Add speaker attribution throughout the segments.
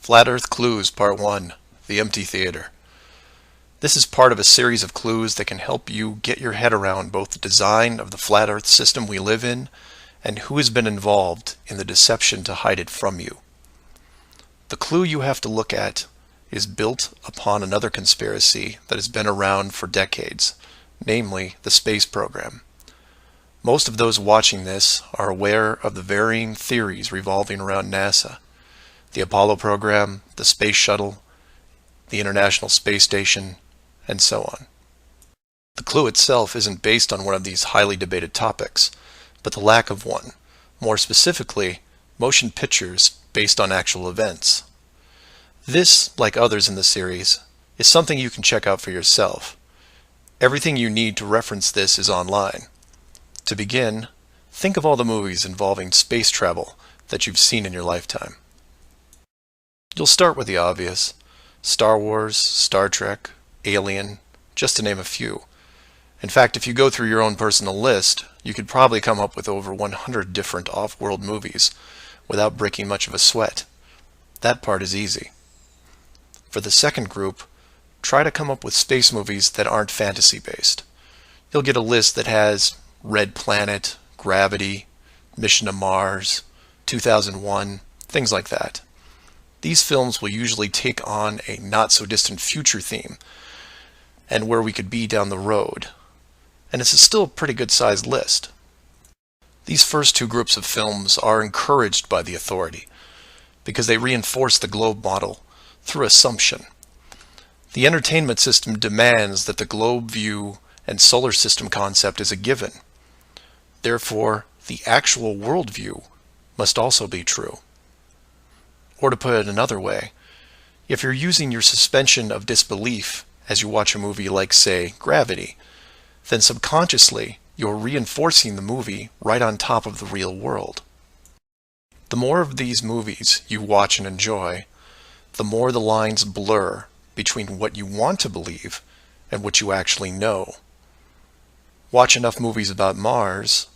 Speaker 1: Flat Earth Clues Part 1, The Empty Theater. This is part of a series of clues that can help you get your head around both the design of the flat Earth system we live in and who has been involved in the deception to hide it from you. The clue you have to look at is built upon another conspiracy that has been around for decades, namely the space program. Most of those watching this are aware of the varying theories revolving around NASA. The Apollo program, the Space Shuttle, the International Space Station, and so on. The clue itself isn't based on one of these highly debated topics, but the lack of one, more specifically, motion pictures based on actual events. This, like others in the series, is something you can check out for yourself. Everything you need to reference this is online. To begin, think of all the movies involving space travel that you've seen in your lifetime. You'll start with the obvious: Star Wars, Star Trek, Alien, just to name a few. In fact, if you go through your own personal list, you could probably come up with over 100 different off-world movies without breaking much of a sweat. That part is easy. For the second group, try to come up with space movies that aren't fantasy-based. You'll get a list that has Red Planet, Gravity, Mission to Mars, 2001, things like that. These films will usually take on a not-so-distant future theme, and where we could be down the road. And it's still a pretty good-sized list. These first two groups of films are encouraged by the authority, because they reinforce the globe model through assumption. The entertainment system demands that the globe view and solar system concept is a given. Therefore, the actual worldview must also be true. Or to put it another way, if you're using your suspension of disbelief as you watch a movie like, say, Gravity, then subconsciously you're reinforcing the movie right on top of the real world. The more of these movies you watch and enjoy, the more the lines blur between what you want to believe and what you actually know. Watch enough movies about Mars,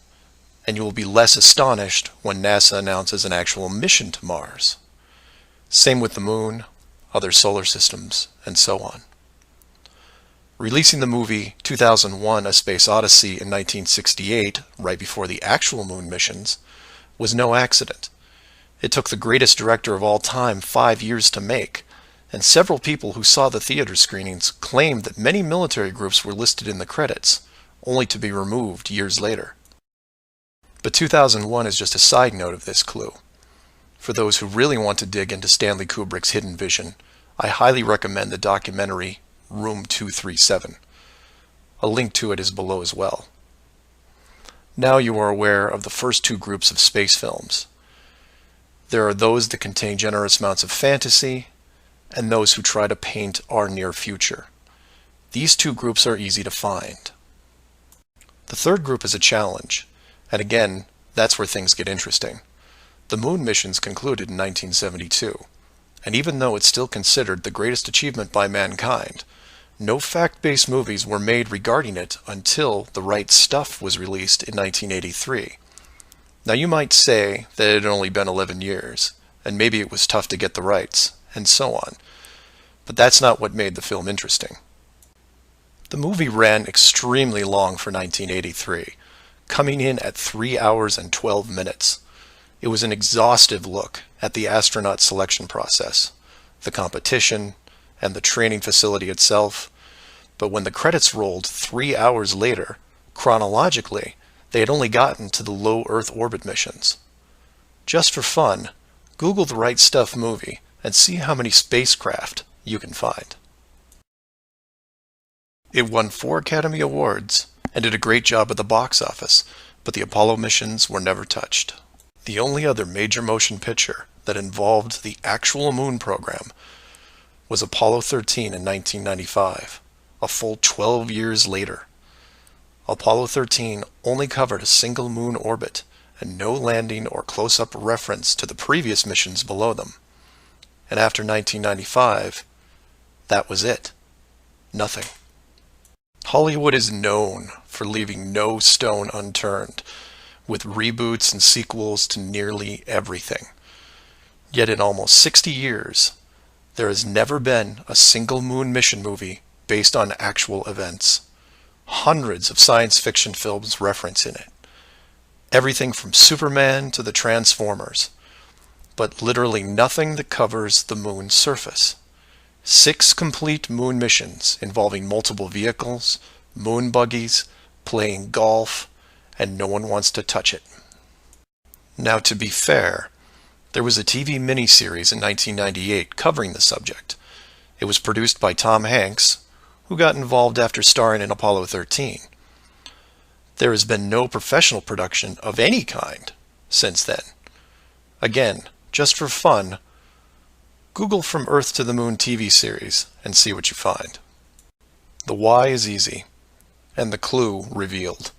Speaker 1: and you will be less astonished when NASA announces an actual mission to Mars. Same with the Moon, other solar systems, and so on. Releasing the movie 2001: A Space Odyssey in 1968, right before the actual Moon missions, was no accident. It took the greatest director of all time 5 years to make, and several people who saw the theater screenings claimed that many military groups were listed in the credits, only to be removed years later. But 2001 is just a side note of this clue. For those who really want to dig into Stanley Kubrick's hidden vision, I highly recommend the documentary Room 237. A link to it is below as well. Now you are aware of the first two groups of space films. There are those that contain generous amounts of fantasy, and those who try to paint our near future. These two groups are easy to find. The third group is a challenge, and again, that's where things get interesting. The Moon missions concluded in 1972, and even though it's still considered the greatest achievement by mankind, no fact-based movies were made regarding it until The Right Stuff was released in 1983. Now you might say that it had only been 11 years, and maybe it was tough to get the rights, and so on, but that's not what made the film interesting. The movie ran extremely long for 1983, coming in at 3 hours and 12 minutes. It was an exhaustive look at the astronaut selection process, the competition, and the training facility itself. But when the credits rolled 3 hours later, chronologically, they had only gotten to the low Earth orbit missions. Just for fun, Google The Right Stuff movie and see how many spacecraft you can find. It won 4 Academy Awards and did a great job at the box office, but the Apollo missions were never touched. The only other major motion picture that involved the actual Moon program was Apollo 13 in 1995, a full 12 years later. Apollo 13 only covered a single moon orbit and no landing or close-up reference to the previous missions below them. And after 1995, that was it. Nothing. Hollywood is known for leaving no stone unturned, with reboots and sequels to nearly everything. Yet in almost 60 years, There has never been a single moon mission movie based on actual events. Hundreds of science fiction films reference in it. Everything from Superman to the Transformers. But literally nothing that covers the moon's surface. 6 complete moon missions involving multiple vehicles, moon buggies, playing golf, and no one wants to touch it. Now, to be fair, there was a TV miniseries in 1998 covering the subject. It was produced by Tom Hanks, who got involved after starring in Apollo 13. There has been no professional production of any kind since then. Again, just for fun, Google From Earth to the Moon TV series and see what you find. The why is easy, and the clue revealed.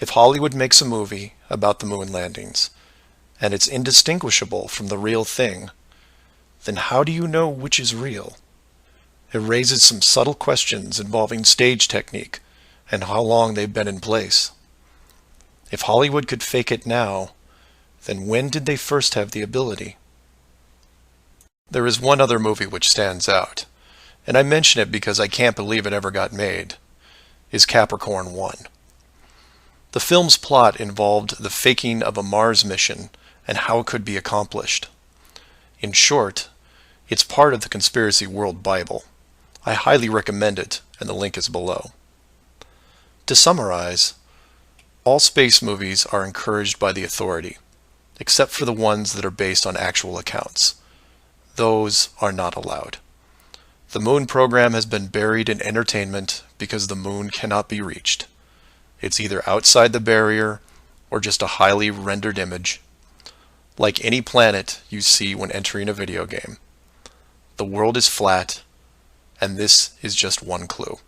Speaker 1: If Hollywood makes a movie about the moon landings, and it's indistinguishable from the real thing, then how do you know which is real? It raises some subtle questions involving stage technique and how long they've been in place. If Hollywood could fake it now, then when did they first have the ability? There is one other movie which stands out, and I mention it because I can't believe it ever got made, is Capricorn 1. The film's plot involved the faking of a Mars mission and how it could be accomplished. In short, it's part of the Conspiracy World Bible. I highly recommend it, and the link is below. To summarize, all space movies are encouraged by the authority, except for the ones that are based on actual accounts. Those are not allowed. The moon program has been buried in entertainment because the moon cannot be reached. It's either outside the barrier or just a highly rendered image, like any planet you see when entering a video game. The world is flat, and this is just one clue.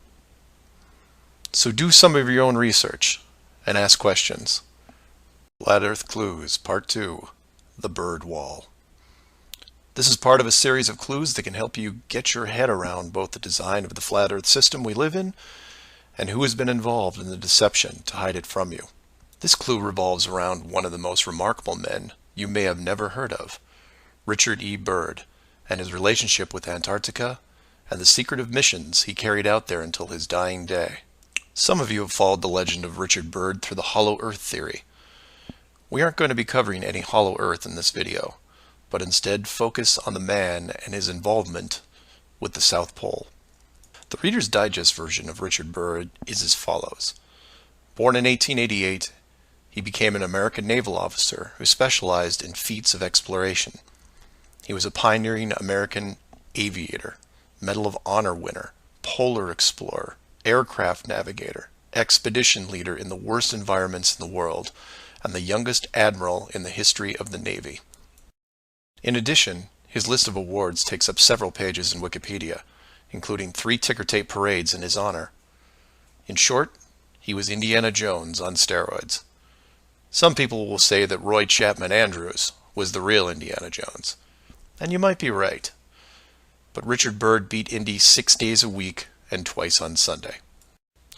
Speaker 1: So do some of your own research and ask questions. Flat Earth Clues, Part 2, The Bird Wall. This is part of a series of clues that can help you get your head around both the design of the flat Earth system we live in and who has been involved in the deception to hide it from you. This clue revolves around one of the most remarkable men you may have never heard of, Richard E. Byrd, and his relationship with Antarctica and the secretive missions he carried out there until his dying day. Some of you have followed the legend of Richard Byrd through the Hollow Earth theory. We aren't going to be covering any Hollow Earth in this video, but instead focus on the man and his involvement with the South Pole. The Reader's Digest version of Richard Byrd is as follows. Born in 1888, he became an American naval officer who specialized in feats of exploration. He was a pioneering American aviator, Medal of Honor winner, polar explorer, aircraft navigator, expedition leader in the worst environments in the world, and the youngest admiral in the history of the Navy. In addition, his list of awards takes up several pages in Wikipedia, including 3 ticker tape parades in his honor. In short, he was Indiana Jones on steroids. Some people will say that Roy Chapman Andrews was the real Indiana Jones, and you might be right. But Richard Byrd beat Indy 6 days a week and twice on Sunday.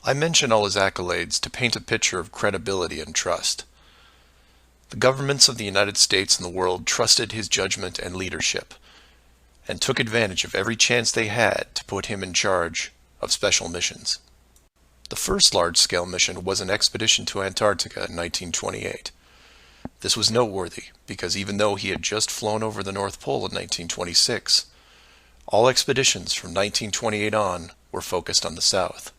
Speaker 1: I mention all his accolades to paint a picture of credibility and trust. The governments of the United States and the world trusted his judgment and leadership, and took advantage of every chance they had to put him in charge of special missions. The first large-scale mission was an expedition to Antarctica in 1928. This was noteworthy because even though he had just flown over the North Pole in 1926, all expeditions from 1928 on were focused on the South.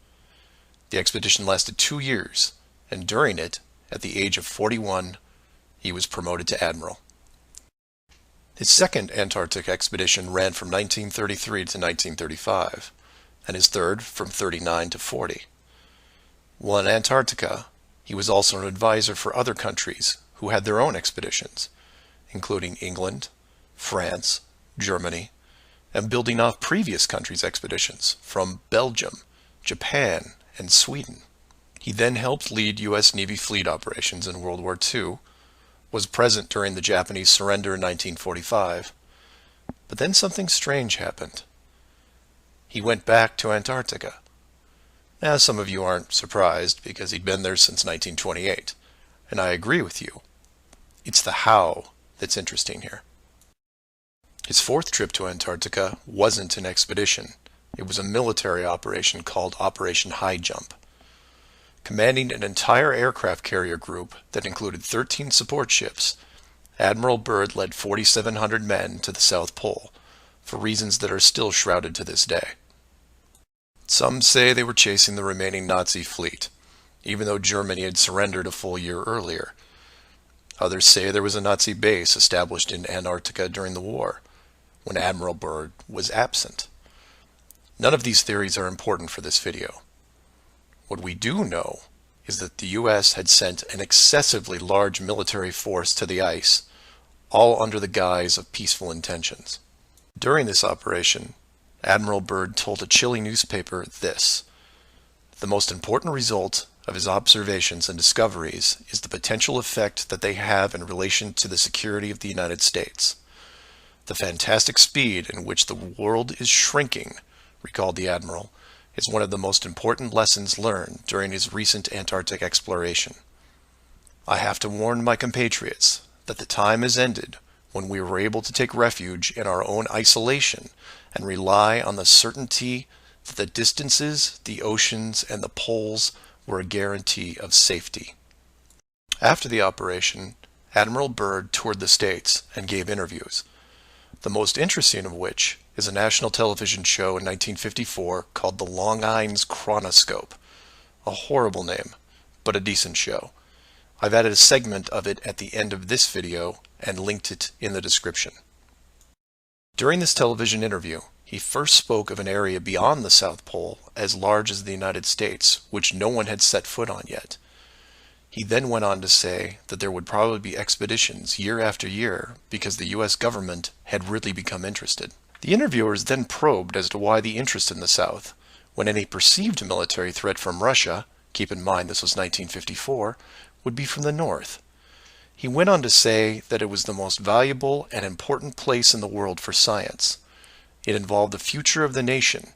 Speaker 1: The expedition lasted 2 years, and during it, at the age of 41, he was promoted to admiral. His second Antarctic expedition ran from 1933 to 1935, and his third from 39 to 40. While in Antarctica, he was also an advisor for other countries who had their own expeditions, including England, France, Germany, and building off previous countries' expeditions from Belgium, Japan, and Sweden. He then helped lead U.S. Navy fleet operations in World War II, was present during the Japanese surrender in 1945, but then something strange happened. He went back to Antarctica. Now, some of you aren't surprised because he'd been there since 1928, and I agree with you. It's the how that's interesting here. His fourth trip to Antarctica wasn't an expedition. It was a military operation called Operation High Jump. Commanding an entire aircraft carrier group that included 13 support ships, Admiral Byrd led 4,700 men to the South Pole, for reasons that are still shrouded to this day. Some say they were chasing the remaining Nazi fleet, even though Germany had surrendered a full year earlier. Others say there was a Nazi base established in Antarctica during the war, when Admiral Byrd was absent. None of these theories are important for this video. What we do know is that the U.S. had sent an excessively large military force to the ice, all under the guise of peaceful intentions. During this operation, Admiral Byrd told a Chile newspaper this: "The most important result of his observations and discoveries is the potential effect that they have in relation to the security of the United States. The fantastic speed in which the world is shrinking," recalled the Admiral, "is one of the most important lessons learned during his recent Antarctic exploration. I have to warn my compatriots that the time has ended when we were able to take refuge in our own isolation and rely on the certainty that the distances, the oceans, and the poles were a guarantee of safety." After the operation, Admiral Byrd toured the States and gave interviews, the most interesting of which is a national television show in 1954 called The Longines Chronoscope. A horrible name, but a decent show. I've added a segment of it at the end of this video and linked it in the description. During this television interview, he first spoke of an area beyond the South Pole as large as the United States, which no one had set foot on yet. He then went on to say that there would probably be expeditions year after year because the U.S. government had really become interested. The interviewers then probed as to why the interest in the South, when any perceived military threat from Russia, keep in mind this was 1954, would be from the North. He went on to say that it was the most valuable and important place in the world for science. It involved the future of the nation,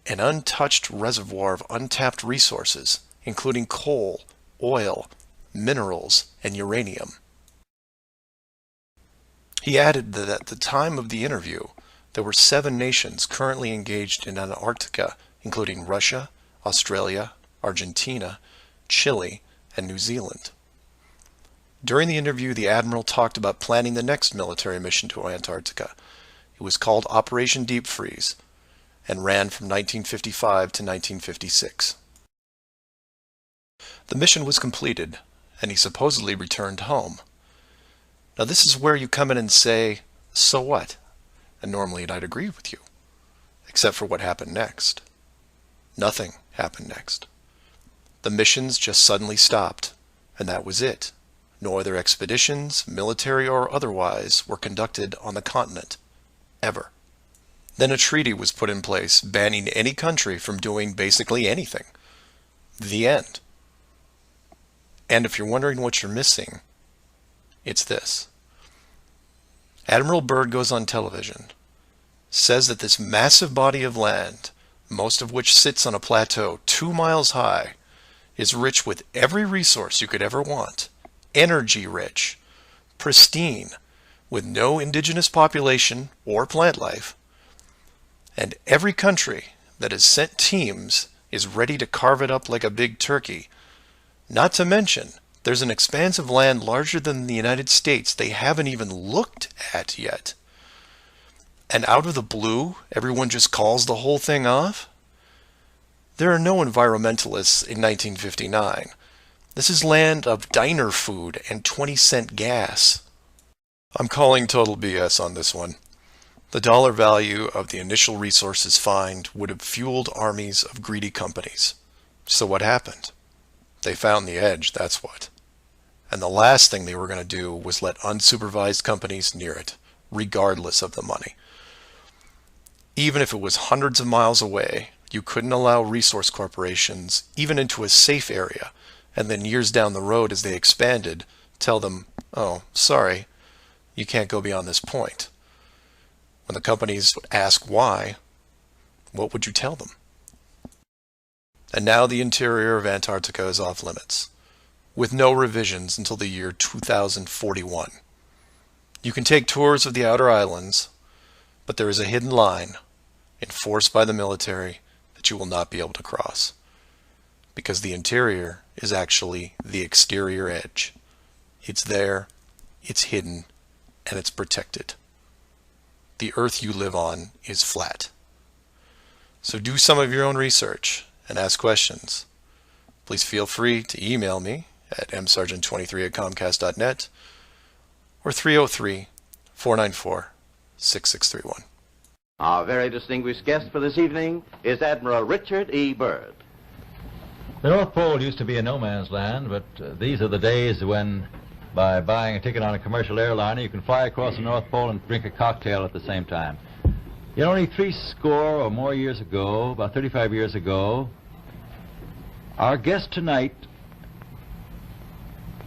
Speaker 1: an untouched reservoir of untapped resources, including coal, oil, minerals, and uranium. He added that at the time of the interview, there were 7 nations currently engaged in Antarctica, including Russia, Australia, Argentina, Chile, and New Zealand. During the interview, the Admiral talked about planning the next military mission to Antarctica. It was called Operation Deep Freeze and ran from 1955 to 1956. The mission was completed, and he supposedly returned home. Now this is where you come in and say, so what? And normally I'd agree with you, except for what happened next. Nothing happened next. The missions just suddenly stopped, and that was it. No other expeditions, military or otherwise, were conducted on the continent, ever. Then a treaty was put in place banning any country from doing basically anything. The end. And if you're wondering what you're missing, it's this. Admiral Byrd goes on television, says that this massive body of land, most of which sits on a plateau 2 miles high, is rich with every resource you could ever want, energy rich, pristine, with no indigenous population or plant life, and every country that has sent teams is ready to carve it up like a big turkey. Not to mention, there's an expanse of land larger than the United States they haven't even looked at yet. And out of the blue, everyone just calls the whole thing off? There are no environmentalists in 1959. This is land of diner food and 20-cent gas. I'm calling total BS on this one. The dollar value of the initial resources find would have fueled armies of greedy companies. So what happened? They found the edge, that's what. And the last thing they were going to do was let unsupervised companies near it, regardless of the money. Even if it was hundreds of miles away, you couldn't allow resource corporations even into a safe area, and then years down the road as they expanded, tell them, oh, sorry, you can't go beyond this point. When the companies would ask why, what would you tell them? And now the interior of Antarctica is off limits, with no revisions until the year 2041. You can take tours of the outer islands, But there is a hidden line enforced by the military that you will not be able to cross, because the interior is actually the exterior edge. It's there, it's hidden, and it's protected. The Earth you live on is flat. So do some of your own research and ask questions. Please feel free to email me at msargent23@comcast.net or 303-494-6631.
Speaker 2: Our very distinguished guest for this evening is Admiral Richard E. Byrd.
Speaker 3: The North Pole used to be a no man's land, but these are the days when, by buying a ticket on a commercial airliner, you can fly across the North Pole and drink a cocktail at the same time. Yet only 60 or more years ago, about 35 years ago, our guest tonight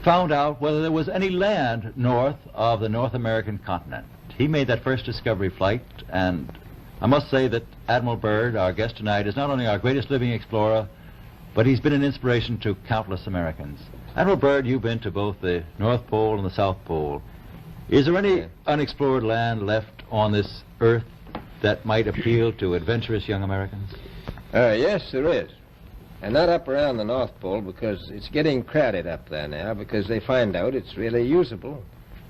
Speaker 3: found out whether there was any land north of the North American continent. He made that first discovery flight, and I must say that Admiral Byrd, our guest tonight, is not only our greatest living explorer, but he's been an inspiration to countless Americans. Admiral Byrd, you've been to both the North Pole and the South Pole. Is there any unexplored land left on this Earth that might appeal to adventurous young Americans?
Speaker 4: Yes, there is. And not up around the North Pole, because it's getting crowded up there now, because they find out it's really usable,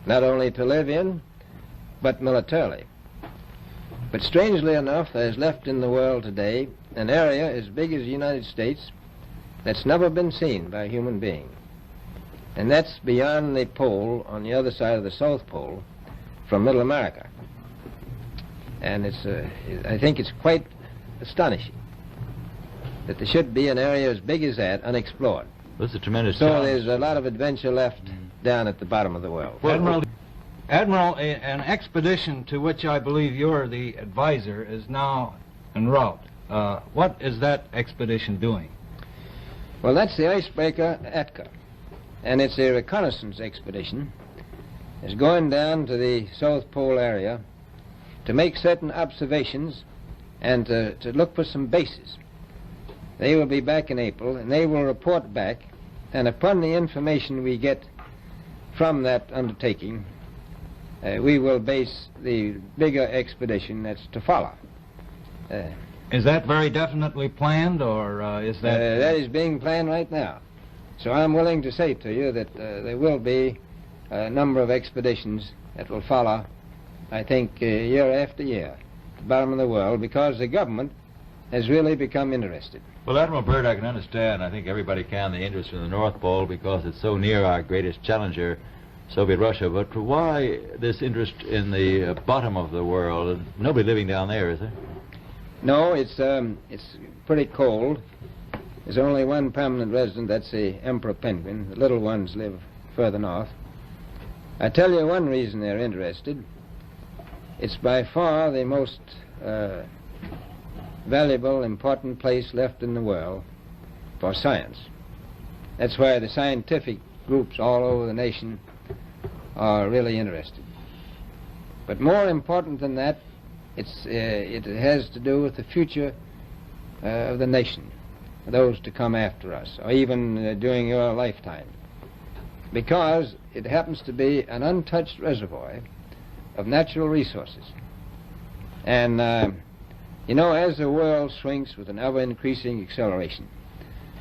Speaker 4: not only to live in, but militarily. But strangely enough, there's left in the world today an area as big as the United States that's never been seen by a human being. And that's beyond the pole on the other side of the South Pole from Middle America. And I think it's quite astonishing that there should be an area as big as that unexplored.
Speaker 3: This is a tremendous
Speaker 4: So
Speaker 3: challenge.
Speaker 4: there's a lot of adventure left down at the bottom of the world.
Speaker 5: Admiral, an expedition to which I believe you're the advisor is now en route. What is that expedition doing?
Speaker 4: Well, that's the icebreaker Atka, and it's a reconnaissance expedition. It's going down to the South Pole area to make certain observations and to look for some bases. They will be back in April, and they will report back, and upon the information we get from that undertaking, we will base the bigger expedition that's to follow.
Speaker 5: Is that very definitely planned, or is that...
Speaker 4: That is being planned right now. So I'm willing to say to you that there will be a number of expeditions that will follow, I think, year after year, at the bottom of the world, because the government has really become interested.
Speaker 3: Well, Admiral Byrd, I can understand, I think everybody can, the interest in the North Pole because it's so near our greatest challenger, Soviet Russia. But why this interest in the bottom of the world? Nobody living down there, is there?
Speaker 4: No, it's pretty cold. There's only one permanent resident, that's the emperor penguin. The little ones live further north. I tell you one reason they're interested. It's by far the most valuable, important place left in the world for science. That's why the scientific groups all over the nation are really interested. But more important than that, it has to do with the future of the nation, those to come after us, or even during your lifetime, because it happens to be an untouched reservoir of natural resources. And you know, as the world shrinks with an ever-increasing acceleration,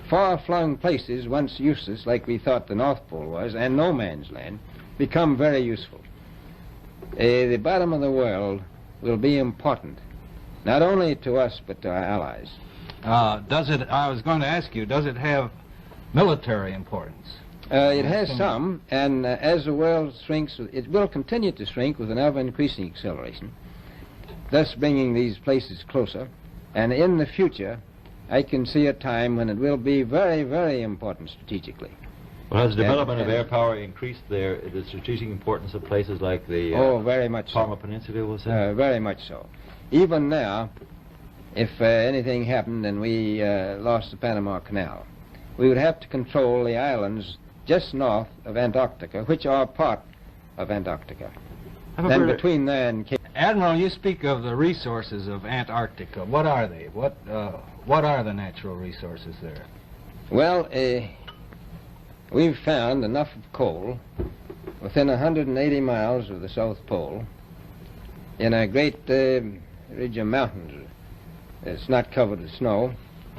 Speaker 4: far-flung places once useless, like we thought the North Pole was, and no man's land, become very useful. The bottom of the world will be important, not only to us, but to our allies.
Speaker 5: I was going to ask you, does it have military importance?
Speaker 4: It has some, and as the world shrinks, it will continue to shrink with an ever-increasing acceleration, thus bringing these places closer. And in the future, I can see a time when it will be very, very important strategically.
Speaker 3: Well, has the development of air power increased the strategic importance of places like the
Speaker 4: very much
Speaker 3: Palmer
Speaker 4: so.
Speaker 3: Peninsula, was it?
Speaker 4: Very much so. Even now, if anything happened and we lost the Panama Canal, we would have to control the islands just north of Antarctica, which are part of Antarctica. Then between there and Cape...
Speaker 5: Admiral, you speak of the resources of Antarctica. What are they? What are the natural resources there?
Speaker 4: Well, we've found enough of coal within 180 miles of the South Pole in a great ridge of mountains. It's not covered with snow,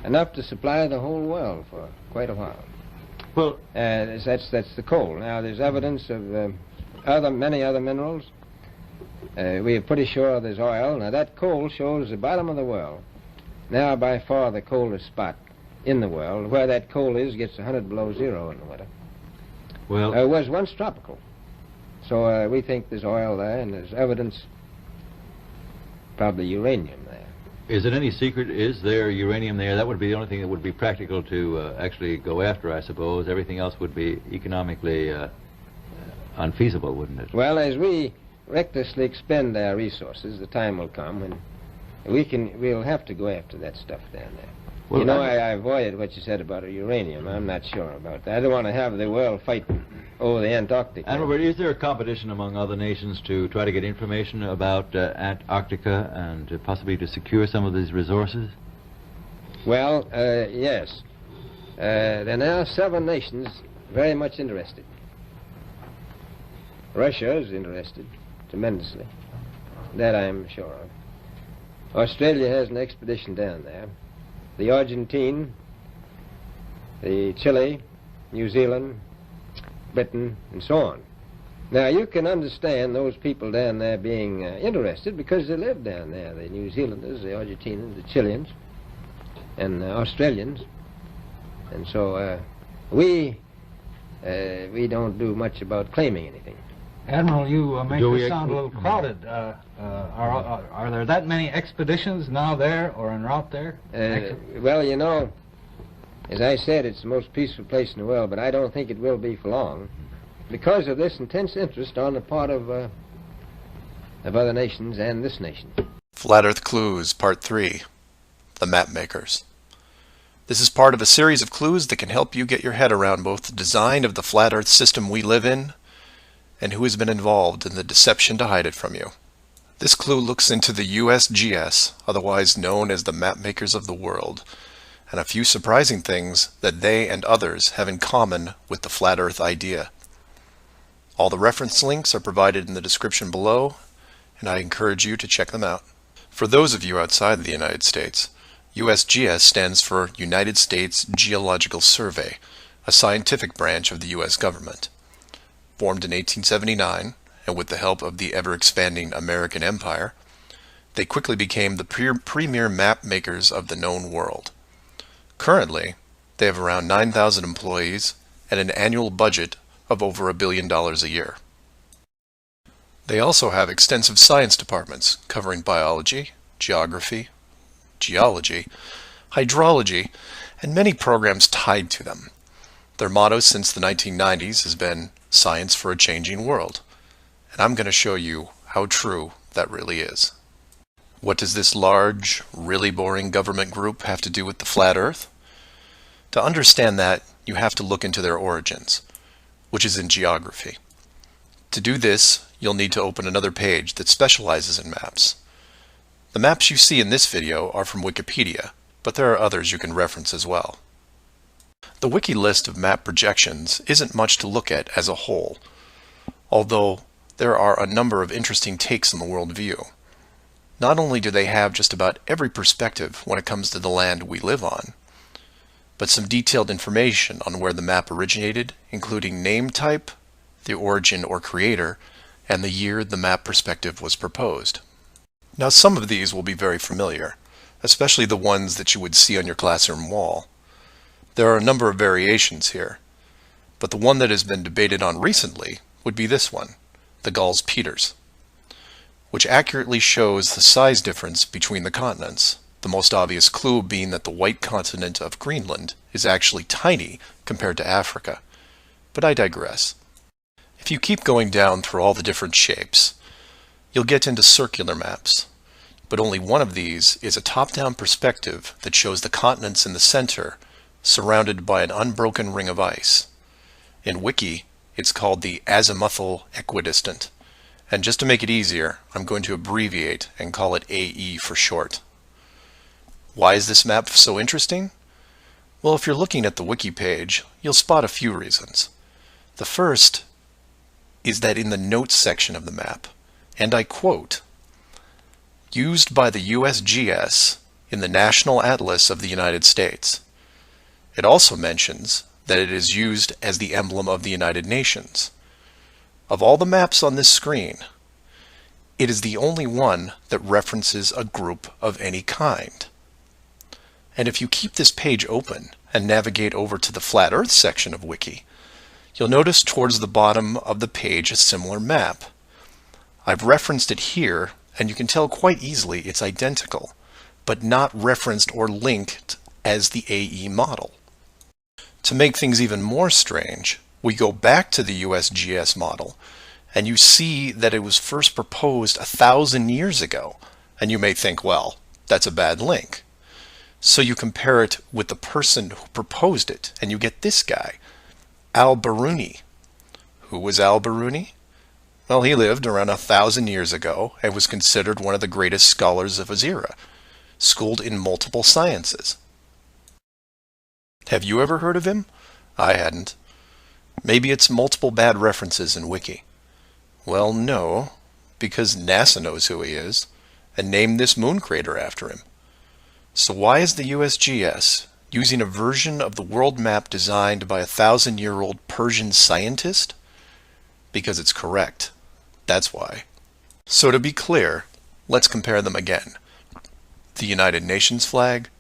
Speaker 4: enough to supply the whole world for quite a while.
Speaker 3: Well,
Speaker 4: That's the coal. Now, there's evidence of many other minerals. We are pretty sure there's oil. Now, that coal shows the bottom of the world. Now, by far the coldest spot in the world. Where that coal is gets 100 below zero in the winter.
Speaker 3: well,
Speaker 4: It was once tropical. So we think there's oil there, and there's evidence, probably uranium there.
Speaker 3: is it any secret? Is there uranium there? That would be the only thing that would be practical to actually go after, I suppose. Everything else would be economically unfeasible, wouldn't it?
Speaker 4: Well, as we recklessly expend our resources, the time will come when we'll have to go after that stuff down there.
Speaker 3: Well,
Speaker 4: You know, I avoided what you said about uranium. I'm not sure about that. I don't want to have the world fight over the Antarctic.
Speaker 3: And Robert, is there a competition among other nations to try to get information about Antarctica and possibly to secure some of these resources?
Speaker 4: Well, yes. There are now 7 nations very much interested. Russia is interested tremendously. That I'm sure of. Australia has an expedition down there. The Argentine, the Chile, New Zealand, Britain, and so on. Now, you can understand those people down there being interested because they live down there. The New Zealanders, the Argentinians, the Chileans, and Australians. And so we don't do much about claiming anything.
Speaker 5: Admiral, you make
Speaker 3: Do we
Speaker 5: this sound a little crowded. Are there that many expeditions now there or en route there?
Speaker 4: Well, you know, as I said, it's the most peaceful place in the world, but I don't think it will be for long because of this intense interest on the part of other nations and this nation.
Speaker 1: Flat Earth Clues, Part 3, The Map Makers. This is part of a series of clues that can help you get your head around both the design of the flat Earth system we live in and who has been involved in the deception to hide it from you. This clue looks into the USGS, otherwise known as the Map Makers of the World, and a few surprising things that they and others have in common with the flat Earth idea. All the reference links are provided in the description below, and I encourage you to check them out. For those of you outside the United States, USGS stands for United States Geological Survey, a scientific branch of the U.S. government. Formed in 1879, and with the help of the ever-expanding American Empire, they quickly became the premier map makers of the known world. Currently, they have around 9,000 employees and an annual budget of over $1 billion a year. They also have extensive science departments covering biology, geography, geology, hydrology, and many programs tied to them. Their motto since the 1990s has been Science for a Changing World, and I'm going to show you how true that really is. What does this large, really boring government group have to do with the flat Earth? To understand that, you have to look into their origins, which is in geography. To do this, you'll need to open another page that specializes in maps. The maps you see in this video are from Wikipedia, but there are others you can reference as well. The wiki list of map projections isn't much to look at as a whole, although there are a number of interesting takes on the world view. Not only do they have just about every perspective when it comes to the land we live on, but some detailed information on where the map originated, including name type, the origin or creator, and the year the map perspective was proposed. Now, some of these will be very familiar, especially the ones that you would see on your classroom wall. There are a number of variations here, but the one that has been debated on recently would be this one, the Gauls-Peters, which accurately shows the size difference between the continents, the most obvious clue being that the white continent of Greenland is actually tiny compared to Africa. But I digress. If you keep going down through all the different shapes, you'll get into circular maps, but only one of these is a top-down perspective that shows the continents in the center surrounded by an unbroken ring of ice. In Wiki, it's called the azimuthal equidistant, and just to make it easier, I'm going to abbreviate and call it AE for short. Why is this map so interesting? Well, if you're looking at the Wiki page, you'll spot a few reasons. The first is that in the notes section of the map, and I quote, used by the USGS in the National Atlas of the United States. It also mentions that it is used as the emblem of the United Nations. Of all the maps on this screen, it is the only one that references a group of any kind. And if you keep this page open and navigate over to the Flat Earth section of Wiki, you'll notice towards the bottom of the page a similar map. I've referenced it here, and you can tell quite easily it's identical, but not referenced or linked as the AE model. To make things even more strange, we go back to the USGS model, and you see that it was first proposed 1,000 years ago, and you may think, well, that's a bad link. So you compare it with the person who proposed it, and you get this guy, Al-Biruni. Who was Al-Biruni? Well, he lived around 1,000 years ago and was considered one of the greatest scholars of his era, schooled in multiple sciences. Have you ever heard of him? I hadn't. Maybe it's multiple bad references in Wiki. Well, no, because NASA knows who he is and named this moon crater after him. So why is the USGS using a version of the world map designed by a 1,000-year-old Persian scientist? Because it's correct. That's why. So to be clear, let's compare them again. The United Nations flag,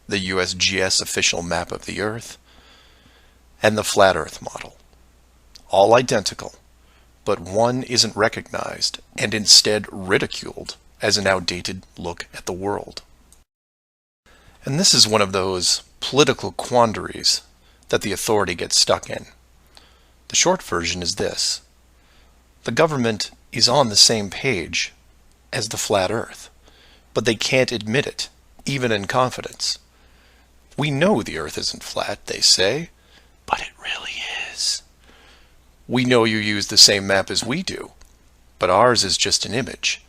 Speaker 1: the USGS official map of the Earth, and the Flat Earth model. All identical, but one isn't recognized and instead ridiculed as an outdated look at the world. And this is one of those political quandaries that the authority gets stuck in. The short version is this. The government is on the same page as the Flat Earth, but they can't admit it, even in confidence. We know the Earth isn't flat, they say, but it really is. We know you use the same map as we do, but ours is just an image.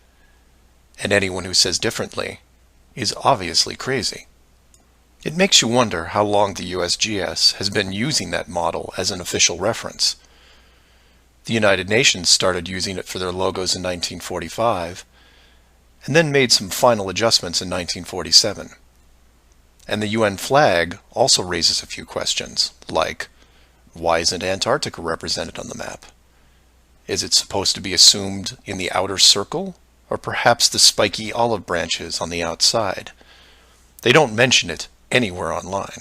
Speaker 1: And anyone who says differently is obviously crazy. It makes you wonder how long the USGS has been using that model as an official reference. The United Nations started using it for their logos in 1945, and then made some final adjustments in 1947. And the UN flag also raises a few questions, like, why isn't Antarctica represented on the map? Is it supposed to be assumed in the outer circle, or perhaps the spiky olive branches on the outside? They don't mention it anywhere online.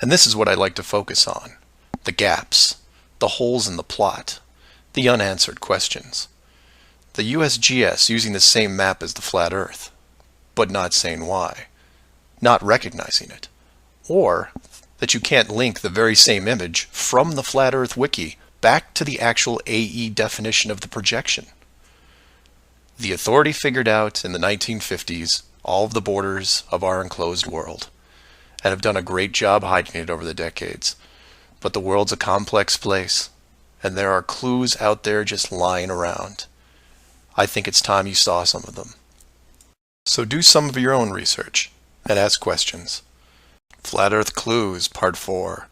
Speaker 1: And this is what I like to focus on. The gaps, the holes in the plot, the unanswered questions. The USGS using the same map as the Flat Earth, but not saying why, not recognizing it, or that you can't link the very same image from the Flat Earth Wiki back to the actual AE definition of the projection. The authority figured out in the 1950s all of the borders of our enclosed world, and have done a great job hiding it over the decades. But the world's a complex place, and there are clues out there just lying around. I think it's time you saw some of them. So do some of your own research and ask questions. Flat Earth Clues, Part 4,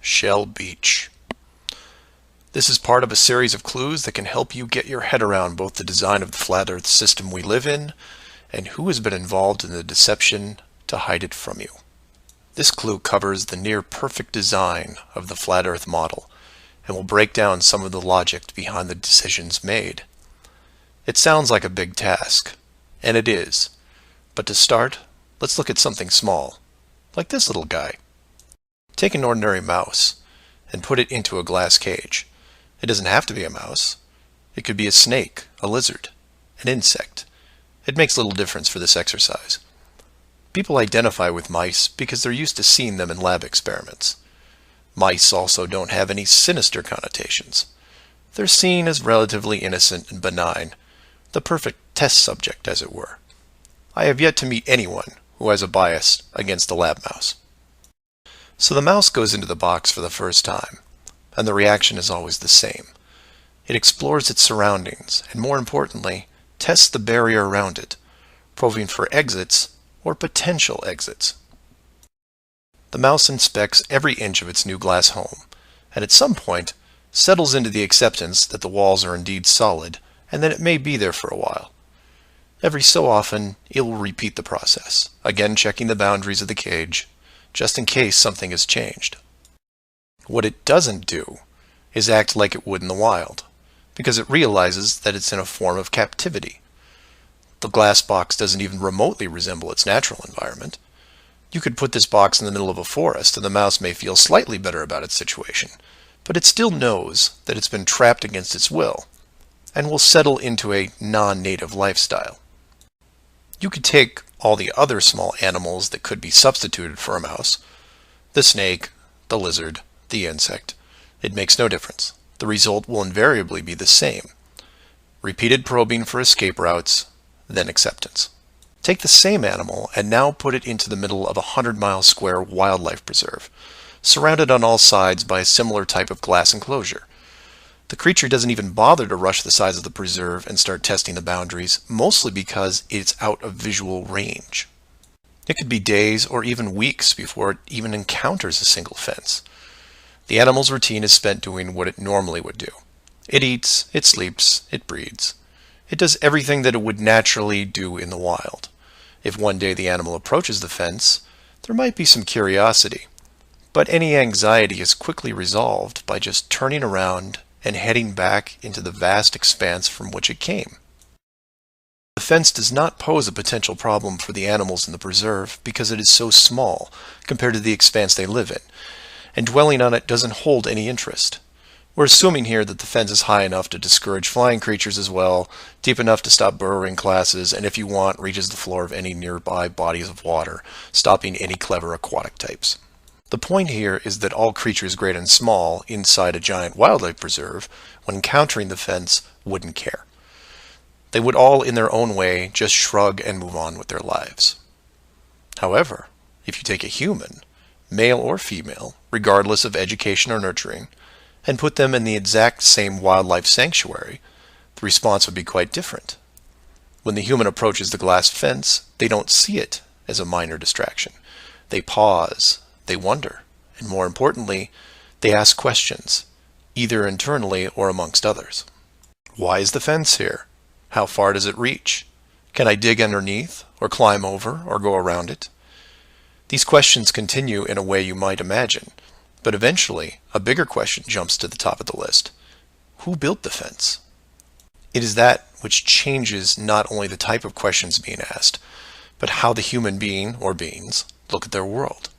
Speaker 1: Shell Beach. This is part of a series of clues that can help you get your head around both the design of the Flat Earth system we live in and who has been involved in the deception to hide it from you. This clue covers the near-perfect design of the Flat Earth model and will break down some of the logic behind the decisions made. It sounds like a big task, and it is, but to start, let's look at something small, like this little guy. Take an ordinary mouse and put it into a glass cage. It doesn't have to be a mouse. It could be a snake, a lizard, an insect. It makes little difference for this exercise. People identify with mice because they're used to seeing them in lab experiments. Mice also don't have any sinister connotations. They're seen as relatively innocent and benign, the perfect test subject, as it were. I have yet to meet anyone who has a bias against a lab mouse. So the mouse goes into the box for the first time, and the reaction is always the same. It explores its surroundings, and more importantly, tests the barrier around it, probing for exits or potential exits. The mouse inspects every inch of its new glass home, and at some point settles into the acceptance that the walls are indeed solid and then it may be there for a while. Every so often, it will repeat the process, again checking the boundaries of the cage, just in case something has changed. What it doesn't do is act like it would in the wild, because it realizes that it's in a form of captivity. The glass box doesn't even remotely resemble its natural environment. You could put this box in the middle of a forest and the mouse may feel slightly better about its situation, but it still knows that it's been trapped against its will, and will settle into a non-native lifestyle. You could take all the other small animals that could be substituted for a mouse, the snake, the lizard, the insect. It makes no difference. The result will invariably be the same. Repeated probing for escape routes, then acceptance. Take the same animal and now put it into the middle of a 100-mile square wildlife preserve, surrounded on all sides by a similar type of glass enclosure. The creature doesn't even bother to rush the size of the preserve and start testing the boundaries, mostly because it's out of visual range. It could be days or even weeks before it even encounters a single fence. The animal's routine is spent doing what it normally would do. It eats, it sleeps, it breeds. It does everything that it would naturally do in the wild. If one day the animal approaches the fence, there might be some curiosity, but any anxiety is quickly resolved by just turning around and heading back into the vast expanse from which it came. The fence does not pose a potential problem for the animals in the preserve because it is so small compared to the expanse they live in, and dwelling on it doesn't hold any interest. We're assuming here that the fence is high enough to discourage flying creatures as well, deep enough to stop burrowing classes, and if you want, reaches the floor of any nearby bodies of water, stopping any clever aquatic types. The point here is that all creatures great and small inside a giant wildlife preserve, when encountering the fence, wouldn't care. They would all, in their own way, just shrug and move on with their lives. However, if you take a human, male or female, regardless of education or nurturing, and put them in the exact same wildlife sanctuary, the response would be quite different. When the human approaches the glass fence, they don't see it as a minor distraction. They pause, they wonder, and more importantly, they ask questions, either internally or amongst others. Why is the fence here? How far does it reach? Can I dig underneath, or climb over, or go around it? These questions continue in a way you might imagine, but eventually a bigger question jumps to the top of the list. Who built the fence? It is that which changes not only the type of questions being asked, but how the human being, or beings, look at their world.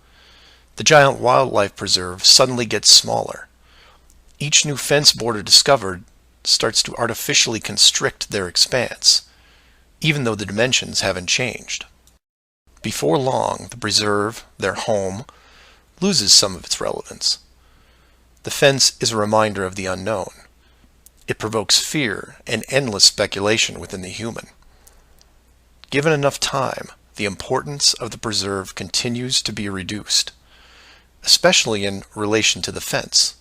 Speaker 1: The giant wildlife preserve suddenly gets smaller. Each new fence border discovered starts to artificially constrict their expanse, even though the dimensions haven't changed. Before long, the preserve, their home, loses some of its relevance. The fence is a reminder of the unknown. It provokes fear and endless speculation within the human. Given enough time, the importance of the preserve continues to be reduced, especially in relation to the fence.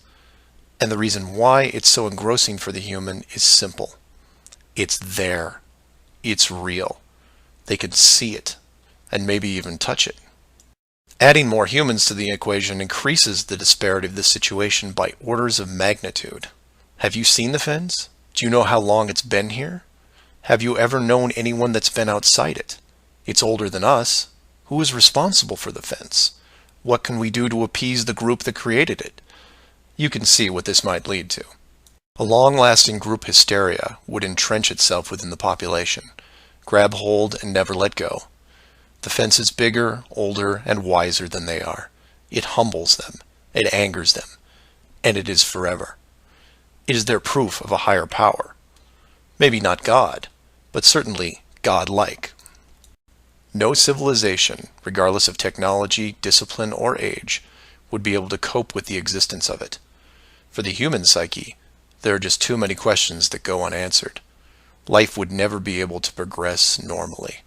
Speaker 1: And the reason why it's so engrossing for the human is simple. It's there. It's real. They can see it, and maybe even touch it. Adding more humans to the equation increases the disparity of the situation by orders of magnitude. Have you seen the fence? Do you know how long it's been here? Have you ever known anyone that's been outside it? It's older than us. Who is responsible for the fence? What can we do to appease the group that created it? You can see what this might lead to. A long-lasting group hysteria would entrench itself within the population, grab hold and never let go. The fence is bigger, older, and wiser than they are. It humbles them, it angers them, and it is forever. It is their proof of a higher power. Maybe not God, but certainly God-like. No civilization, regardless of technology, discipline, or age, would be able to cope with the existence of it. For the human psyche, there are just too many questions that go unanswered. Life would never be able to progress normally.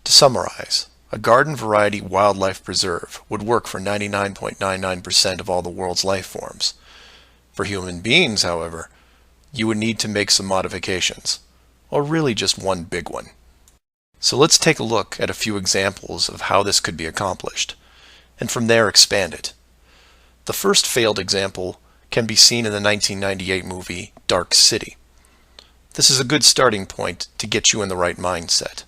Speaker 1: To summarize, a garden variety wildlife preserve would work for 99.99% of all the world's life forms. For human beings, however, you would need to make some modifications, or really just one big one. So let's take a look at a few examples of how this could be accomplished, and from there expand it. The first failed example can be seen in the 1998 movie Dark City. This is a good starting point to get you in the right mindset.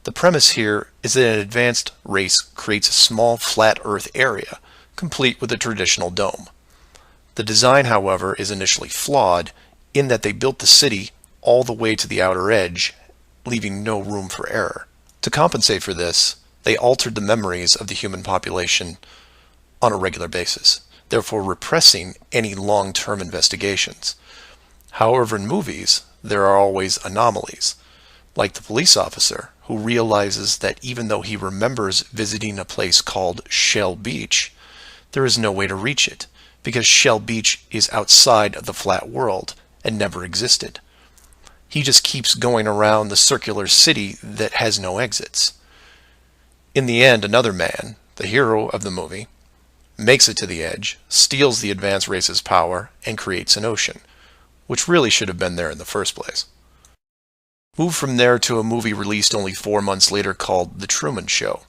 Speaker 1: The premise here is that an advanced race creates a small flat Earth area, complete with a traditional dome. The design, however, is initially flawed in that they built the city all the way to the outer edge, leaving no room for error. To compensate for this, they altered the memories of the human population on a regular basis, therefore repressing any long-term investigations. However, in movies, there are always anomalies, like the police officer who realizes that even though he remembers visiting a place called Shell Beach, there is no way to reach it, because Shell Beach is outside of the flat world and never existed. He just keeps going around the circular city that has no exits. In the end, another man, the hero of the movie, makes it to the edge, steals the advanced race's power, and creates an ocean, which really should have been there in the first place. Move from there to a movie released only 4 months later called The Truman Show.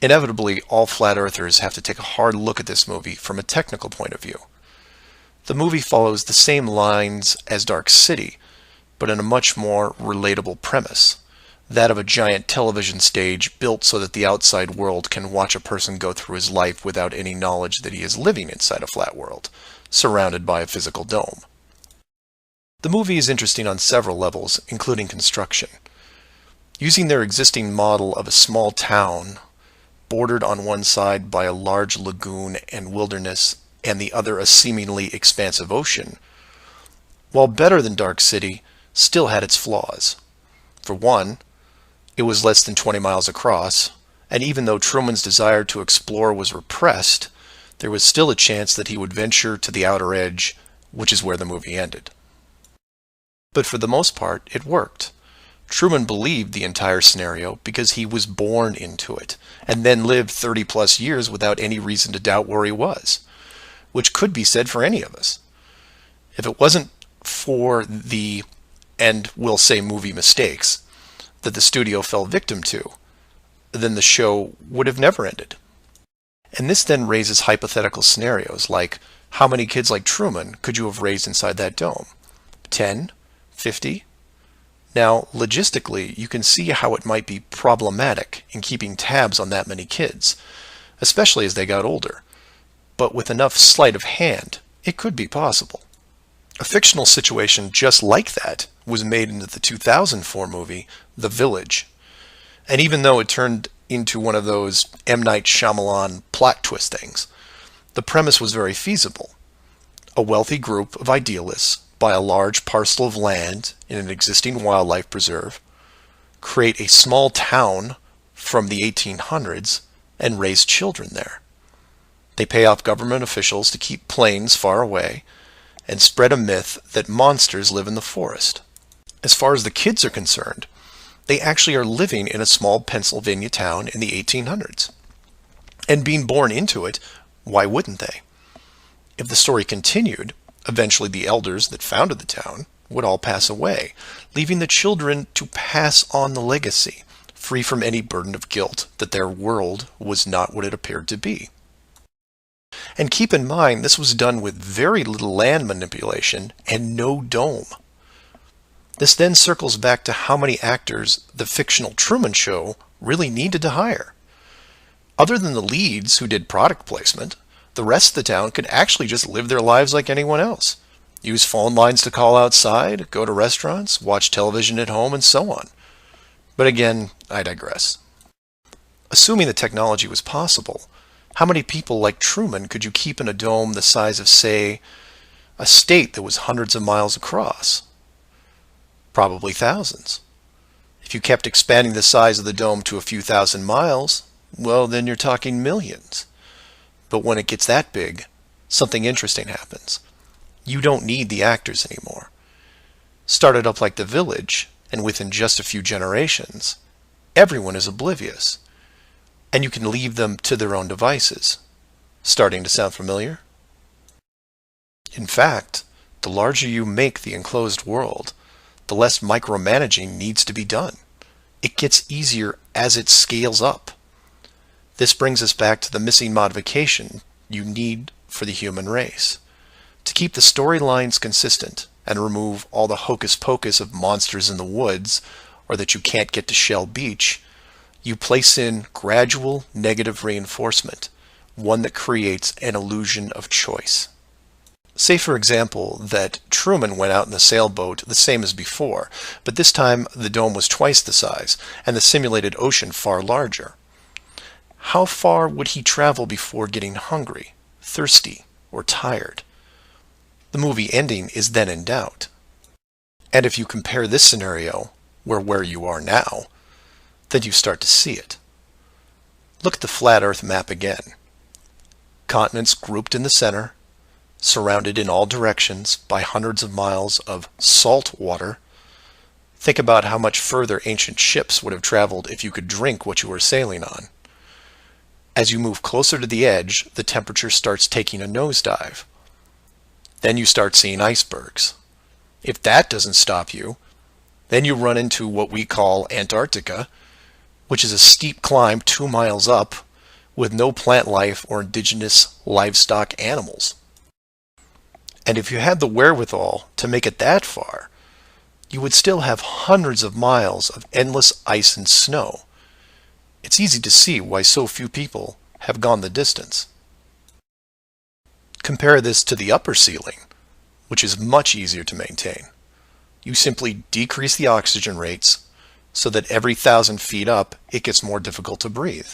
Speaker 1: Inevitably, all flat earthers have to take a hard look at this movie from a technical point of view. The movie follows the same lines as Dark City, but in a much more relatable premise, that of a giant television stage built so that the outside world can watch a person go through his life without any knowledge that he is living inside a flat world, surrounded by a physical dome. The movie is interesting on several levels, including construction. Using their existing model of a small town, bordered on one side by a large lagoon and wilderness, and the other a seemingly expansive ocean, while better than Dark City, still had its flaws. For one, it was less than 20 miles across, and even though Truman's desire to explore was repressed, there was still a chance that he would venture to the outer edge, which is where the movie ended. But for the most part, it worked. Truman believed the entire scenario because he was born into it, and then lived 30-plus years without any reason to doubt where he was, which could be said for any of us. If it wasn't for the, and we'll say movie mistakes, that the studio fell victim to, then the show would have never ended. And this then raises hypothetical scenarios like, how many kids like Truman could you have raised inside that dome? 10? 50? Now, logistically, you can see how it might be problematic in keeping tabs on that many kids, especially as they got older. But with enough sleight of hand, it could be possible. A fictional situation just like that was made into the 2004 movie, The Village. And even though it turned into one of those M. Night Shyamalan plot twist things, the premise was very feasible. A wealthy group of idealists buy a large parcel of land in an existing wildlife preserve, create a small town from the 1800s, and raise children there. They pay off government officials to keep planes far away, and spread a myth that monsters live in the forest. As far as the kids are concerned, they actually are living in a small Pennsylvania town in the 1800s. And being born into it, why wouldn't they? If the story continued, eventually the elders that founded the town would all pass away, leaving the children to pass on the legacy, free from any burden of guilt that their world was not what it appeared to be. And keep in mind, this was done with very little land manipulation and no dome. This then circles back to how many actors the fictional Truman Show really needed to hire. Other than the leads who did product placement, the rest of the town could actually just live their lives like anyone else. Use phone lines to call outside, go to restaurants, watch television at home, and so on. But again, I digress. Assuming the technology was possible, how many people like Truman could you keep in a dome the size of, say, a state that was hundreds of miles across? Probably thousands. If you kept expanding the size of the dome to a few thousand miles, well, then you're talking millions. But when it gets that big, something interesting happens. You don't need the actors anymore. Started up like The Village, and within just a few generations, everyone is oblivious. And you can leave them to their own devices. Starting to sound familiar? In fact, the larger you make the enclosed world, the less micromanaging needs to be done. It gets easier as it scales up. This brings us back to the missing modification you need for the human race. To keep the storylines consistent and remove all the hocus pocus of monsters in the woods or that you can't get to Shell Beach, you place in gradual negative reinforcement, one that creates an illusion of choice. Say, for example, that Truman went out in the sailboat the same as before, but this time the dome was twice the size and the simulated ocean far larger. How far would he travel before getting hungry, thirsty, or tired? The movie ending is then in doubt. And if you compare this scenario where you are now, then you start to see it. Look at the flat Earth map again. Continents grouped in the center, surrounded in all directions by hundreds of miles of salt water. Think about how much further ancient ships would have traveled if you could drink what you were sailing on. As you move closer to the edge, the temperature starts taking a nosedive. Then you start seeing icebergs. If that doesn't stop you, then you run into what we call Antarctica, which is a steep climb 2 miles up with no plant life or indigenous livestock animals. And if you had the wherewithal to make it that far, you would still have hundreds of miles of endless ice and snow. It's easy to see why so few people have gone the distance. Compare this to the upper ceiling, which is much easier to maintain. You simply decrease the oxygen rates so that every 1,000 feet up it gets more difficult to breathe.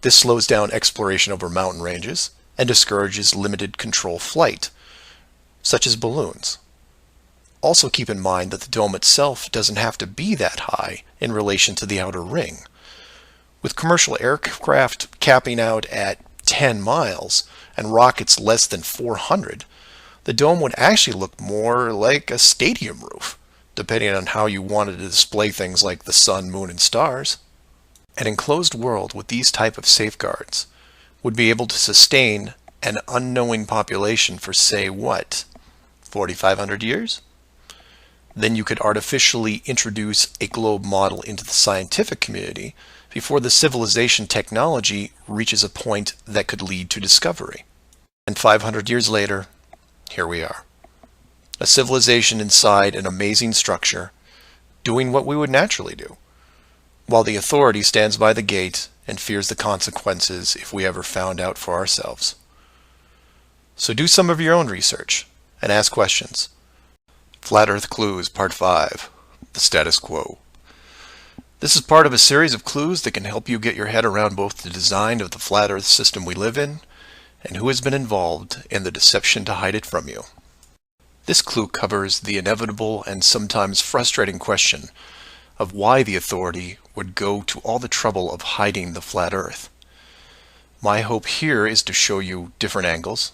Speaker 1: This slows down exploration over mountain ranges and discourages limited control flight, such as balloons. Also keep in mind that the dome itself doesn't have to be that high in relation to the outer ring. With commercial aircraft capping out at 10 miles and rockets less than 400, the dome would actually look more like a stadium roof, depending on how you wanted to display things like the sun, moon, and stars. An enclosed world with these type of safeguards would be able to sustain an unknowing population for, say, what, 4,500 years? Then you could artificially introduce a globe model into the scientific community before the civilization technology reaches a point that could lead to discovery. And 500 years later, here we are. A civilization inside an amazing structure, doing what we would naturally do, while the authority stands by the gate and fears the consequences if we ever found out for ourselves. So do some of your own research and ask questions. Flat Earth Clues Part 5, The Status Quo. This is part of a series of clues that can help you get your head around both the design of the flat Earth system we live in and who has been involved in the deception to hide it from you. This clue covers the inevitable and sometimes frustrating question of why the authority would go to all the trouble of hiding the flat Earth. My hope here is to show you different angles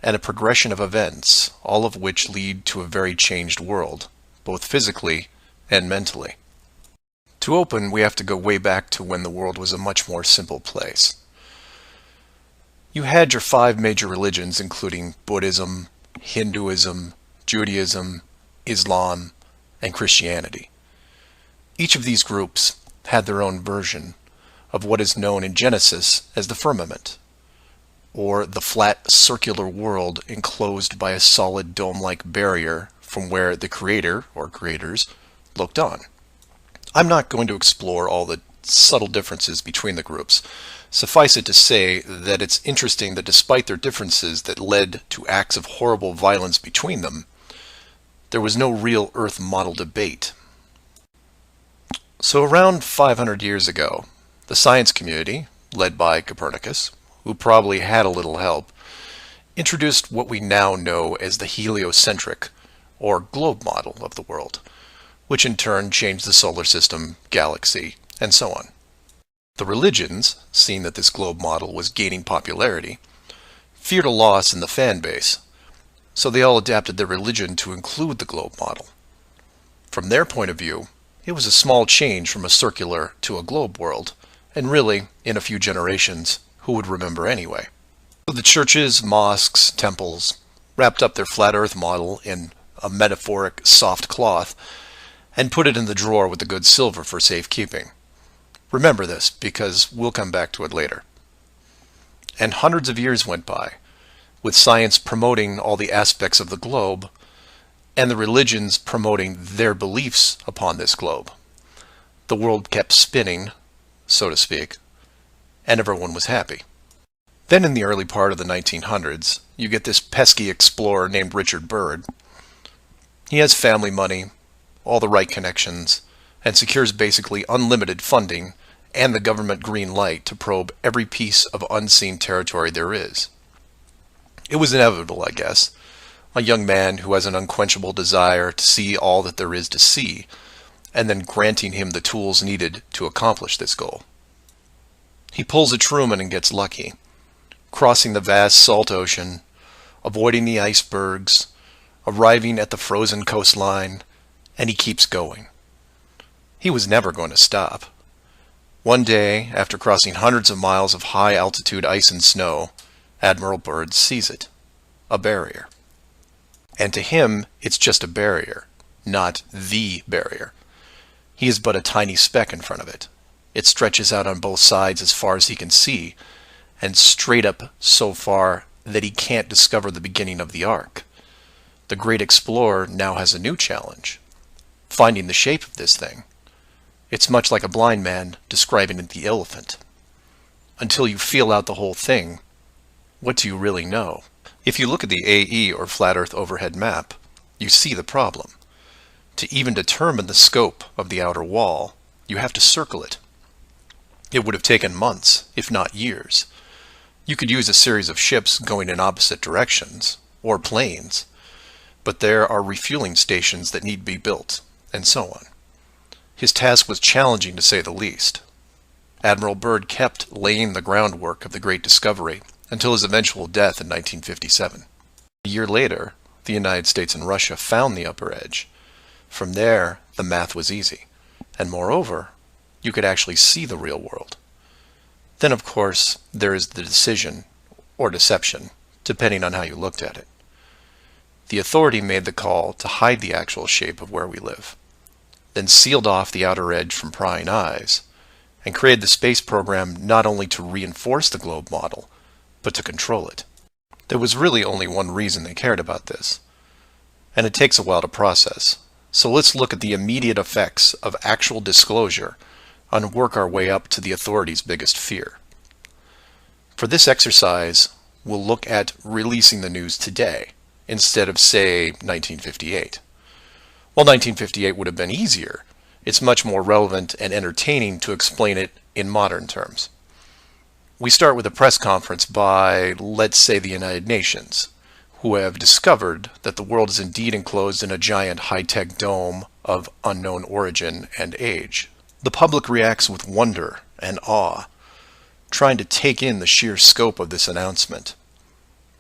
Speaker 1: and a progression of events, all of which lead to a very changed world, both physically and mentally. To open, we have to go way back to when the world was a much more simple place. You had your 5 major religions, including Buddhism, Hinduism, Judaism, Islam, and Christianity. Each of these groups had their own version of what is known in Genesis as the firmament, or the flat circular world enclosed by a solid dome-like barrier from where the creator or creators looked on. I'm not going to explore all the subtle differences between the groups. Suffice it to say that it's interesting that despite their differences that led to acts of horrible violence between them, there was no real Earth model debate. So around 500 years ago, the science community, led by Copernicus, who probably had a little help, introduced what we now know as the heliocentric, or globe model of the world, which in turn changed the solar system, galaxy, and so on. The religions, seeing that this globe model was gaining popularity, feared a loss in the fan base, so they all adapted their religion to include the globe model. From their point of view, it was a small change from a circular to a globe world, and really, in a few generations, who would remember anyway? So the churches, mosques, temples wrapped up their flat earth model in a metaphoric soft cloth and put it in the drawer with the good silver for safekeeping. Remember this, because we'll come back to it later. And hundreds of years went by, with science promoting all the aspects of the globe, and the religions promoting their beliefs upon this globe. The world kept spinning, so to speak, and everyone was happy. Then in the early part of the 1900s, you get this pesky explorer named Richard Byrd. He has family money, all the right connections, and secures basically unlimited funding and the government green light to probe every piece of unseen territory there is. It was inevitable, I guess. A young man who has an unquenchable desire to see all that there is to see, and then granting him the tools needed to accomplish this goal. He pulls a Truman and gets lucky, crossing the vast salt ocean, avoiding the icebergs, arriving at the frozen coastline, and he keeps going. He was never going to stop. One day, after crossing hundreds of miles of high-altitude ice and snow, Admiral Byrd sees it, a barrier. And to him, it's just a barrier, not the barrier. He is but a tiny speck in front of it. It stretches out on both sides as far as he can see, and straight up so far that he can't discover the beginning of the arc. The great explorer now has a new challenge, finding the shape of this thing. It's much like a blind man describing the elephant. Until you feel out the whole thing, what do you really know? If you look at the AE, or Flat Earth Overhead Map, you see the problem. To even determine the scope of the outer wall, you have to circle it. It would have taken months, if not years. You could use a series of ships going in opposite directions, or planes, but there are refueling stations that need to be built, and so on. His task was challenging to say the least. Admiral Byrd kept laying the groundwork of the great discovery until his eventual death in 1957. A year later, the United States and Russia found the upper edge. From there, the math was easy, and moreover, you could actually see the real world. Then, of course, there is the decision, or deception, depending on how you looked at it. The authority made the call to hide the actual shape of where we live, then sealed off the outer edge from prying eyes, and created the space program not only to reinforce the globe model, but to control it. There was really only one reason they cared about this, and it takes a while to process. So let's look at the immediate effects of actual disclosure and work our way up to the authorities' biggest fear. For this exercise, we'll look at releasing the news today, instead of, say, 1958. While 1958 would have been easier, it's much more relevant and entertaining to explain it in modern terms. We start with a press conference by, let's say, the United Nations, who have discovered that the world is indeed enclosed in a giant high-tech dome of unknown origin and age. The public reacts with wonder and awe, trying to take in the sheer scope of this announcement.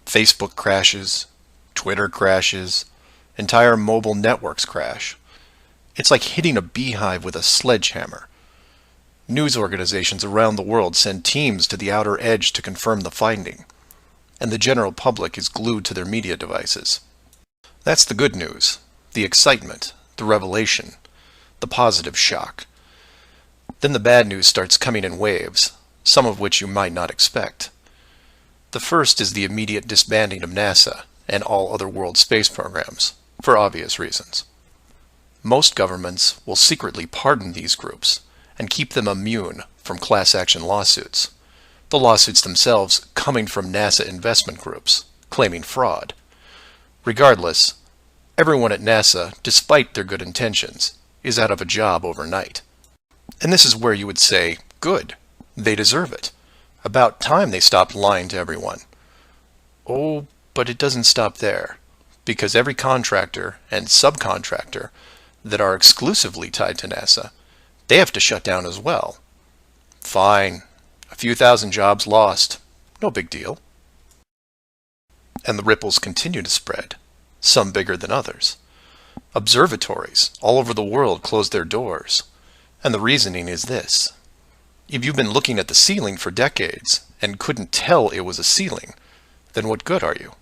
Speaker 1: Facebook crashes, Twitter crashes, entire mobile networks crash. It's like hitting a beehive with a sledgehammer. News organizations around the world send teams to the outer edge to confirm the finding, and the general public is glued to their media devices. That's the good news, the excitement, the revelation, the positive shock. Then the bad news starts coming in waves, some of which you might not expect. The first is the immediate disbanding of NASA and all other world space programs, for obvious reasons. Most governments will secretly pardon these groups and keep them immune from class action lawsuits, the lawsuits themselves coming from NASA investment groups, claiming fraud. Regardless, everyone at NASA, despite their good intentions, is out of a job overnight. And this is where you would say, good, they deserve it. About time they stopped lying to everyone. Oh, but it doesn't stop there, because every contractor and subcontractor that are exclusively tied to NASA, they have to shut down as well. Fine, a few thousand jobs lost, no big deal. And the ripples continue to spread, some bigger than others. Observatories all over the world closed their doors, and the reasoning is this. If you've been looking at the ceiling for decades and couldn't tell it was a ceiling, then what good are you?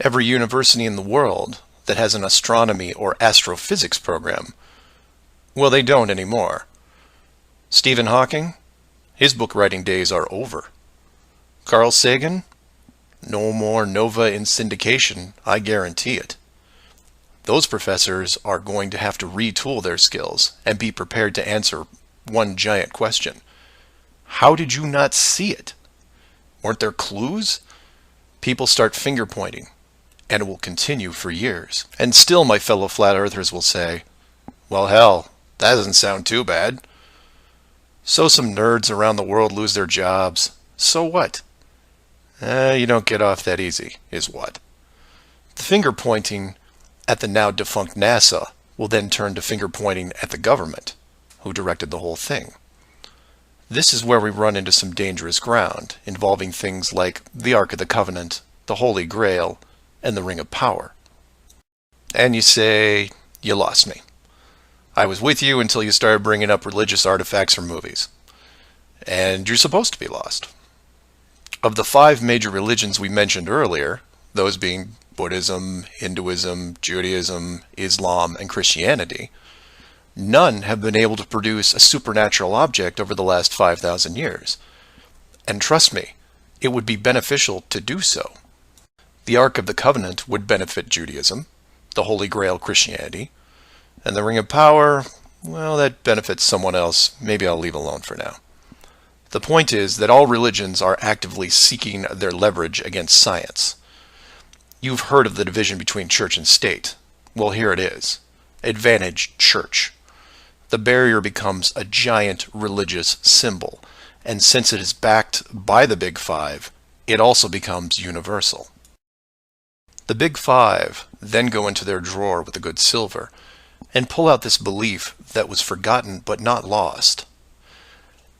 Speaker 1: Every university in the world that has an astronomy or astrophysics program, well, they don't anymore. Stephen Hawking, his book writing days are over. Carl Sagan, no more nova in syndication, I guarantee it. those professors are going to have to retool their skills and be prepared to answer one giant question. How did you not see it? Weren't there clues? People start finger pointing, and it will continue for years. And still my fellow flat earthers will say, well, hell, that doesn't sound too bad. So some nerds around the world lose their jobs. So what? You don't get off that easy, is what? The finger pointing at the now defunct NASA will then turn to finger pointing at the government, who directed the whole thing. This is where we run into some dangerous ground, involving things like the Ark of the Covenant, the Holy Grail, and the Ring of Power. And you say, you lost me. I was with you until you started bringing up religious artifacts from movies. And you're supposed to be lost. Of the 5 major religions we mentioned earlier, those being Buddhism, Hinduism, Judaism, Islam, and Christianity, none have been able to produce a supernatural object over the last 5,000 years. And trust me, it would be beneficial to do so. The Ark of the Covenant would benefit Judaism, the Holy Grail Christianity, and the Ring of Power, well, that benefits someone else. Maybe I'll leave alone for now. The point is that all religions are actively seeking their leverage against science. You've heard of the division between church and state. Well, here it is. Advantage church. The barrier becomes a giant religious symbol, and since it is backed by the Big Five, it also becomes universal. The Big Five then go into their drawer with the good silver and pull out this belief that was forgotten but not lost,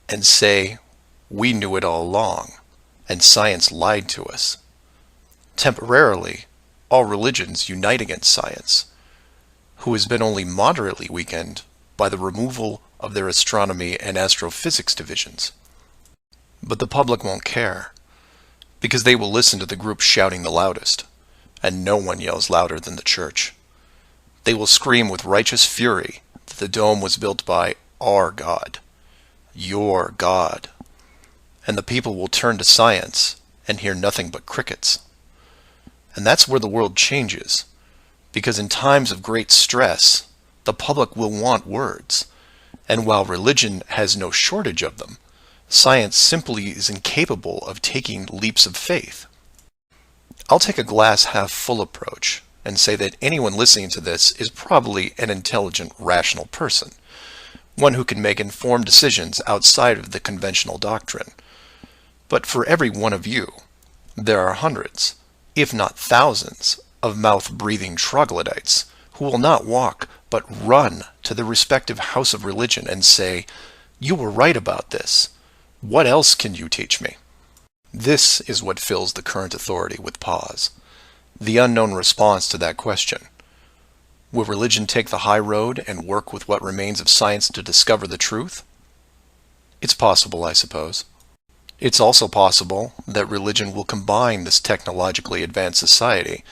Speaker 1: and say, we knew it all along, and science lied to us. Temporarily, all religions unite against science, who has been only moderately weakened by the removal of their astronomy and astrophysics divisions. But the public won't care, because they will listen to the group shouting the loudest, and no one yells louder than the church. They will scream with righteous fury that the dome was built by our God, your God, and the people will turn to science and hear nothing but crickets. And that's where the world changes, because in times of great stress, the public will want words, and while religion has no shortage of them, science simply is incapable of taking leaps of faith. I'll take a glass half full approach and say that anyone listening to this is probably an intelligent, rational person, one who can make informed decisions outside of the conventional doctrine. But for every one of you, there are hundreds, if not thousands, of mouth-breathing troglodytes who will not walk but run to the respective house of religion and say, you were right about this. What else can you teach me? This is what fills the current authority with pause. The unknown response to that question. Will religion take the high road and work with what remains of science to discover the truth? It's possible, I suppose. It's also possible that religion will combine this technologically advanced society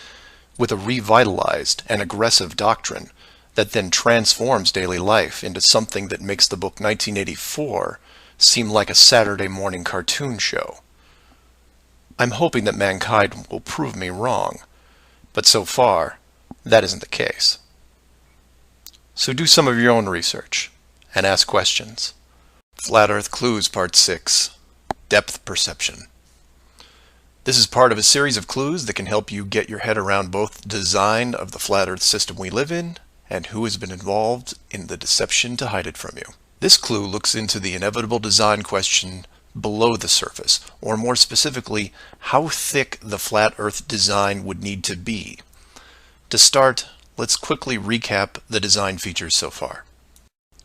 Speaker 1: with a revitalized and aggressive doctrine that then transforms daily life into something that makes the book 1984 seem like a Saturday morning cartoon show. I'm hoping that mankind will prove me wrong, but so far, that isn't the case. So do some of your own research and ask questions. Flat Earth Clues Part 6, Depth Perception. This is part of a series of clues that can help you get your head around both the design of the flat Earth system we live in and who has been involved in the deception to hide it from you. This clue looks into the inevitable design question below the surface, or more specifically, how thick the flat Earth design would need to be. To start, let's quickly recap the design features so far.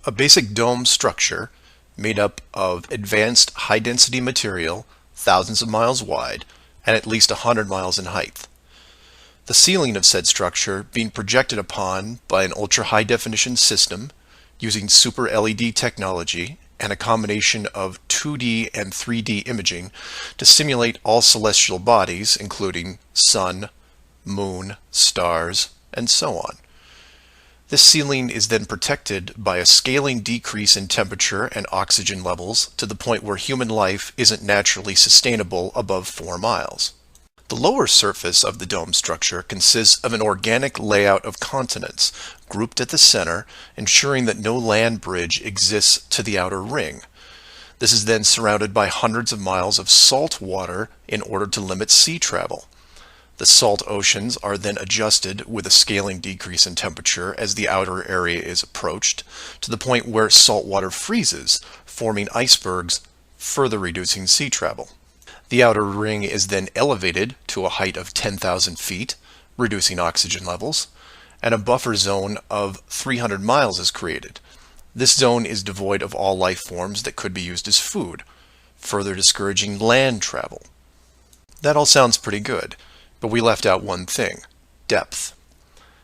Speaker 1: A basic dome structure made up of advanced high-density material, thousands of miles wide, and at least 100 miles in height. The ceiling of said structure being projected upon by an ultra-high-definition system using super LED technology and a combination of 2D and 3D imaging to simulate all celestial bodies, including sun, moon, stars, and so on. This ceiling is then protected by a scaling decrease in temperature and oxygen levels to the point where human life isn't naturally sustainable above 4 miles. The lower surface of the dome structure consists of an organic layout of continents, grouped at the center, ensuring that no land bridge exists to the outer ring. This is then surrounded by hundreds of miles of salt water in order to limit sea travel. The salt oceans are then adjusted with a scaling decrease in temperature as the outer area is approached, to the point where salt water freezes, forming icebergs, further reducing sea travel. The outer ring is then elevated to a height of 10,000 feet, reducing oxygen levels, and a buffer zone of 300 miles is created. This zone is devoid of all life forms that could be used as food, further discouraging land travel. That all sounds pretty good, but we left out one thing: depth.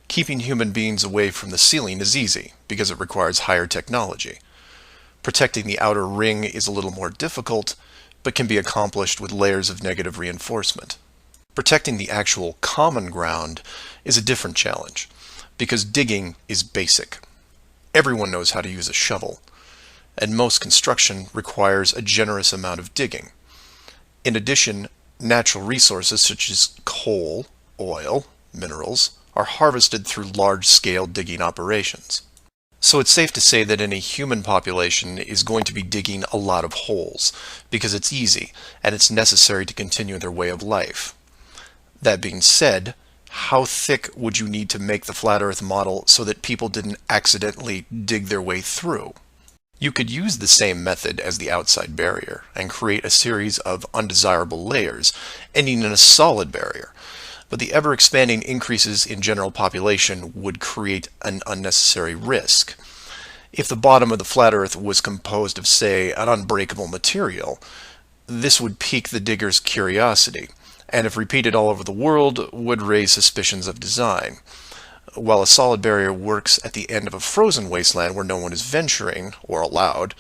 Speaker 1: Keeping human beings away from the ceiling is easy, because it requires higher technology. Protecting the outer ring is a little more difficult, but can be accomplished with layers of negative reinforcement. Protecting the actual common ground is a different challenge, because digging is basic. Everyone knows how to use a shovel, and most construction requires a generous amount of digging. In addition, natural resources such as coal, oil, minerals are harvested through large-scale digging operations. So it's safe to say that any human population is going to be digging a lot of holes, because it's easy and it's necessary to continue their way of life. That being said, how thick would you need to make the flat Earth model so that people didn't accidentally dig their way through? You could use the same method as the outside barrier and create a series of undesirable layers, ending in a solid barrier. But the ever-expanding increases in general population would create an unnecessary risk. If the bottom of the flat Earth was composed of, say, an unbreakable material, this would pique the digger's curiosity, and if repeated all over the world, would raise suspicions of design. While a solid barrier works at the end of a frozen wasteland where no one is venturing, or allowed,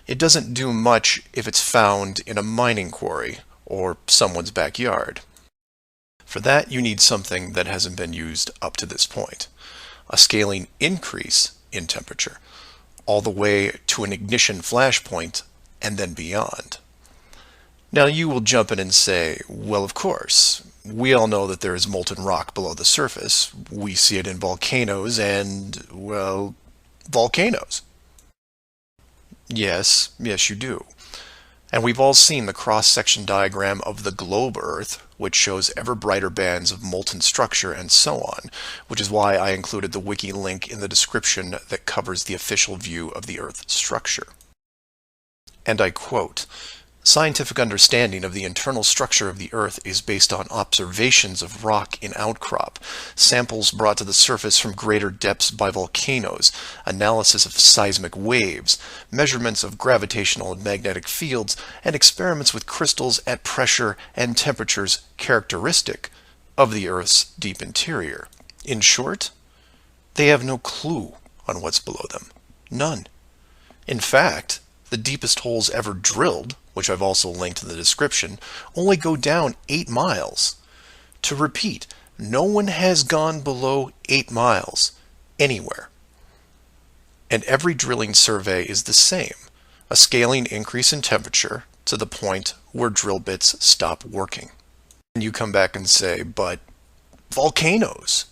Speaker 1: it doesn't do much if it's found in a mining quarry or someone's backyard. For that, you need something that hasn't been used up to this point: a scaling increase in temperature, all the way to an ignition flashpoint and then beyond. Now you will jump in and say, well, of course, we all know that there is molten rock below the surface. We see it in volcanoes and, well, volcanoes. Yes, you do. And we've all seen the cross-section diagram of the globe Earth, which shows ever brighter bands of molten structure and so on, which is why I included the wiki link in the description that covers the official view of the Earth's structure. And I quote, "Scientific understanding of the internal structure of the Earth is based on observations of rock in outcrop, samples brought to the surface from greater depths by volcanoes, analysis of seismic waves, measurements of gravitational and magnetic fields, and experiments with crystals at pressure and temperatures characteristic of the Earth's deep interior." In short, they have no clue on what's below them. None. In fact, the deepest holes ever drilled, which I've also linked in the description, only go down 8 miles. To repeat, no one has gone below 8 miles anywhere. And every drilling survey is the same: a scaling increase in temperature to the point where drill bits stop working. And you come back and say, but volcanoes.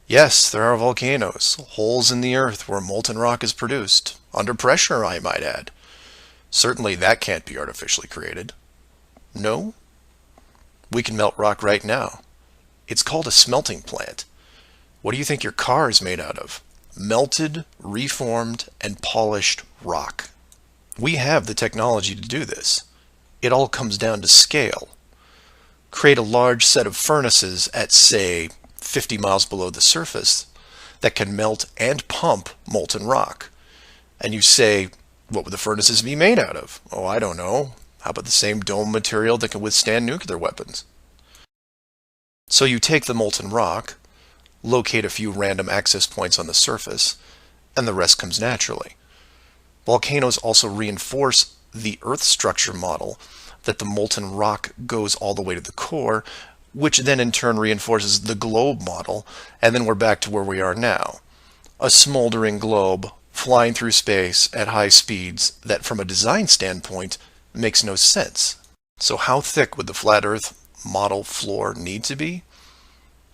Speaker 1: Yes, there are volcanoes, holes in the earth where molten rock is produced, under pressure, I might add. Certainly that can't be artificially created. No? We can melt rock right now. It's called a smelting plant. What do you think your car is made out of? Melted, reformed, and polished rock. We have the technology to do this. It all comes down to scale. Create a large set of furnaces at, say, 50 miles below the surface that can melt and pump molten rock. And you say, what would the furnaces be made out of? Oh, I don't know. How about the same dome material that can withstand nuclear weapons? So you take the molten rock, locate a few random access points on the surface, and the rest comes naturally. Volcanoes also reinforce the Earth structure model that the molten rock goes all the way to the core, which then in turn reinforces the globe model, and then we're back to where we are now. A smoldering globe flying through space at high speeds that from a design standpoint makes no sense. So how thick would the flat Earth model floor need to be?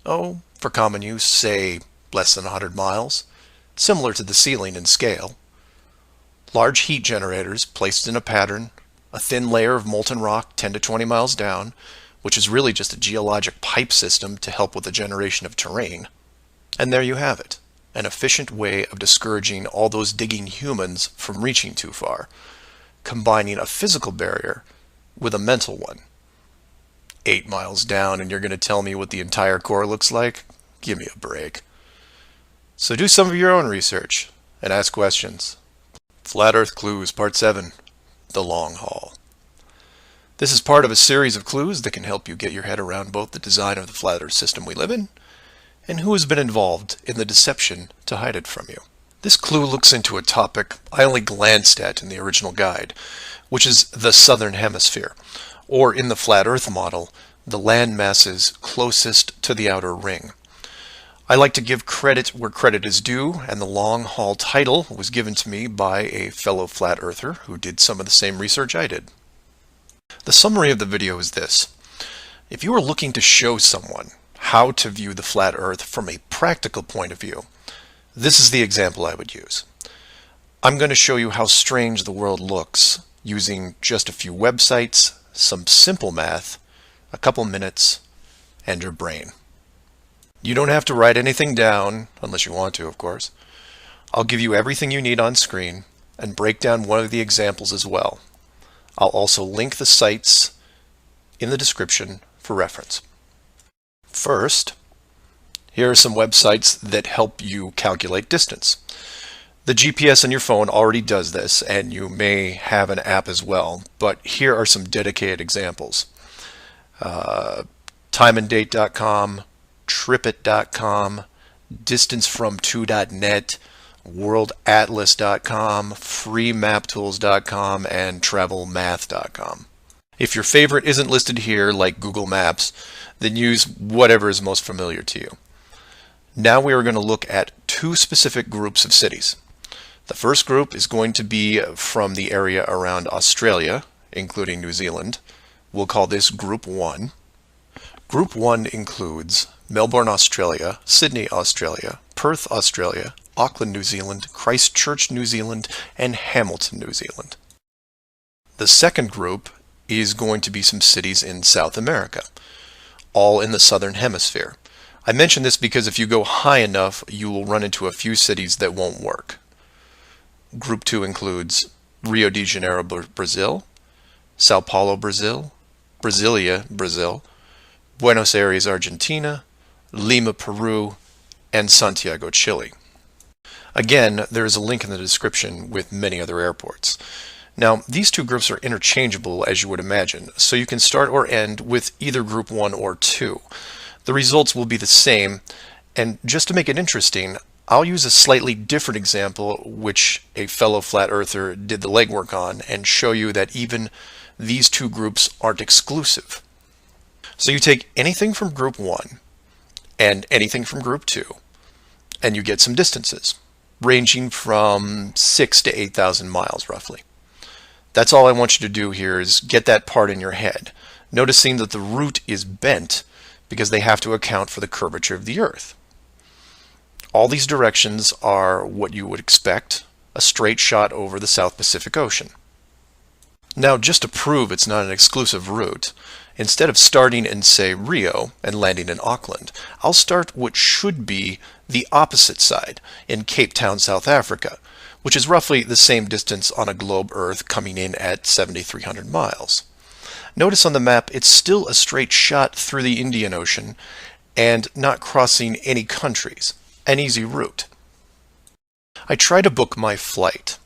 Speaker 1: Oh, for common use, say less than 100 miles, similar to the ceiling in scale. Large heat generators placed in a pattern, a thin layer of molten rock 10 to 20 miles down, which is really just a geologic pipe system to help with the generation of terrain. And there you have it, an efficient way of discouraging all those digging humans from reaching too far, combining a physical barrier with a mental one. 8 miles down and you're going to tell me what the entire core looks like? Give me a break. So do some of your own research and ask questions. Flat Earth Clues Part 7, The Long Haul. This is part of a series of clues that can help you get your head around both the design of the flat Earth system we live in and who has been involved in the deception to hide it from you. This clue looks into a topic I only glanced at in the original guide, which is the southern hemisphere, or in the flat Earth model, the land masses closest to the outer ring. I like to give credit where credit is due, and the long haul title was given to me by a fellow flat earther who did some of the same research I did. The summary of the video is this. If you are looking to show someone how to view the flat Earth from a practical point of view, this is the example I would use. I'm going to show you how strange the world looks using just a few websites, some simple math, a couple minutes, and your brain. You don't have to write anything down, unless you want to, of course. I'll give you everything you need on screen and break down one of the examples as well. I'll also link the sites in the description for reference. First, here are some websites that help you calculate distance. The GPS on your phone already does this, and you may have an app as well, but here are some dedicated examples. Timeanddate.com, tripit.com, distancefrom2.net, worldatlas.com, freemaptools.com, and travelmath.com. If your favorite isn't listed here, like Google Maps, then use whatever is most familiar to you. Now we are going to look at two specific groups of cities. The first group is going to be from the area around Australia, including New Zealand. We'll call this Group 1. Group 1 includes Melbourne, Australia, Sydney, Australia, Perth, Australia, Auckland, New Zealand, Christchurch, New Zealand, and Hamilton, New Zealand. The second group is going to be some cities in South America, all in the southern hemisphere. I mention this because if you go high enough, you will run into a few cities that won't work. Group 2 includes Rio de Janeiro, Brazil, Sao Paulo, Brazil, Brasilia, Brazil, Buenos Aires, Argentina, Lima, Peru, and Santiago, Chile. Again, there is a link in the description with many other airports. Now, these two groups are interchangeable, as you would imagine, so you can start or end with either Group 1 or 2. The results will be the same, and just to make it interesting, I'll use a slightly different example which a fellow flat earther did the legwork on and show you that even these two groups aren't exclusive. So you take anything from Group 1 and anything from Group 2, and you get some distances, ranging from 6,000 to 8,000 miles roughly. That's all I want you to do here is get that part in your head, noticing that the root is bent because they have to account for the curvature of the Earth. All these directions are what you would expect, a straight shot over the South Pacific Ocean. Now, just to prove it's not an exclusive route, instead of starting in, say, Rio and landing in Auckland, I'll start what should be the opposite side, in Cape Town, South Africa, which is roughly the same distance on a globe Earth coming in at 7,300 miles. Notice on the map it's still a straight shot through the Indian Ocean and not crossing any countries, an easy route. I try to book my flight.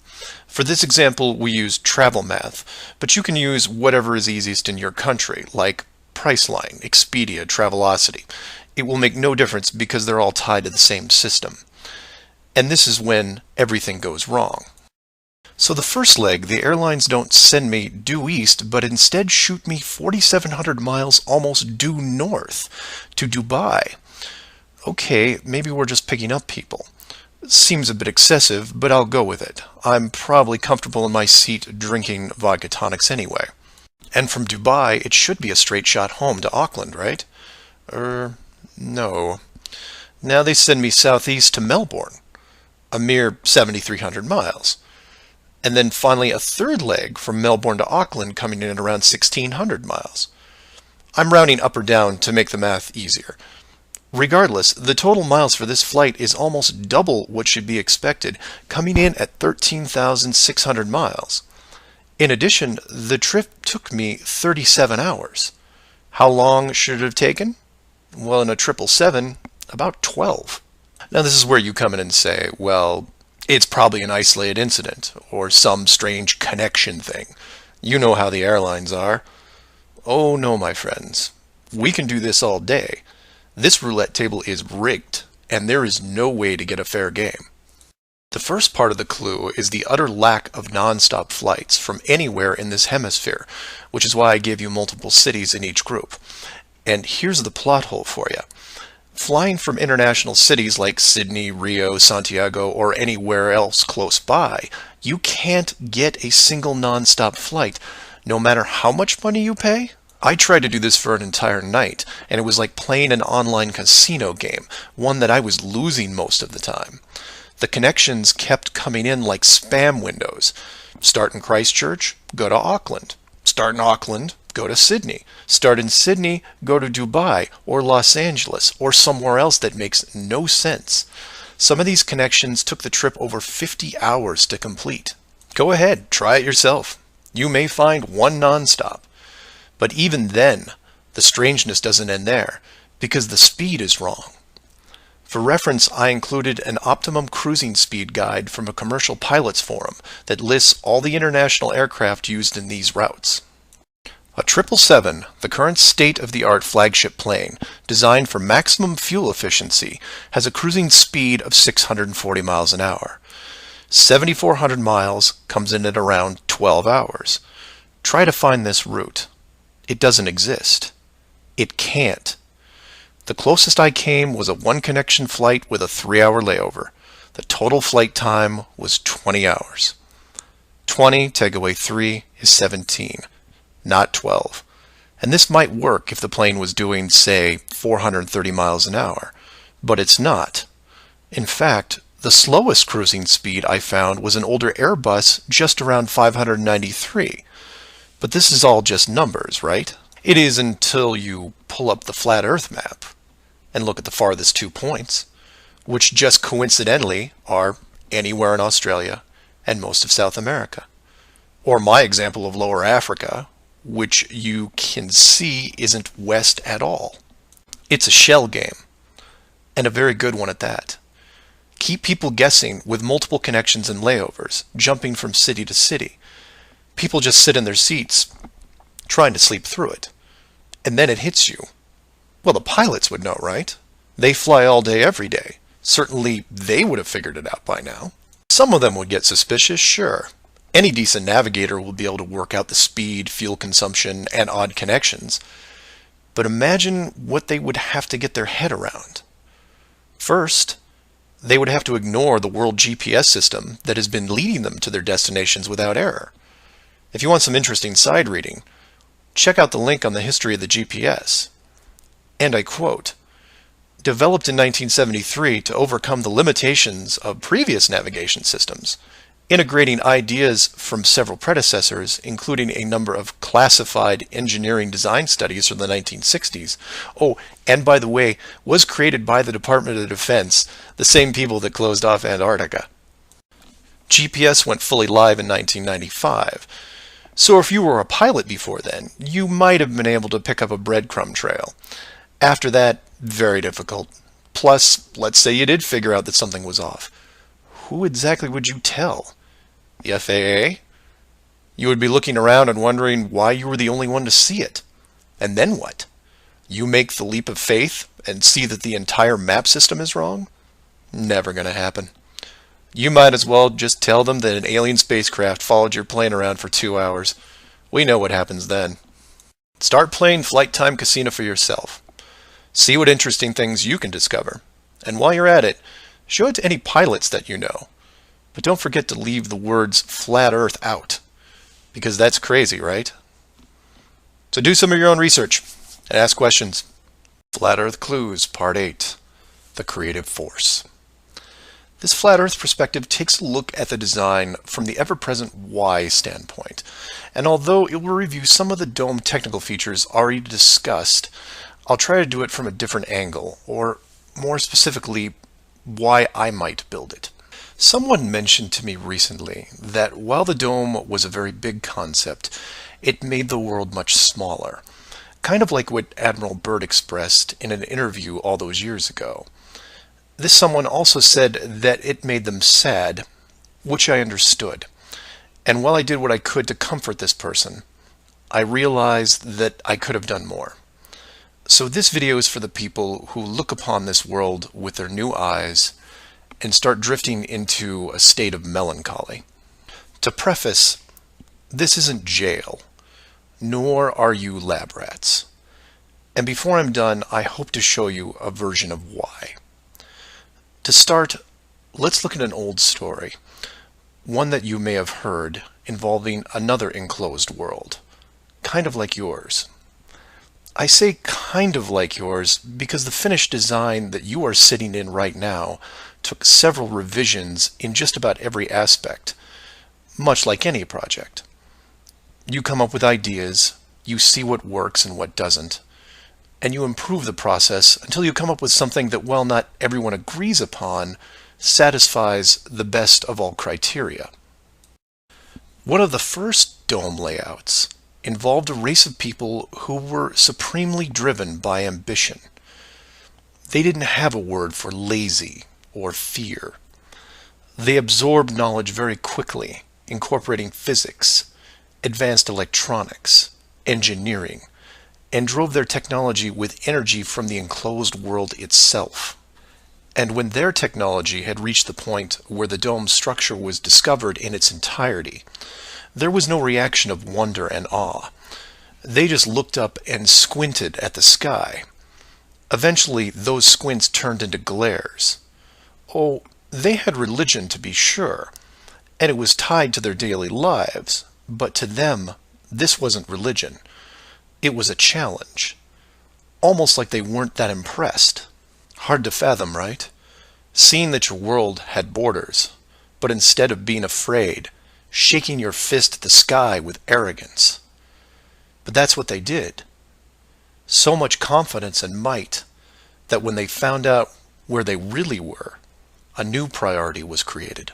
Speaker 1: For this example, we use TravelMath, but you can use whatever is easiest in your country, like Priceline, Expedia, Travelocity. It will make no difference because they're all tied to the same system. And this is when everything goes wrong. So the first leg, the airlines don't send me due east, but instead shoot me 4,700 miles almost due north to Dubai. Okay, maybe we're just picking up people. Seems a bit excessive, but I'll go with it. I'm probably comfortable in my seat drinking vodka tonics anyway. And from Dubai, it should be a straight shot home to Auckland, right? No. Now they send me southeast to Melbourne, a mere 7,300 miles. And then finally a third leg from Melbourne to Auckland coming in at around 1,600 miles. I'm rounding up or down to make the math easier. Regardless, the total miles for this flight is almost double what should be expected, coming in at 13,600 miles. In addition, the trip took me 37 hours. How long should it have taken? Well, in a 777, about 12. Now this is where you come in and say, well, it's probably an isolated incident, or some strange connection thing. You know how the airlines are. Oh no, my friends. We can do this all day. This roulette table is rigged, and there is no way to get a fair game. The first part of the clue is the utter lack of non-stop flights from anywhere in this hemisphere, which is why I gave you multiple cities in each group. And here's the plot hole for you. Flying from international cities like Sydney, Rio, Santiago, or anywhere else close by, you can't get a single non-stop flight, no matter how much money you pay. I tried to do this for an entire night, and it was like playing an online casino game, one that I was losing most of the time. The connections kept coming in like spam windows. Start in Christchurch, go to Auckland. Start in Auckland, go to Sydney. Start in Sydney, go to Dubai or Los Angeles or somewhere else that makes no sense. Some of these connections took the trip over 50 hours to complete. Go ahead, try it yourself. You may find one nonstop. But even then, the strangeness doesn't end there, because the speed is wrong. For reference, I included an optimum cruising speed guide from a commercial pilots forum that lists all the international aircraft used in these routes. A 777, the current state-of-the-art flagship plane, designed for maximum fuel efficiency, has a cruising speed of 640 miles an hour. 7,400 miles comes in at around 12 hours. Try to find this route. It doesn't exist. It can't. The closest I came was a one-connection flight with a 3-hour layover. The total flight time was 20 hours. 20 take away 3 is 17, not 12. And this might work if the plane was doing, say, 430 miles an hour. But it's not. In fact, the slowest cruising speed I found was an older Airbus just around 593. But this is all just numbers, right? It is until you pull up the flat Earth map and look at the farthest 2 points, which just coincidentally are anywhere in Australia and most of South America. Or my example of Lower Africa, which you can see isn't west at all. It's a shell game, and a very good one at that. Keep people guessing with multiple connections and layovers, jumping from city to city. People just sit in their seats, trying to sleep through it. And then it hits you. Well, the pilots would know, right? They fly all day, every day. Certainly, they would have figured it out by now. Some of them would get suspicious, sure. Any decent navigator will be able to work out the speed, fuel consumption, and odd connections. But imagine what they would have to get their head around. First, they would have to ignore the world GPS system that has been leading them to their destinations without error. If you want some interesting side reading, check out the link on the history of the GPS. And I quote, "Developed in 1973 to overcome the limitations of previous navigation systems, integrating ideas from several predecessors, including a number of classified engineering design studies from the 1960s. Oh, and by the way, was created by the Department of Defense, the same people that closed off Antarctica. GPS went fully live in 1995. So if you were a pilot before then, you might have been able to pick up a breadcrumb trail. After that, very difficult. Plus, let's say you did figure out that something was off. Who exactly would you tell? The FAA? You would be looking around and wondering why you were the only one to see it. And then what? You make the leap of faith and see that the entire map system is wrong? Never gonna happen. You might as well just tell them that an alien spacecraft followed your plane around for 2 hours. We know what happens then. Start playing Flight Time Casino for yourself. See what interesting things you can discover. And while you're at it, show it to any pilots that you know. But don't forget to leave the words flat Earth out. Because that's crazy, right? So do some of your own research and ask questions. Flat Earth Clues, Part 8, The Creative Force. This Flat Earth perspective takes a look at the design from the ever-present why standpoint. And although it will review some of the dome technical features already discussed, I'll try to do it from a different angle, or more specifically, why I might build it. Someone mentioned to me recently that while the dome was a very big concept, it made the world much smaller. Kind of like what Admiral Byrd expressed in an interview all those years ago. This someone also said that it made them sad, which I understood. And while I did what I could to comfort this person, I realized that I could have done more. So this video is for the people who look upon this world with their new eyes and start drifting into a state of melancholy. To preface, this isn't jail, nor are you lab rats. And before I'm done, I hope to show you a version of why. To start, let's look at an old story, one that you may have heard involving another enclosed world, kind of like yours. I say kind of like yours because the finished design that you are sitting in right now took several revisions in just about every aspect, much like any project. You come up with ideas, you see what works and what doesn't, and you improve the process until you come up with something that, while not everyone agrees upon, satisfies the best of all criteria. One of the first dome layouts involved a race of people who were supremely driven by ambition. They didn't have a word for lazy or fear. They absorbed knowledge very quickly, incorporating physics, advanced electronics, engineering, and drove their technology with energy from the enclosed world itself. And when their technology had reached the point where the dome structure was discovered in its entirety, there was no reaction of wonder and awe. They just looked up and squinted at the sky. Eventually, those squints turned into glares. Oh, they had religion, to be sure, and it was tied to their daily lives, but to them, this wasn't religion. It was a challenge. Almost like they weren't that impressed. Hard to fathom, right? Seeing that your world had borders, but instead of being afraid, shaking your fist at the sky with arrogance. But that's what they did. So much confidence and might that when they found out where they really were, a new priority was created.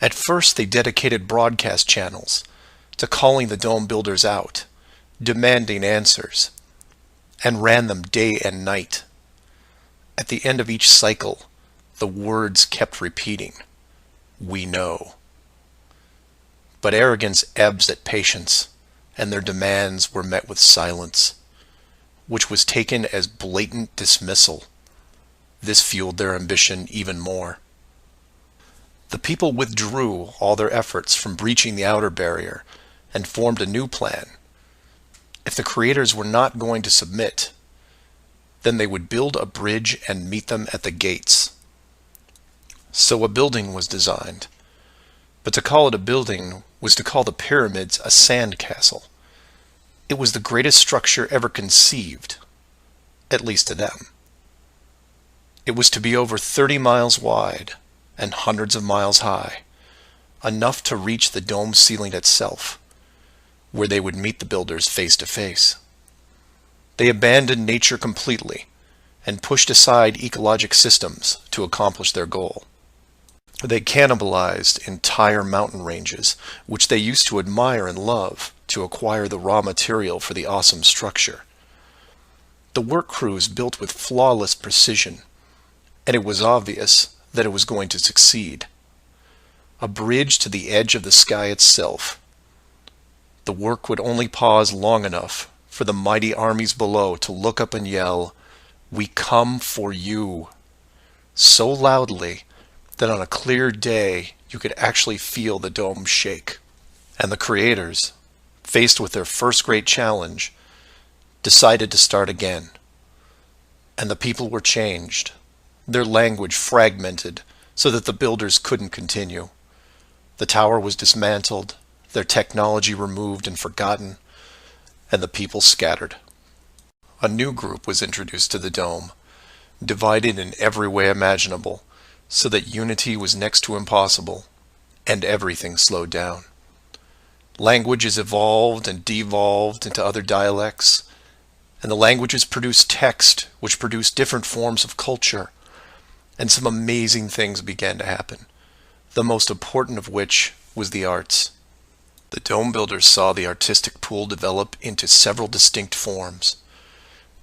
Speaker 1: At first, they dedicated broadcast channels to calling the dome builders out, demanding answers, and ran them day and night. At the end of each cycle, the words kept repeating, "We know." But arrogance ebbs at patience, and their demands were met with silence, which was taken as blatant dismissal. This fueled their ambition even more. The people withdrew all their efforts from breaching the outer barrier and formed a new plan. If the creators were not going to submit, then they would build a bridge and meet them at the gates. So a building was designed. But to call it a building was to call the pyramids a sand castle. It was the greatest structure ever conceived, at least to them. It was to be over 30 miles wide and hundreds of miles high, enough to reach the dome ceiling itself, where they would meet the builders face to face. They abandoned nature completely and pushed aside ecologic systems to accomplish their goal. They cannibalized entire mountain ranges, which they used to admire and love, to acquire the raw material for the awesome structure. The work crews built with flawless precision, and it was obvious that it was going to succeed. A bridge to the edge of the sky itself. The work would only pause long enough for the mighty armies below to look up and yell, "We come for you," so loudly that on a clear day you could actually feel the dome shake. And the creators, faced with their first great challenge, decided to start again. And the people were changed, their language fragmented so that the builders couldn't continue. The tower was dismantled, their technology removed and forgotten, and the people scattered. A new group was introduced to the dome, divided in every way imaginable, so that unity was next to impossible, and everything slowed down. Languages evolved and devolved into other dialects, and the languages produced text, which produced different forms of culture, and some amazing things began to happen, the most important of which was the arts. The dome builders saw the artistic pool develop into several distinct forms.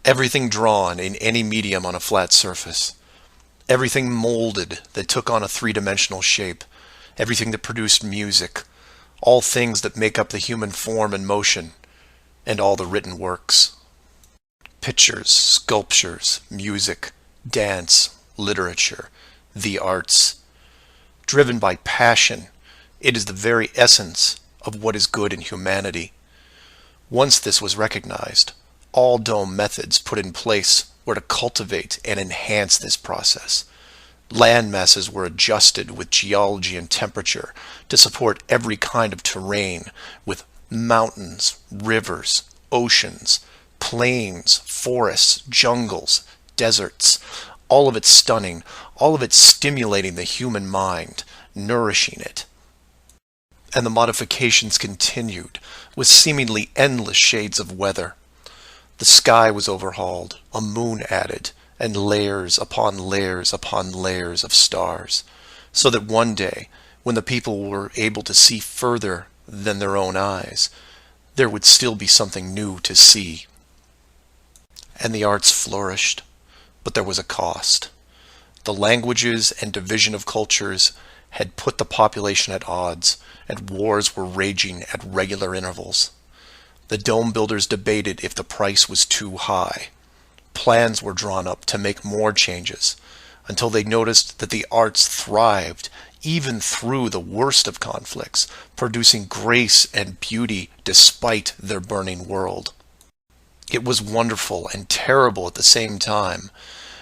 Speaker 1: Everything drawn in any medium on a flat surface. Everything molded that took on a three-dimensional shape. Everything that produced music. All things that make up the human form and motion. And all the written works. Pictures, sculptures, music, dance, literature, the arts. Driven by passion, it is the very essence of what is good in humanity. Once this was recognized, all dome methods put in place were to cultivate and enhance this process. Land masses were adjusted with geology and temperature to support every kind of terrain, with mountains, rivers, oceans, plains, forests, jungles, deserts, all of it stunning, all of it stimulating the human mind, nourishing it. And the modifications continued, with seemingly endless shades of weather. The sky was overhauled, a moon added, and layers upon layers upon layers of stars, so that one day, when the people were able to see further than their own eyes, there would still be something new to see. And the arts flourished, but there was a cost. The languages and division of cultures had put the population at odds, and wars were raging at regular intervals. The dome builders debated if the price was too high. Plans were drawn up to make more changes, until they noticed that the arts thrived even through the worst of conflicts, producing grace and beauty despite their burning world. It was wonderful and terrible at the same time,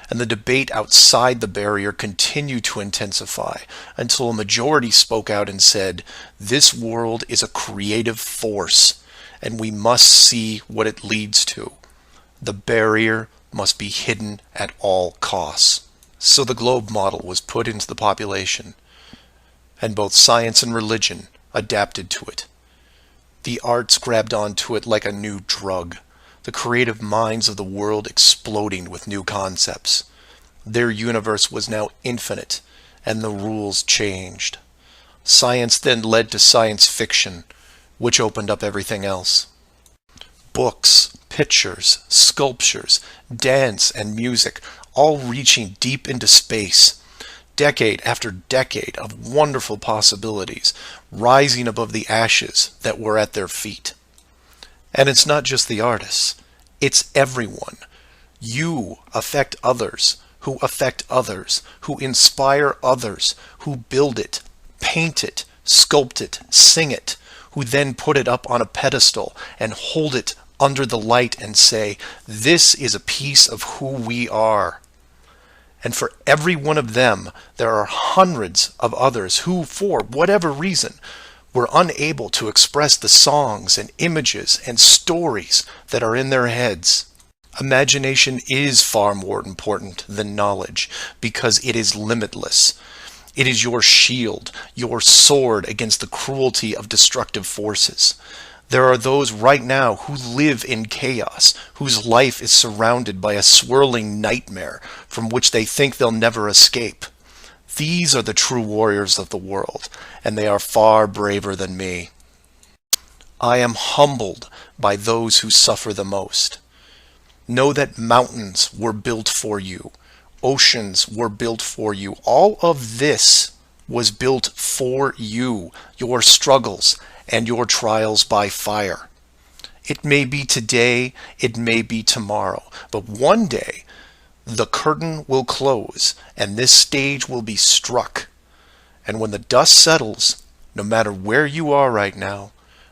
Speaker 1: and the debate outside the barrier continued to intensify until a majority spoke out and said, "This world is a creative force, and we must see what it leads to. The barrier must be hidden at all costs." So the globe model was put into the population, and both science and religion adapted to it. The arts grabbed onto it like a new drug, the creative minds of the world exploding with new concepts. Their universe was now infinite, and the rules changed. Science then led to science fiction, which opened up everything else. Books, pictures, sculptures, dance, and music, all reaching deep into space. Decade after decade of wonderful possibilities, rising above the ashes that were at their feet. And it's not just the artists, it's everyone. You affect others, who affect others, who inspire others, who build it, paint it, sculpt it, sing it, who then put it up on a pedestal and hold it under the light and say, "This is a piece of who we are." And for every one of them, there are hundreds of others who, for whatever reason, were unable to express the songs and images and stories that are in their heads. Imagination is far more important than knowledge because it is limitless. It is your shield, your sword against the cruelty of destructive forces. There are those right now who live in chaos, whose life is surrounded by a swirling nightmare from which they think they'll never escape. These are the true warriors of the world, and they are far braver than me. I am humbled by those who suffer the most. Know that mountains were built for you. Oceans were built for you. All of this was built for you, your struggles and your trials by fire. It may be today, it may be tomorrow, but one day the curtain will close and this stage will be struck. And when the dust settles, no matter where you are right now,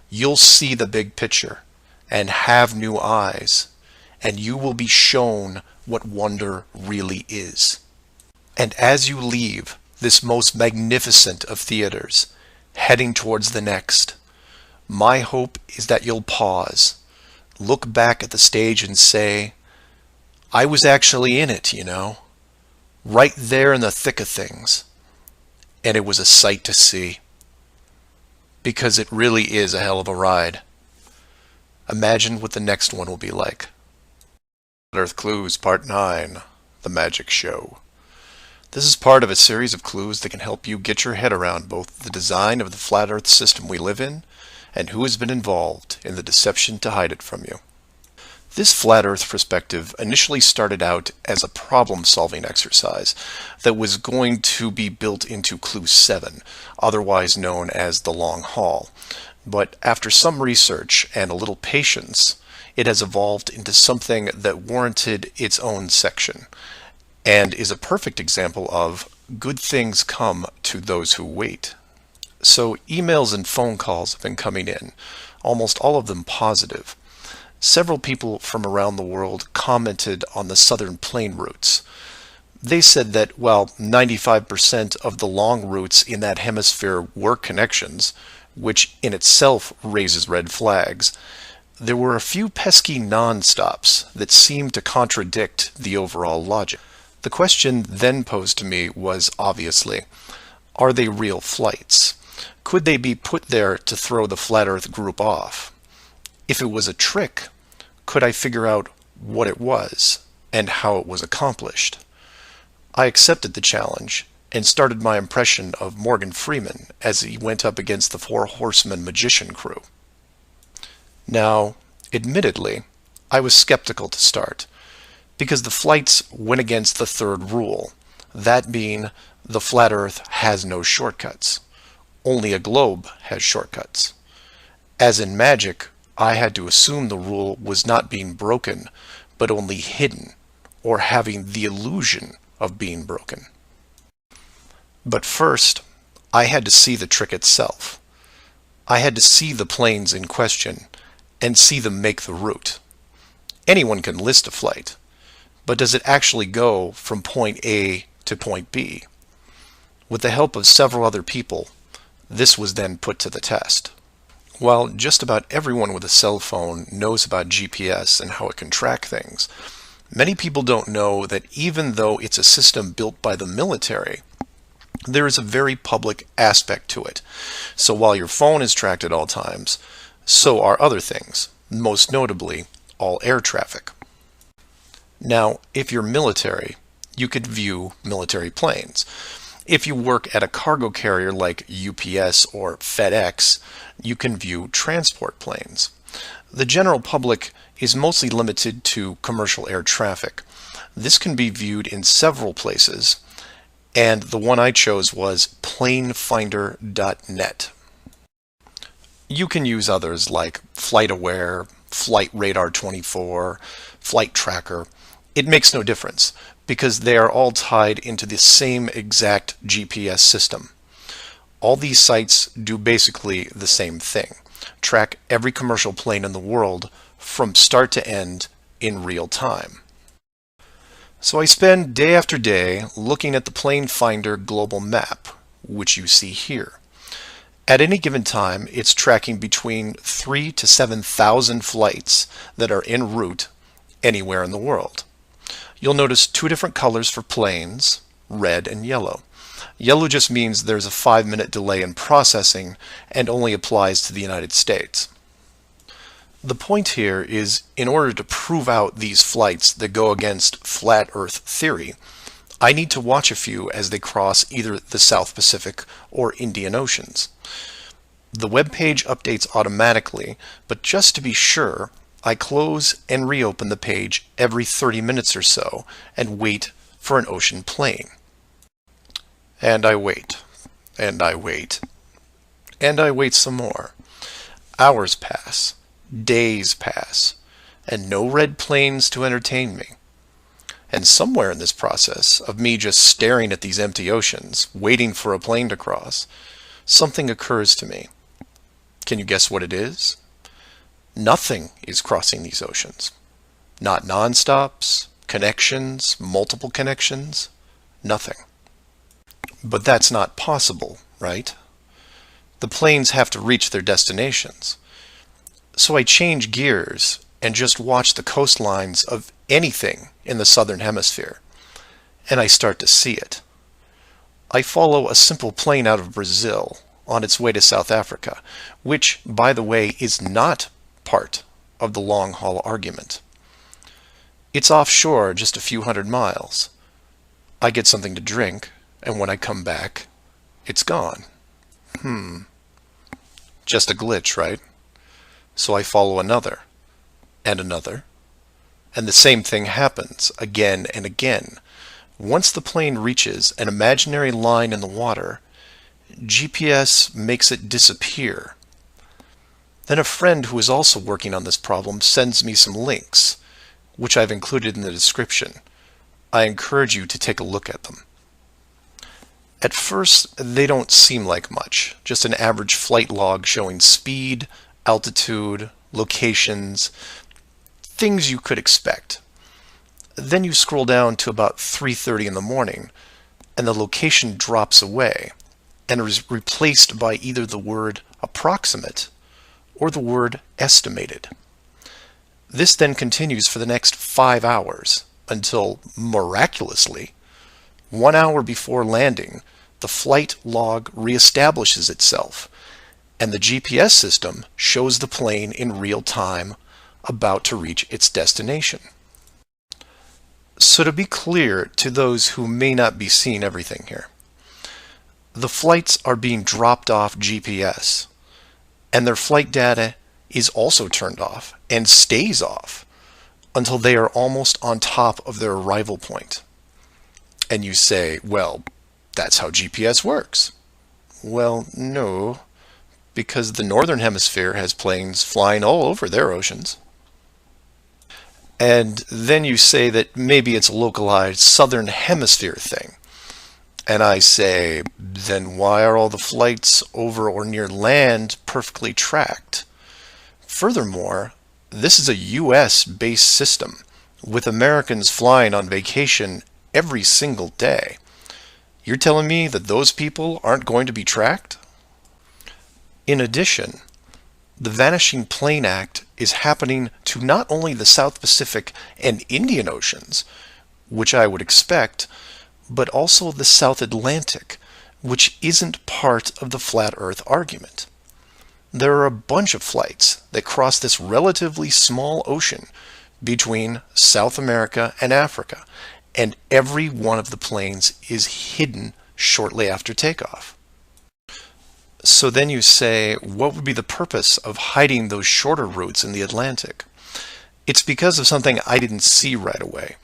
Speaker 1: you'll see the big picture and have new eyes, and you will be shown what wonder really is. And as you leave this most magnificent of theaters, heading towards the next, my hope is that you'll pause, look back at the stage and say, I was actually in it, right there in the thick of things. And it was a sight to see. Because it really is a hell of a ride. Imagine what the next one will be like. Earth Clues Part 9, The Magic Show. This is part of a series of clues that can help you get your head around both the design of the flat Earth system we live in and who has been involved in the deception to hide it from you. This flat Earth perspective initially started out as a problem-solving exercise that was going to be built into Clue 7, otherwise known as the Long Haul. But after some research and a little patience, it has evolved into something that warranted its own section, and is a perfect example of good things come to those who wait. So emails and phone calls have been coming in, almost all of them positive. Several people from around the world commented on the southern plane routes. They said that, while 95% of the long routes in that hemisphere were connections, which in itself raises red flags, there were a few pesky non-stops that seemed to contradict the overall logic. The question then posed to me was, obviously, are they real flights? Could they be put there to throw the Flat Earth group off? If it was a trick, could I figure out what it was and how it was accomplished? I accepted the challenge and started my impression of Morgan Freeman as he went up against the Four Horsemen magician crew. Now, admittedly, I was skeptical to start, because the flights went against the third rule, that being the flat Earth has no shortcuts. Only a globe has shortcuts. As in magic, I had to assume the rule was not being broken, but only hidden, or having the illusion of being broken. But first, I had to see the trick itself. I had to see the planes in question, and see them make the route. Anyone can list a flight, but does it actually go from point A to point B? With the help of several other people, this was then put to the test. While just about everyone with a cell phone knows about GPS and how it can track things, many people don't know that even though it's a system built by the military, there is a very public aspect to it. So while your phone is tracked at all times, so are other things, most notably all air traffic. Now, if you're military, you could view military planes. If you work at a cargo carrier like UPS or FedEx, you can view transport planes. The general public is mostly limited to commercial air traffic. This can be viewed in several places, and the one I chose was planefinder.net. You can use others like FlightAware, Flight Radar 24, Flight Tracker. It makes no difference, because they are all tied into the same exact GPS system. All these sites do basically the same thing: track every commercial plane in the world from start to end in real time. So I spend day after day looking at the Plane Finder global map, which you see here. At any given time, it's tracking between 3,000 to 7,000 flights that are en route anywhere in the world. You'll notice two different colors for planes, red and yellow. Yellow just means there's a 5-minute delay in processing and only applies to the United States. The point here is, in order to prove out these flights that go against flat Earth theory, I need to watch a few as they cross either the South Pacific or Indian Oceans. The web page updates automatically, but just to be sure, I close and reopen the page every 30 minutes or so and wait for an ocean plane. And I wait, and I wait, and I wait some more. Hours pass, days pass, and no red planes to entertain me. And somewhere in this process of me just staring at these empty oceans, waiting for a plane to cross, something occurs to me. Can you guess what it is? Nothing is crossing these oceans. Not non-stops, connections, multiple connections, nothing. But that's not possible, right? The planes have to reach their destinations. So I change gears and just watch the coastlines of anything in the southern hemisphere, and I start to see it. I follow a simple plane out of Brazil on its way to South Africa, which, by the way, is not part of the long-haul argument. It's offshore just a few hundred miles. I get something to drink, and when I come back, it's gone. Just a glitch, right? So I follow another, and another, and the same thing happens again and again. Once the plane reaches an imaginary line in the water, GPS makes it disappear. Then a friend who is also working on this problem sends me some links, which I've included in the description. I encourage you to take a look at them. At first, they don't seem like much, just an average flight log showing speed, altitude, locations, things you could expect. Then you scroll down to about 3:30 in the morning, and the location drops away and is replaced by either the word approximate or the word estimated. This then continues for the next 5 hours until, miraculously, 1 hour before landing, the flight log reestablishes itself, and the GPS system shows the plane in real time about to reach its destination. So to be clear to those who may not be seeing everything here, the flights are being dropped off GPS, and their flight data is also turned off and stays off until they are almost on top of their arrival point. And you say, well, that's how GPS works. Well, no, because the northern hemisphere has planes flying all over their oceans. And then you say that maybe it's a localized southern hemisphere thing. And I say, then why are all the flights over or near land perfectly tracked? Furthermore, this is a US-based system, with Americans flying on vacation every single day. You're telling me that those people aren't going to be tracked? In addition, the Vanishing Plane Act is happening to not only the South Pacific and Indian Oceans, which I would expect, but also the South Atlantic, which isn't part of the flat Earth argument. There are a bunch of flights that cross this relatively small ocean between South America and Africa, and every one of the planes is hidden shortly after takeoff. So then you say, what would be the purpose of hiding those shorter routes in the Atlantic? It's because of something I didn't see right away.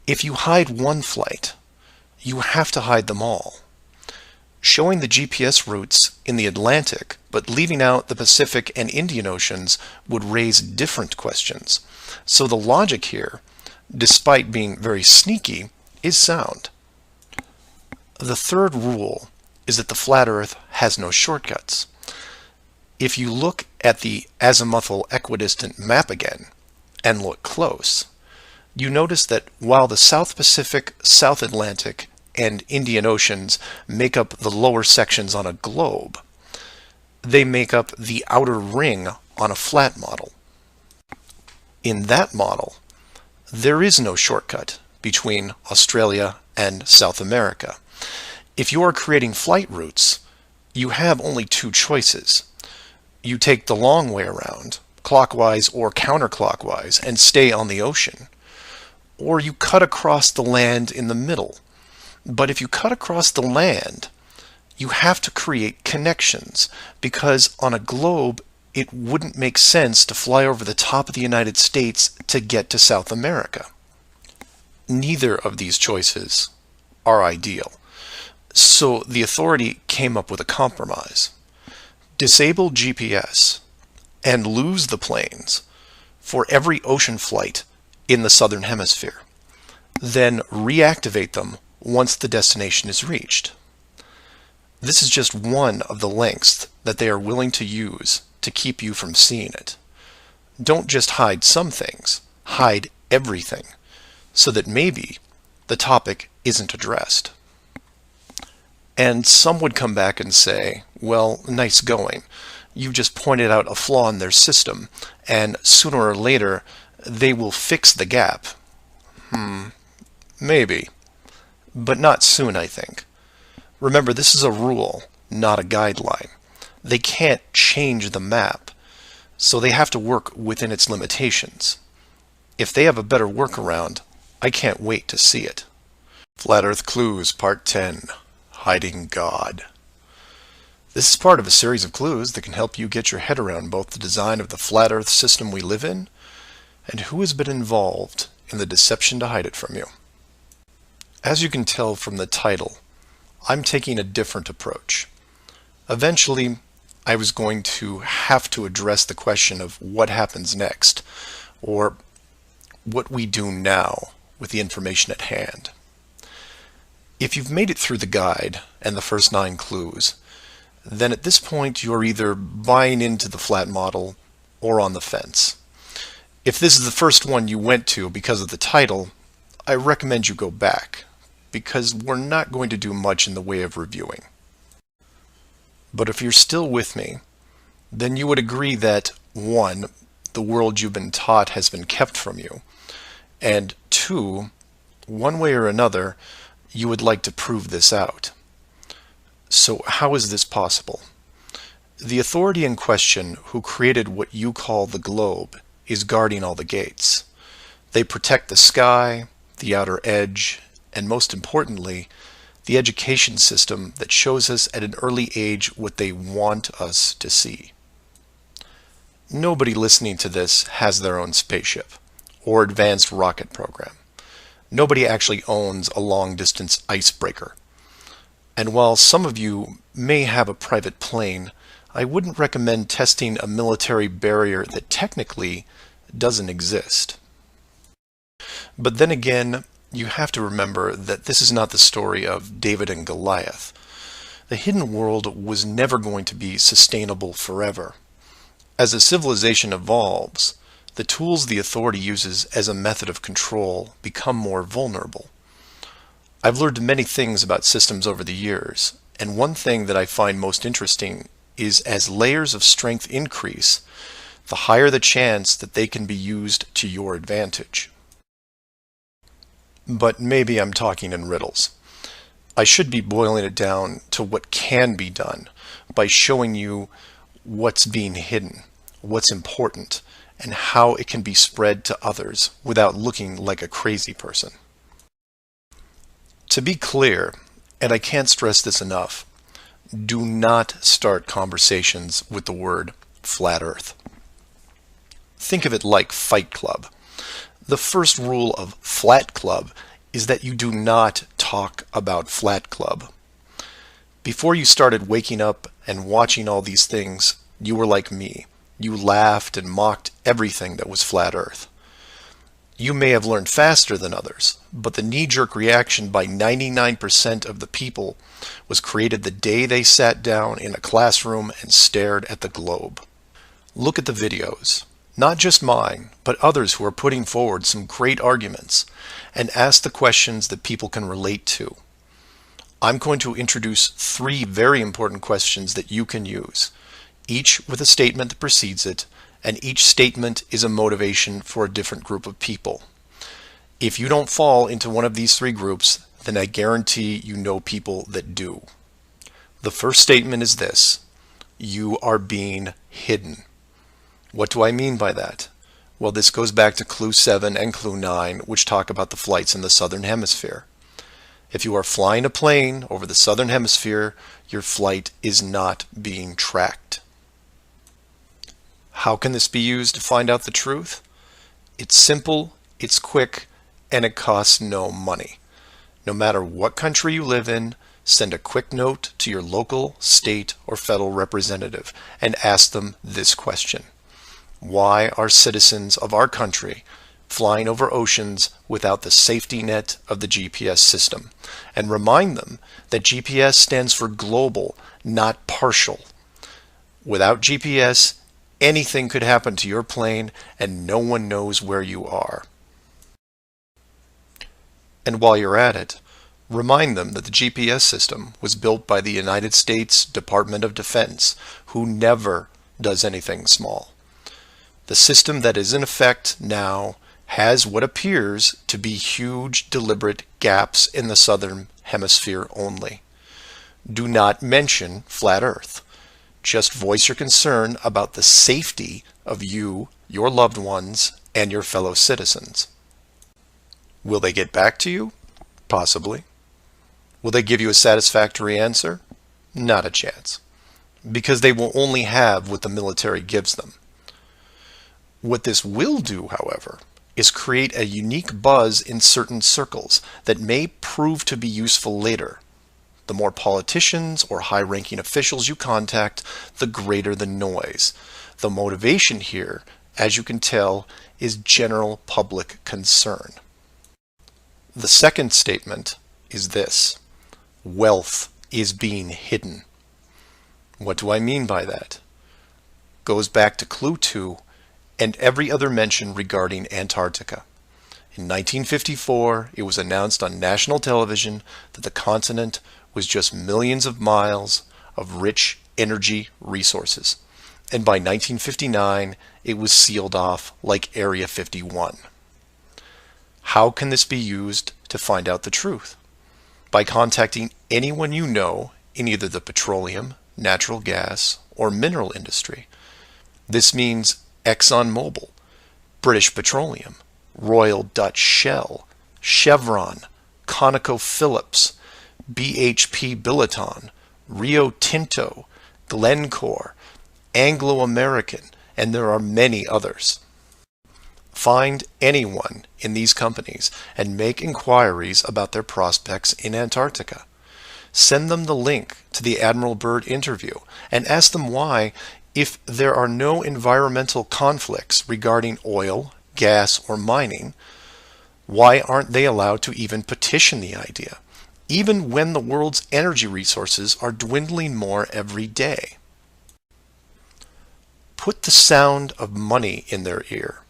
Speaker 1: If you hide one flight, you have to hide them all. Showing the GPS routes in the Atlantic, but leaving out the Pacific and Indian Oceans would raise different questions. So the logic here, despite being very sneaky, is sound. The third rule is that the flat Earth has no shortcuts. If you look at the azimuthal equidistant map again, and look close, you notice that while the South Pacific, South Atlantic, and Indian Oceans make up the lower sections on a globe, they make up the outer ring on a flat model. In that model, there is no shortcut between Australia and South America. If you are creating flight routes, you have only two choices. You take the long way around, clockwise or counterclockwise, and stay on the ocean. Or you cut across the land in the middle. But if you cut across the land, you have to create connections, because on a globe, it wouldn't make sense to fly over the top of the United States to get to South America. Neither of these choices are ideal. So the authority came up with a compromise. Disable GPS and lose the planes for every ocean flight in the southern hemisphere. Then reactivate them once the destination is reached. This is just one of the lengths that they are willing to use to keep you from seeing it. Don't just hide some things, hide everything, so that maybe the topic isn't addressed. And some would come back and say, well, nice going, You've just pointed out a flaw in their system, and sooner or later, they will fix the gap. Maybe. But not soon, I think. Remember, this is a rule, not a guideline. They can't change the map, so they have to work within its limitations. If they have a better workaround, I can't wait to see it. Flat Earth Clues, Part 10, Hiding God. This is part of a series of clues that can help you get your head around both the design of the flat Earth system we live in and who has been involved in the deception to hide it from you. As you can tell from the title, I'm taking a different approach. Eventually, I was going to have to address the question of what happens next, or what we do now with the information at hand. If you've made it through the guide and the first 9 clues, then at this point you're either buying into the flat model or on the fence. If this is the first one you went to because of the title, I recommend you go back, because we're not going to do much in the way of reviewing. But if you're still with me, then you would agree that 1, the world you've been taught has been kept from you, and 2, one way or another, you would like to prove this out. So how is this possible? The authority in question who created what you call the globe is guarding all the gates. They protect the sky, the outer edge, and most importantly, the education system that shows us at an early age what they want us to see. Nobody listening to this has their own spaceship or advanced rocket program. Nobody actually owns a long-distance icebreaker. And while some of you may have a private plane, I wouldn't recommend testing a military barrier that technically doesn't exist. But then again, you have to remember that this is not the story of David and Goliath. The hidden world was never going to be sustainable forever. As a civilization evolves, the tools the authority uses as a method of control become more vulnerable. I've learned many things about systems over the years, and one thing that I find most interesting is as layers of strength increase, the higher the chance that they can be used to your advantage. But maybe I'm talking in riddles. I should be boiling it down to what can be done by showing you what's being hidden, what's important, and how it can be spread to others without looking like a crazy person. To be clear, and I can't stress this enough, do not start conversations with the word flat Earth. Think of it like Fight Club. The first rule of Flat Club is that you do not talk about Flat Club. Before you started waking up and watching all these things, you were like me. You laughed and mocked everything that was flat Earth. You may have learned faster than others, but the knee-jerk reaction by 99% of the people was created the day they sat down in a classroom and stared at the globe. Look at the videos, not just mine, but others who are putting forward some great arguments, and ask the questions that people can relate to. I'm going to introduce 3 very important questions that you can use, each with a statement that precedes it, and each statement is a motivation for a different group of people. If you don't fall into one of these 3 groups, then I guarantee you know people that do. The first statement is this: you are being hidden. What do I mean by that? Well, this goes back to Clue 7 and Clue 9, which talk about the flights in the Southern Hemisphere. If you are flying a plane over the Southern Hemisphere, your flight is not being tracked. How can this be used to find out the truth? It's simple, it's quick, and it costs no money. No matter what country you live in, send a quick note to your local, state, or federal representative and ask them this question: why are citizens of our country flying over oceans without the safety net of the GPS system? And remind them that GPS stands for global, not partial. Without GPS, anything could happen to your plane and no one knows where you are. And while you're at it, remind them that the GPS system was built by the United States Department of Defense, who never does anything small. The system that is in effect now has what appears to be huge, deliberate gaps in the southern hemisphere only. Do not mention flat Earth. Just voice your concern about the safety of you, your loved ones, and your fellow citizens. Will they get back to you? Possibly. Will they give you a satisfactory answer? Not a chance, because they will only have what the military gives them. What this will do, however, is create a unique buzz in certain circles that may prove to be useful later. The more politicians or high-ranking officials you contact, the greater the noise. The motivation here, as you can tell, is general public concern. The second statement is this: wealth is being hidden. What do I mean by that? Goes back to Clue 2 and every other mention regarding Antarctica. In 1954, it was announced on national television that the continent was just millions of miles of rich energy resources. And by 1959, it was sealed off like Area 51. How can this be used to find out the truth? By contacting anyone you know in either the petroleum, natural gas, or mineral industry. This means ExxonMobil, British Petroleum, Royal Dutch Shell, Chevron, ConocoPhillips, BHP Billiton, Rio Tinto, Glencore, Anglo-American, and there are many others. Find anyone in these companies and make inquiries about their prospects in Antarctica. Send them the link to the Admiral Byrd interview and ask them why, if there are no environmental conflicts regarding oil, gas, or mining, why aren't they allowed to even petition the idea, even when the world's energy resources are dwindling more every day? Put the sound of money in their ear.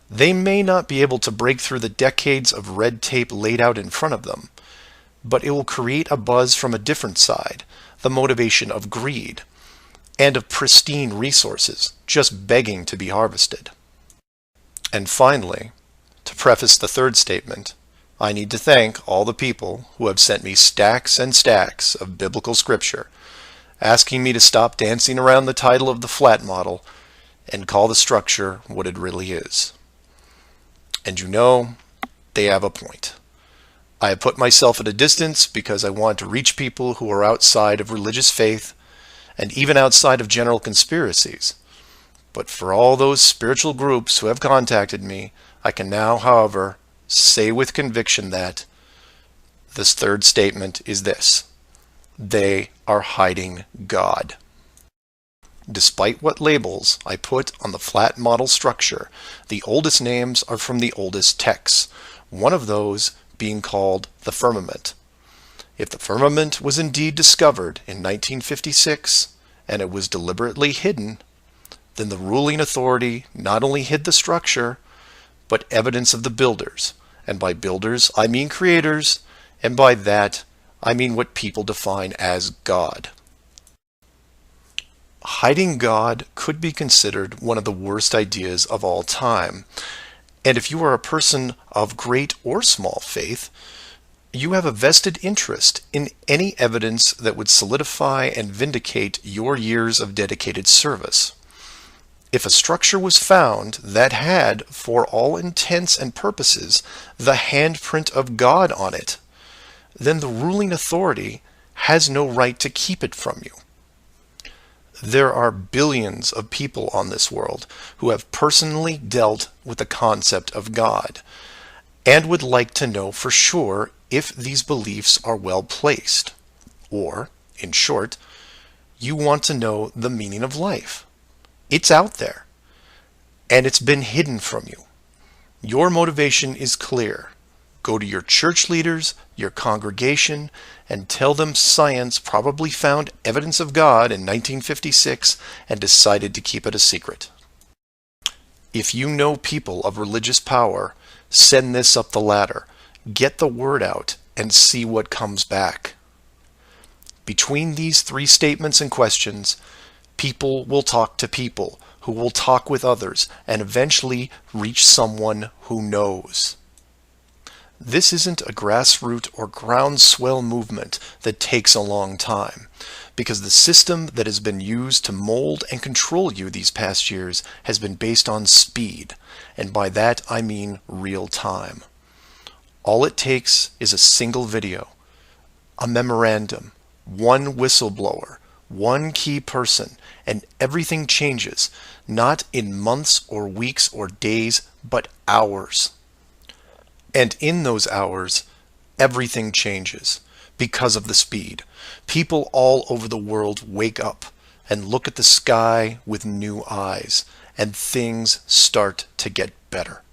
Speaker 1: They may not be able to break through the decades of red tape laid out in front of them, but it will create a buzz from a different side, the motivation of greed, and of pristine resources just begging to be harvested. And finally, to preface the third statement, I need to thank all the people who have sent me stacks and stacks of biblical scripture, asking me to stop dancing around the title of the flat model and call the structure what it really is. And you know, they have a point. I have put myself at a distance because I want to reach people who are outside of religious faith and even outside of general conspiracies. But for all those spiritual groups who have contacted me, I can now, however, say with conviction that this third statement is this: they are hiding God. Despite what labels I put on the flat model structure, the oldest names are from the oldest texts, one of those being called the firmament. If the firmament was indeed discovered in 1956 and it was deliberately hidden, then the ruling authority not only hid the structure, but evidence of the builders. And by builders, I mean creators, and by that, I mean what people define as God. Hiding God could be considered one of the worst ideas of all time. And if you are a person of great or small faith, you have a vested interest in any evidence that would solidify and vindicate your years of dedicated service. If a structure was found that had, for all intents and purposes, the handprint of God on it, then the ruling authority has no right to keep it from you. There are billions of people on this world who have personally dealt with the concept of God and would like to know for sure if these beliefs are well placed. Or, in short, you want to know the meaning of life. It's out there, and it's been hidden from you. Your motivation is clear. Go to your church leaders, your congregation, and tell them science probably found evidence of God in 1956 and decided to keep it a secret. If you know people of religious power, send this up the ladder. Get the word out and see what comes back. Between these three statements and questions, People will talk to people who will talk with others and eventually reach someone who knows. This isn't a grassroots or groundswell movement that takes a long time, because the system that has been used to mold and control you these past years has been based on speed, and by that I mean real time. All it takes is a single video, a memorandum, one whistleblower, one key person, and everything changes, not in months or weeks or days, but hours. And in those hours, everything changes because of the speed. People all over the world wake up and look at the sky with new eyes, and things start to get better.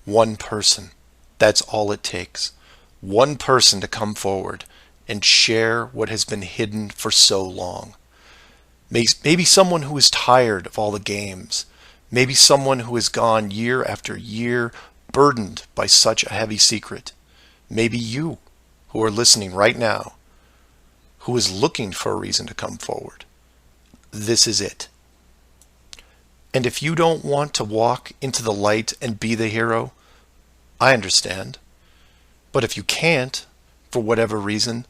Speaker 1: One person, that's all it takes. One person to come forward and share what has been hidden for so long. Maybe someone who is tired of all the games. Maybe someone who has gone year after year burdened by such a heavy secret. Maybe you, who are listening right now, who is looking for a reason to come forward. This is it. And if you don't want to walk into the light and be the hero, I understand. But if you can't, for whatever reason,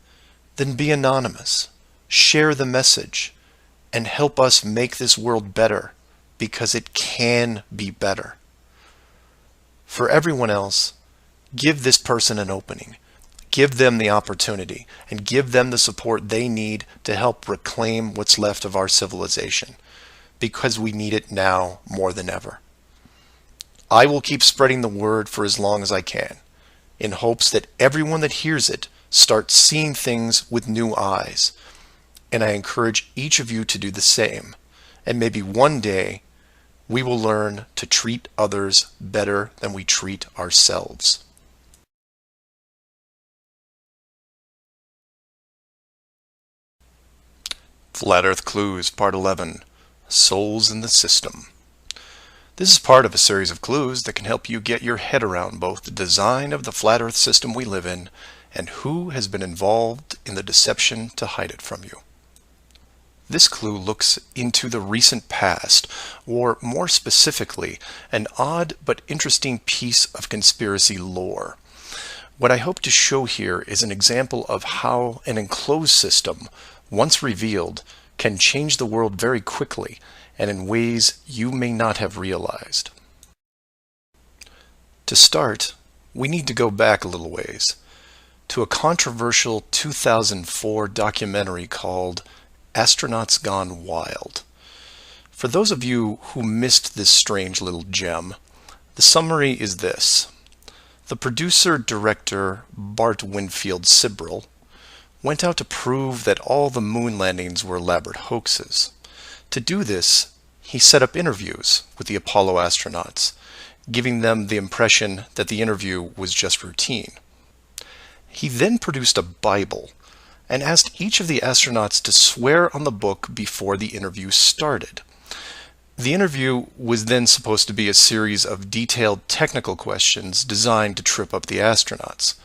Speaker 1: then be anonymous. Share the message and help us make this world better, because it can be better. For everyone else, give this person an opening. Give them the opportunity and give them the support they need to help reclaim what's left of our civilization, because we need it now more than ever. I will keep spreading the word for as long as I can, in hopes that everyone that hears it starts seeing things with new eyes. And I encourage each of you to do the same. And maybe one day we will learn to treat others better than we treat ourselves. Flat Earth Clues, Part 11, Souls in the System. This is part of a series of clues that can help you get your head around both the design of the flat Earth system we live in and who has been involved in the deception to hide it from you. This clue looks into the recent past, or more specifically, an odd but interesting piece of conspiracy lore. What I hope to show here is an example of how an enclosed system, once revealed, can change the world very quickly and in ways you may not have realized. To start, we need to go back a little ways, to a controversial 2004 documentary called Astronauts Gone Wild. For those of you who missed this strange little gem, the summary is this. The producer-director Bart Winfield Sibrel went out to prove that all the moon landings were elaborate hoaxes. To do this, he set up interviews with the Apollo astronauts, giving them the impression that the interview was just routine. He then produced a Bible and asked each of the astronauts to swear on the book before the interview started. The interview was then supposed to be a series of detailed technical questions designed to trip up the astronauts.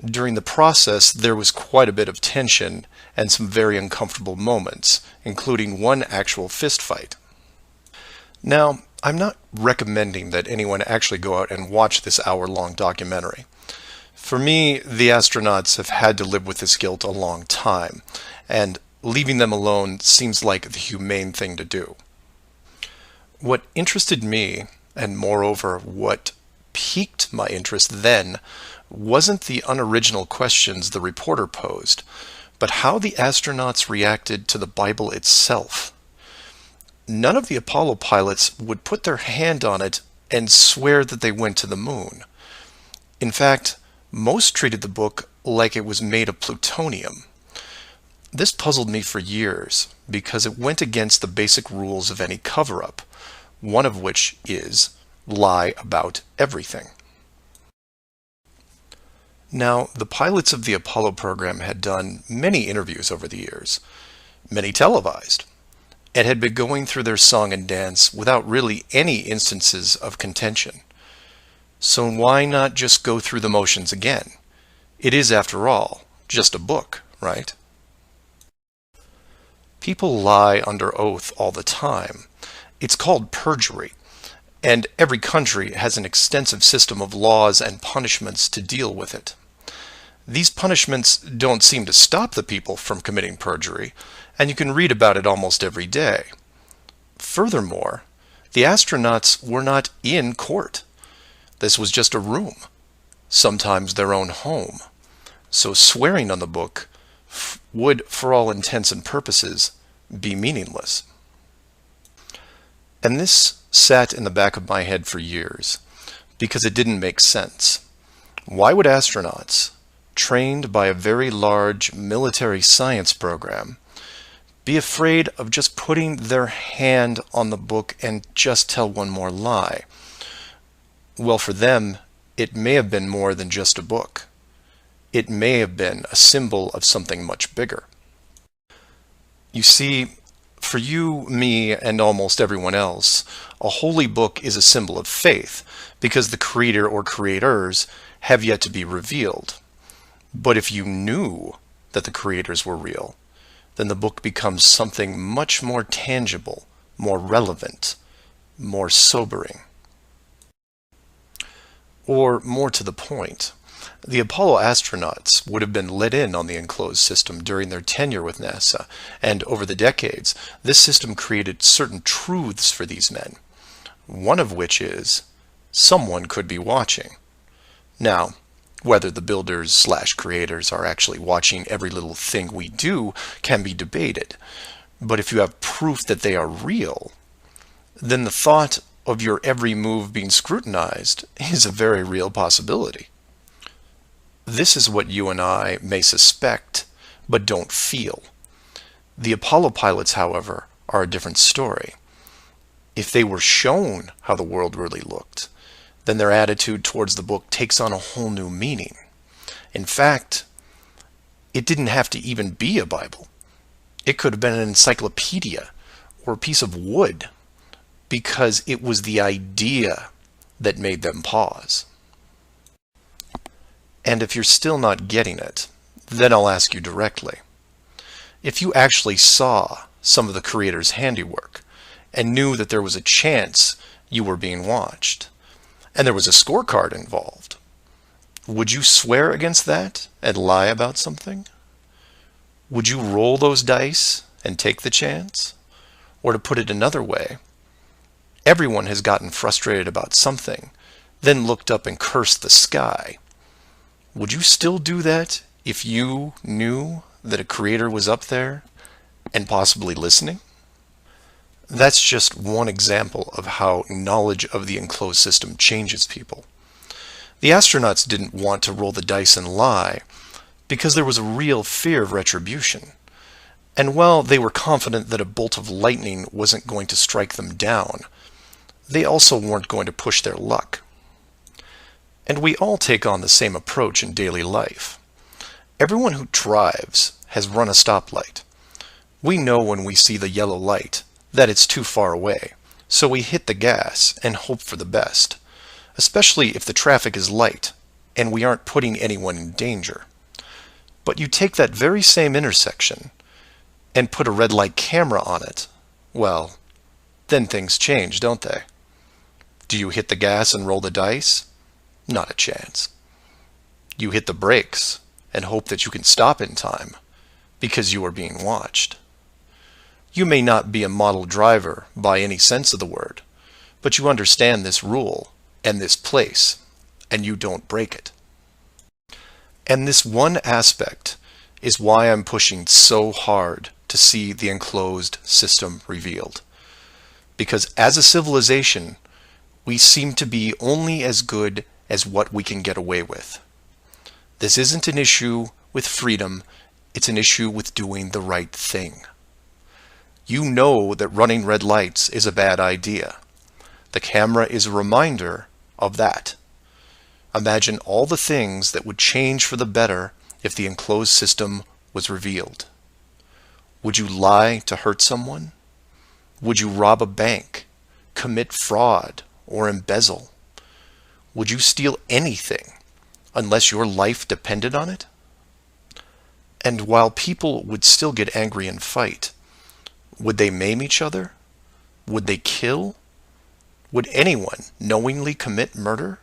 Speaker 1: During the process, there was quite a bit of tension and some very uncomfortable moments, including one actual fist fight. Now, I'm not recommending that anyone actually go out and watch this hour-long documentary. For me, the astronauts have had to live with this guilt a long time, and leaving them alone seems like the humane thing to do. What interested me, and moreover what piqued my interest then, wasn't the unoriginal questions the reporter posed, but how the astronauts reacted to the Bible itself. None of the Apollo pilots would put their hand on it and swear that they went to the moon. In fact, most treated the book like it was made of plutonium. This puzzled me for years because it went against the basic rules of any cover-up, one of which is lie about everything. Now, the pilots of the Apollo program had done many interviews over the years, many televised, and had been going through their song and dance without really any instances of contention. So why not just go through the motions again? It is, after all, just a book, right? People lie under oath all the time. It's called perjury, and every country has an extensive system of laws and punishments to deal with it. These punishments don't seem to stop the people from committing perjury, and you can read about it almost every day. Furthermore, the astronauts were not in court. This was just a room, sometimes their own home. So swearing on the book would, for all intents and purposes, be meaningless. And this sat in the back of my head for years, because it didn't make sense. Why would astronauts, trained by a very large military science program, be afraid of just putting their hand on the book and just tell one more lie? Well, for them, it may have been more than just a book. It may have been a symbol of something much bigger. You see, for you, me, and almost everyone else, a holy book is a symbol of faith, because the creator or creators have yet to be revealed. But if you knew that the creators were real, then the book becomes something much more tangible, more relevant, more sobering. Or more to the point, the Apollo astronauts would have been let in on the enclosed system during their tenure with NASA, and over the decades, this system created certain truths for these men, one of which is, someone could be watching. Now, whether the builders/creators are actually watching every little thing we do can be debated, but if you have proof that they are real, then the thought of your every move being scrutinized is a very real possibility. This is what you and I may suspect, but don't feel. The Apollo pilots, however, are a different story. If they were shown how the world really looked, then their attitude towards the book takes on a whole new meaning. In fact, it didn't have to even be a Bible. It could have been an encyclopedia or a piece of wood, because it was the idea that made them pause. And if you're still not getting it, then I'll ask you directly. If you actually saw some of the creators' handiwork and knew that there was a chance you were being watched, and there was a scorecard involved, would you swear against that and lie about something? Would you roll those dice and take the chance? Or to put it another way, everyone has gotten frustrated about something, then looked up and cursed the sky. Would you still do that if you knew that a creator was up there and possibly listening? That's just one example of how knowledge of the enclosed system changes people. The astronauts didn't want to roll the dice and lie because there was a real fear of retribution. And while they were confident that a bolt of lightning wasn't going to strike them down, they also weren't going to push their luck. And we all take on the same approach in daily life. Everyone who drives has run a stoplight. We know when we see the yellow light that it's too far away, so we hit the gas and hope for the best, especially if the traffic is light and we aren't putting anyone in danger. But you take that very same intersection and put a red light camera on it, well, then things change, don't they? Do you hit the gas and roll the dice? Not a chance. You hit the brakes and hope that you can stop in time because you are being watched. You may not be a model driver by any sense of the word, but you understand this rule and this place, and you don't break it. And this one aspect is why I'm pushing so hard to see the enclosed system revealed. Because as a civilization, we seem to be only as good as what we can get away with. This isn't an issue with freedom, it's an issue with doing the right thing. You know that running red lights is a bad idea. The camera is a reminder of that. Imagine all the things that would change for the better if the enclosed system was revealed. Would you lie to hurt someone? Would you rob a bank, commit fraud, or embezzle? Would you steal anything unless your life depended on it? And while people would still get angry and fight, Would they maim each other? Would they kill? Would anyone knowingly commit murder?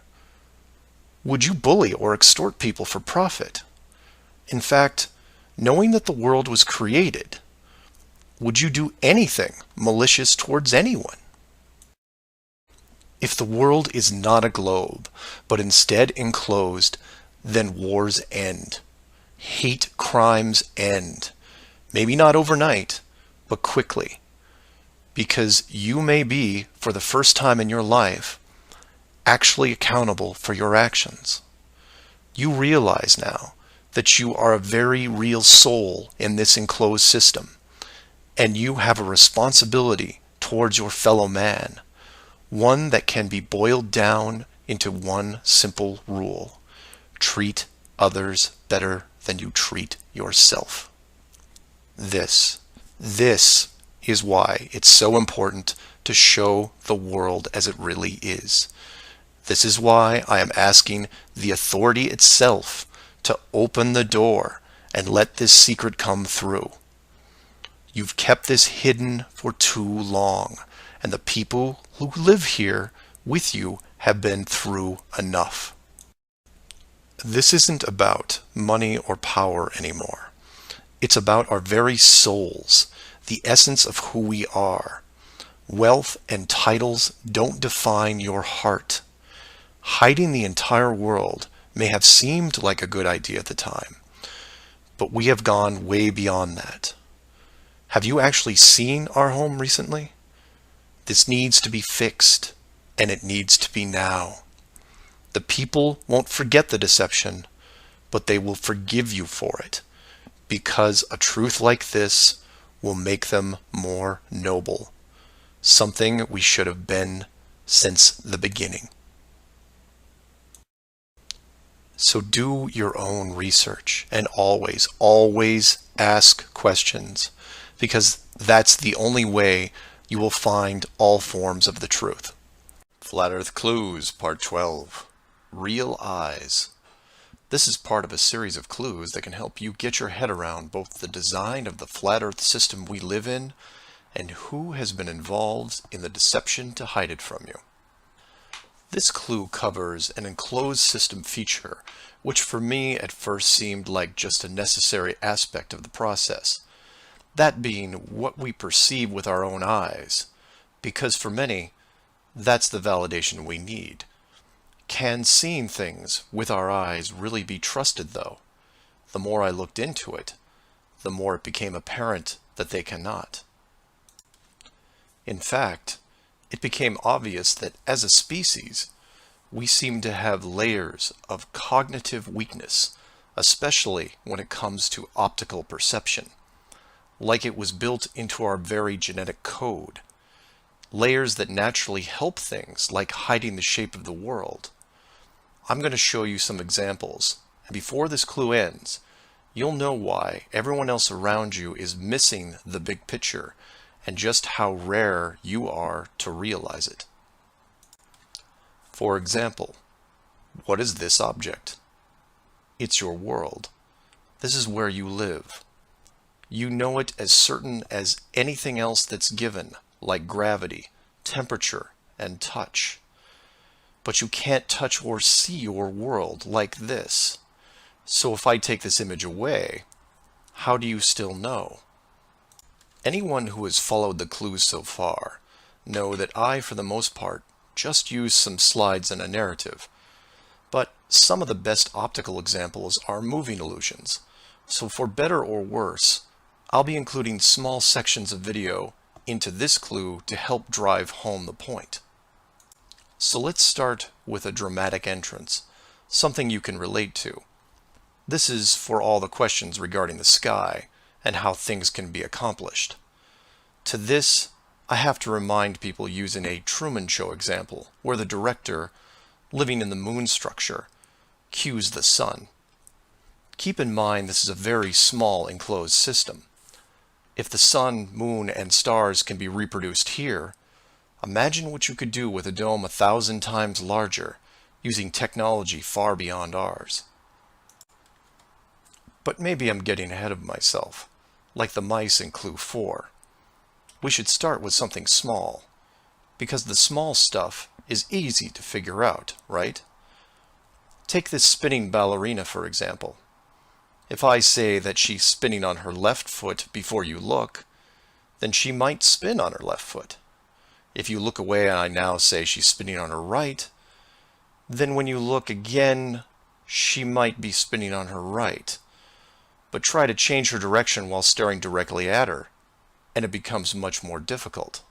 Speaker 1: Would you bully or extort people for profit? In fact, knowing that the world was created, would you do anything malicious towards anyone? If the world is not a globe, but instead enclosed, then wars end. Hate crimes end. Maybe not overnight, but quickly. Because you may be, for the first time in your life, actually accountable for your actions. You realize now that you are a very real soul in this enclosed system, and you have a responsibility towards your fellow man, one that can be boiled down into one simple rule: treat others better than you treat yourself. This is why it's so important to show the world as it really is. This is why I am asking the authority itself to open the door and let this secret come through. You've kept this hidden for too long, and the people who live here with you have been through enough. This isn't about money or power anymore. It's about our very souls, the essence of who we are. Wealth and titles don't define your heart. Hiding the entire world may have seemed like a good idea at the time, but we have gone way beyond that. Have you actually seen our home recently? This needs to be fixed, and it needs to be now. The people won't forget the deception, but they will forgive you for it, because a truth like this will make them more noble, something we should have been since the beginning. So do your own research, and always ask questions, because that's the only way you will find all forms of the truth. Flat Earth Clues, Part 12. Real Eyes. This is part of a series of clues that can help you get your head around both the design of the flat Earth system we live in and who has been involved in the deception to hide it from you. This clue covers an enclosed system feature, which for me at first seemed like just a necessary aspect of the process. That being what we perceive with our own eyes, because for many, that's the validation we need. Can seeing things with our eyes really be trusted, though? The more I looked into it, the more it became apparent that they cannot. In fact, it became obvious that as a species, we seem to have layers of cognitive weakness, especially when it comes to optical perception, like it was built into our very genetic code. Layers that naturally help things like hiding the shape of the world. I'm going to show you some examples, and before this clue ends, you'll know why everyone else around you is missing the big picture and just how rare you are to realize it. For example, what is this object? It's your world. This is where you live. You know it as certain as anything else that's given, like gravity, temperature, and touch. But you can't touch or see your world like this. So if I take this image away, how do you still know? Anyone who has followed the clues so far know that I, for the most part, just use some slides and a narrative. But some of the best optical examples are moving illusions. So for better or worse, I'll be including small sections of video into this clue to help drive home the point. So let's start with a dramatic entrance, something you can relate to. This is for all the questions regarding the sky and how things can be accomplished. To this, I have to remind people using a Truman Show example, where the director, living in the moon structure, cues the sun. Keep in mind this is a very small enclosed system. If the sun, moon, and stars can be reproduced here, imagine what you could do with a dome 1,000 times larger, using technology far beyond ours. But maybe I'm getting ahead of myself, like the mice in Clue 4. We should start with something small, because the small stuff is easy to figure out, right? Take this spinning ballerina, for example. If I say that she's spinning on her left foot before you look, then she might spin on her left foot. If you look away and I now say she's spinning on her right, then when you look again, she might be spinning on her right. But try to change her direction while staring directly at her, and it becomes much more difficult.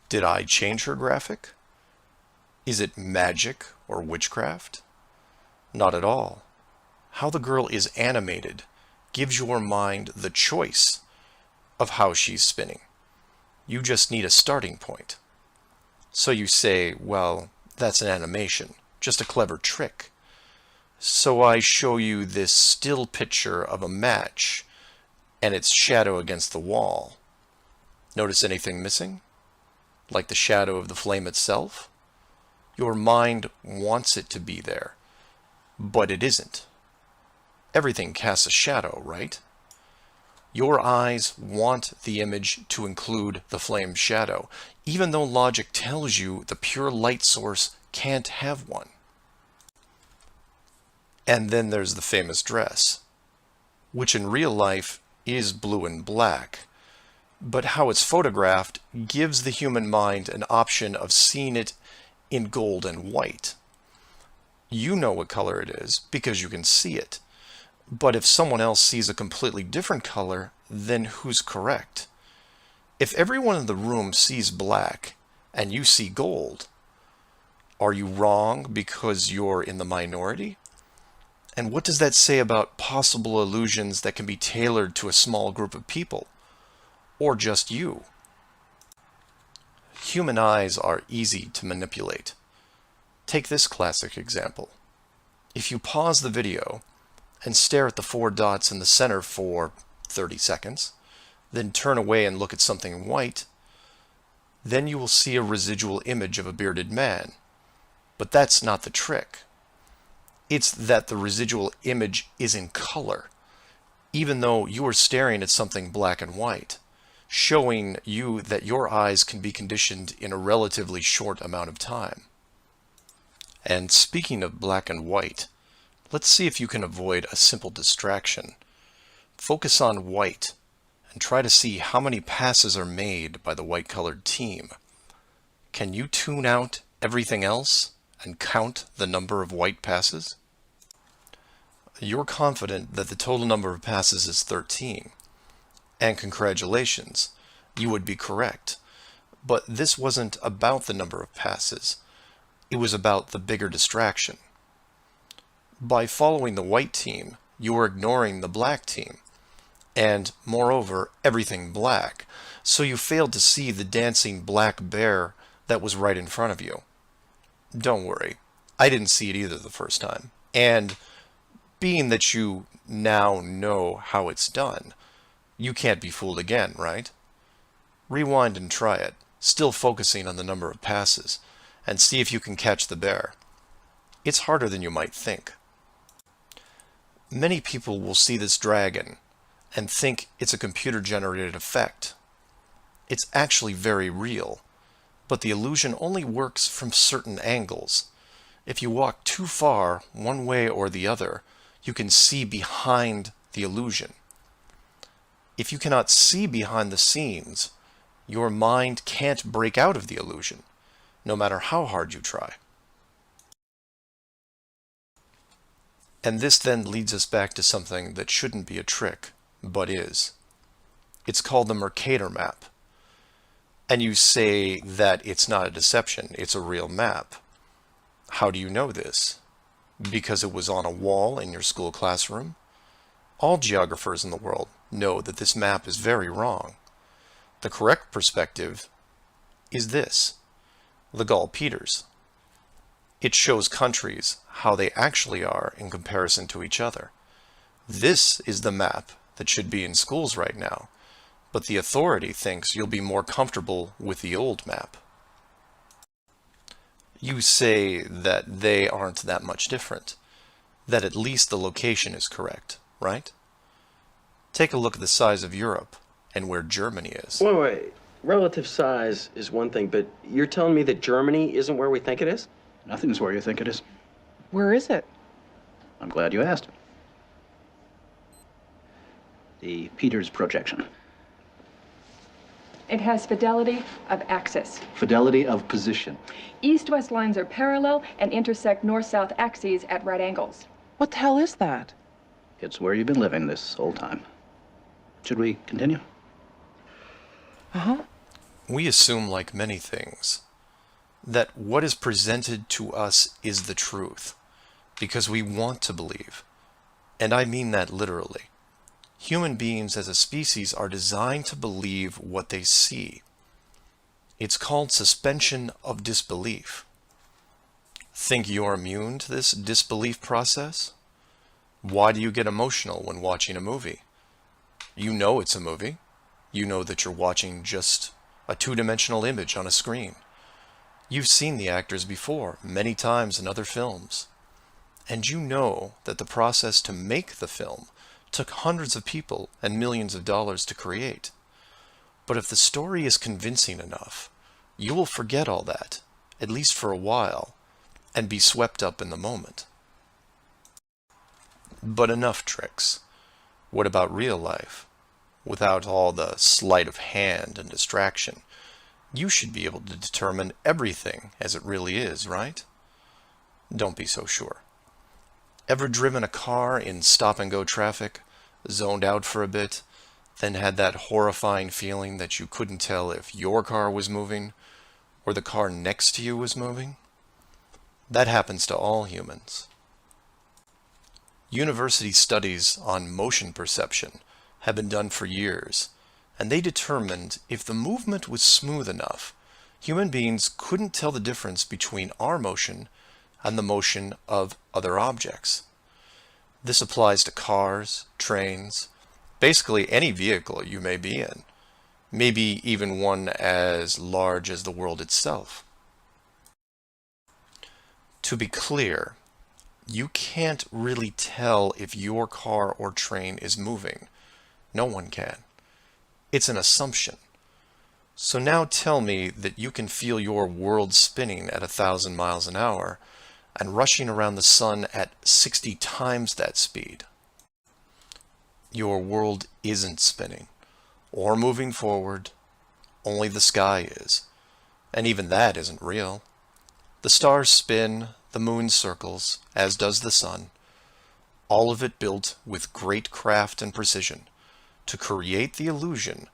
Speaker 1: Did I change her graphic? Is it magic or witchcraft? Not at all. How the girl is animated gives your mind the choice of how she's spinning. You just need a starting point. So you say, well, that's an animation, just a clever trick. So I show you this still picture of a match and its shadow against the wall. Notice anything missing? Like the shadow of the flame itself? Your mind wants it to be there, but it isn't. Everything casts a shadow, right? Your eyes want the image to include the flame's shadow, even though logic tells you the pure light source can't have one. And then there's the famous dress, which in real life is blue and black, but how it's photographed gives the human mind an option of seeing it in gold and white. You know what color it is because you can see it. But if someone else sees a completely different color, then who's correct? If everyone in the room sees black and you see gold, are you wrong because you're in the minority? And what does that say about possible illusions that can be tailored to a small group of people? Or just you? Human eyes are easy to manipulate. Take this classic example. If you pause the video and stare at the 4 dots in the center for 30 seconds, then turn away and look at something white, then you will see a residual image of a bearded man. But that's not the trick. It's that the residual image is in color, even though you are staring at something black and white, showing you that your eyes can be conditioned in a relatively short amount of time. And speaking of black and white, let's see if you can avoid a simple distraction. Focus on white and try to see how many passes are made by the white-colored team. Can you tune out everything else and count the number of white passes? You're confident that the total number of passes is 13. And congratulations, you would be correct. But this wasn't about the number of passes. It was about the bigger distraction. By following the white team, you were ignoring the black team, and moreover, everything black, so you failed to see the dancing black bear that was right in front of you. Don't worry, I didn't see it either the first time, and being that you now know how it's done, you can't be fooled again, right? Rewind and try it, still focusing on the number of passes, and see if you can catch the bear. It's harder than you might think. Many people will see this dragon and think it's a computer-generated effect. It's actually very real, but the illusion only works from certain angles. If you walk too far one way or the other, you can see behind the illusion. If you cannot see behind the scenes, your mind can't break out of the illusion, no matter how hard you try. And this then leads us back to something that shouldn't be a trick, but is. It's called the Mercator map. And you say that it's not a deception, it's a real map. How do you know this? Because it was on a wall in your school classroom? All geographers in the world know that this map is very wrong. The correct perspective is this, the Gall-Peters. It shows countries how they actually are in comparison to each other. This is the map that should be in schools right now, but the authority thinks you'll be more comfortable with the old map. You say that they aren't that much different, that at least the location is correct, right? Take a look at the size of Europe and where Germany is.
Speaker 6: Wait. Relative size is one thing, but you're telling me that Germany isn't where we think it is?
Speaker 7: Nothing's where you think it is.
Speaker 8: Where is it?
Speaker 7: I'm glad you asked. The Peters projection.
Speaker 9: It has fidelity of axis.
Speaker 7: Fidelity of position.
Speaker 9: East-west lines are parallel and intersect north-south axes at right angles.
Speaker 8: What the hell is that?
Speaker 7: It's where you've been living this whole time. Should we continue?
Speaker 8: Uh-huh.
Speaker 1: We assume, like many things, that what is presented to us is the truth, because we want to believe. And I mean that literally. Human beings as a species are designed to believe what they see. It's called suspension of disbelief. Think you're immune to this disbelief process? Why do you get emotional when watching a movie? You know it's a movie. You know that you're watching just a two-dimensional image on a screen. You've seen the actors before, many times in other films. And you know that the process to make the film took hundreds of people and millions of dollars to create. But if the story is convincing enough, you will forget all that, at least for a while, and be swept up in the moment. But enough tricks. What about real life? Without all the sleight of hand and distraction, you should be able to determine everything as it really is, right? Don't be so sure. Ever driven a car in stop-and-go traffic, zoned out for a bit, then had that horrifying feeling that you couldn't tell if your car was moving or the car next to you was moving? That happens to all humans. University studies on motion perception have been done for years, and they determined if the movement was smooth enough, human beings couldn't tell the difference between our motion and the motion of other objects. This applies to cars, trains, basically any vehicle you may be in, maybe even one as large as the world itself. To be clear, you can't really tell if your car or train is moving. No one can. It's an assumption. So now tell me that you can feel your world spinning at 1,000 miles an hour and rushing around the sun at 60 times that speed. Your world isn't spinning or moving forward. Only the sky is. And even that isn't real. The stars spin, the moon circles, as does the sun. All of it built with great craft and precision to create the illusion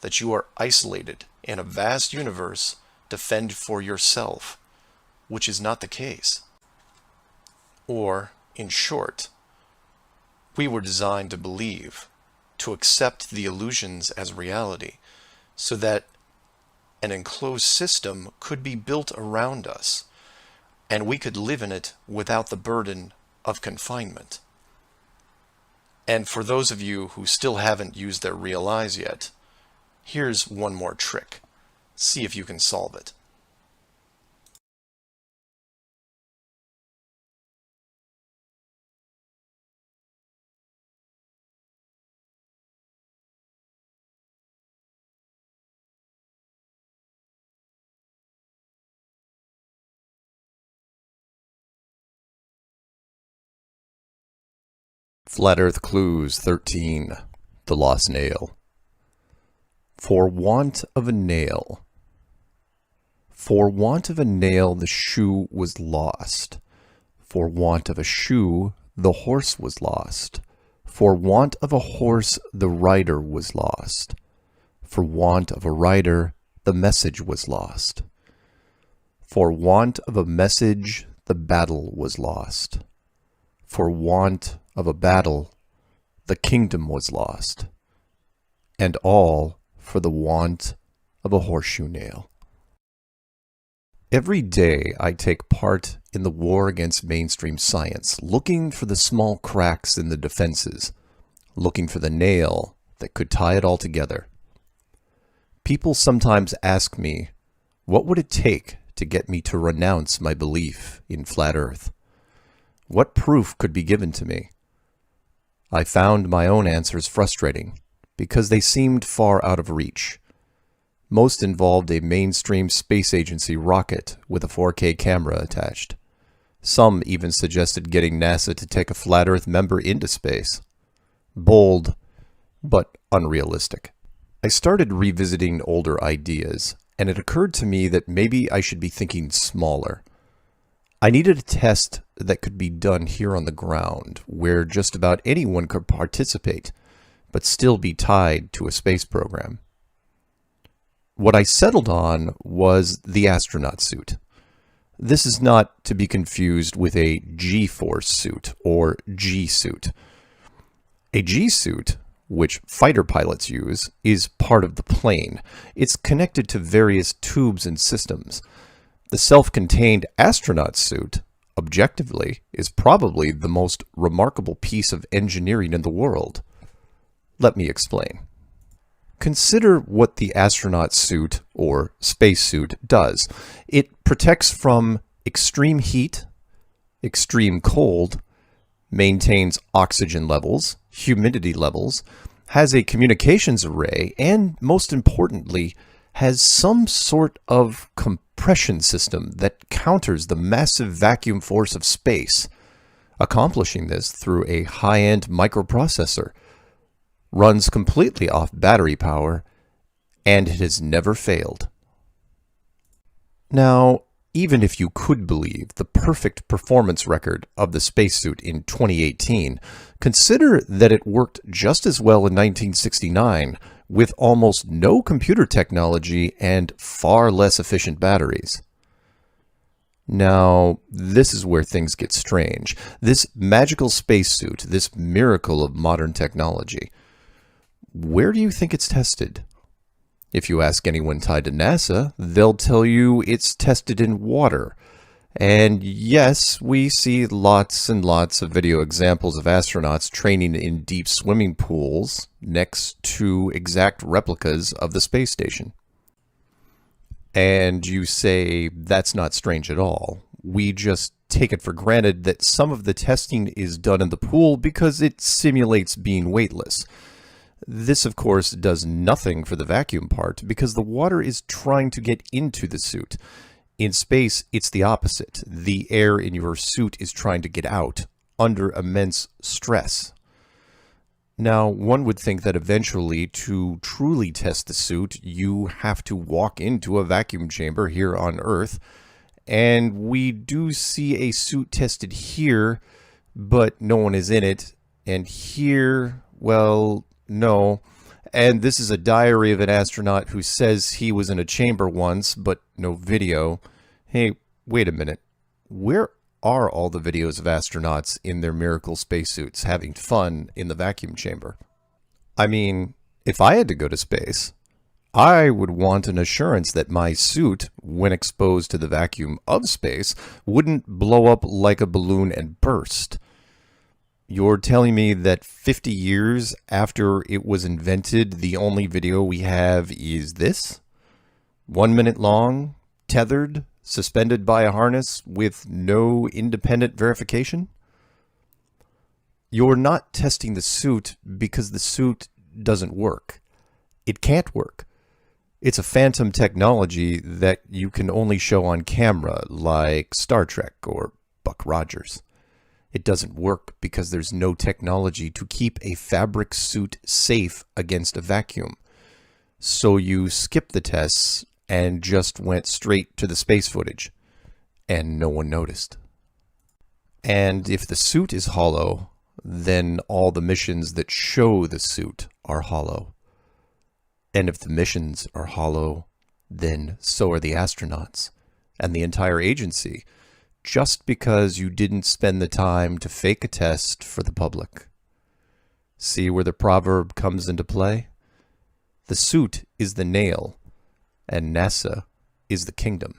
Speaker 1: that you are isolated in a vast universe to fend for yourself, which is not the case. Or, in short, we were designed to believe, to accept the illusions as reality, so that an enclosed system could be built around us, and we could live in it without the burden of confinement. And for those of you who still haven't used their real eyes yet, here's one more trick. See if you can solve it.
Speaker 10: Flat Earth Clues 13. The Lost Nail. For want of a nail. For want of a nail the shoe was lost. For want of a shoe the horse was lost. For want of a horse the rider was lost. For want of a rider the message was lost. For want of a message the battle was lost. For want of a battle, the kingdom was lost, and all for the want of a horseshoe nail. Every day I take part in the war against mainstream science, looking for the small cracks in the defenses, looking for the nail that could tie it all together. People sometimes ask me, what would it take to get me to renounce my belief in flat Earth? What proof could be given to me? I found my own answers frustrating, because they seemed far out of reach. Most involved a mainstream space agency rocket with a 4K camera attached. Some even suggested getting NASA to take a Flat Earth member into space. Bold, but unrealistic. I started revisiting older ideas, and it occurred to me that maybe I should be thinking smaller. I needed a test that could be done here on the ground, where just about anyone could participate, but still be tied to a space program. What I settled on was the astronaut suit. This is not to be confused with a G-force suit or G-suit. A G-suit, which fighter pilots use, is part of the plane. It's connected to various tubes and systems. The self-contained astronaut suit, objectively, is probably the most remarkable piece of engineering in the world. Let me explain. Consider what the astronaut suit, or spacesuit, does. It protects from extreme heat, extreme cold, maintains oxygen levels, humidity levels, has a communications array, and, most importantly, has some sort of compression system that counters the massive vacuum force of space, accomplishing this through a high-end microprocessor, runs completely off battery power, and it has never failed. Now, even if you could believe the perfect performance record of the spacesuit in 2018, consider that it worked just as well in 1969 with almost no computer technology and far less efficient batteries. Now, this is where things get strange. This magical spacesuit, this miracle of modern technology, where do you think it's tested? If you ask anyone tied to NASA, they'll tell you it's tested in water. And yes, we see lots and lots of video examples of astronauts training in deep swimming pools next to exact replicas of the space station. And you say that's not strange at all. We just take it for granted that some of the testing is done in the pool because it simulates being weightless. This, of course, does nothing for the vacuum part because the water is trying to get into the suit. In space, it's the opposite. The air in your suit is trying to get out under immense stress. Now, one would think that eventually, to truly test the suit, you have to walk into a vacuum chamber here on Earth. And we do see a suit tested here, but no one is in it. And here, well, no. And this is a diary of an astronaut who says he was in a chamber once, but no video. Hey, wait a minute. Where are all the videos of astronauts in their miracle spacesuits having fun in the vacuum chamber? I mean, if I had to go to space, I would want an assurance that my suit, when exposed to the vacuum of space, wouldn't blow up like a balloon and burst. You're telling me that 50 years after it was invented, the only video we have is this? 1 minute long, tethered, suspended by a harness with no independent verification? You're not testing the suit because the suit doesn't work. It can't work. It's a phantom technology that you can only show on camera, like Star Trek or Buck Rogers. It doesn't work because there's no technology to keep a fabric suit safe against a vacuum. So you skipped the tests and just went straight to the space footage, and no one noticed. And if the suit is hollow, then all the missions that show the suit are hollow. And if the missions are hollow, then so are the astronauts and the entire agency, just because you didn't spend the time to fake a test for the public. See where the proverb comes into play? The suit is the nail, and NASA is the kingdom.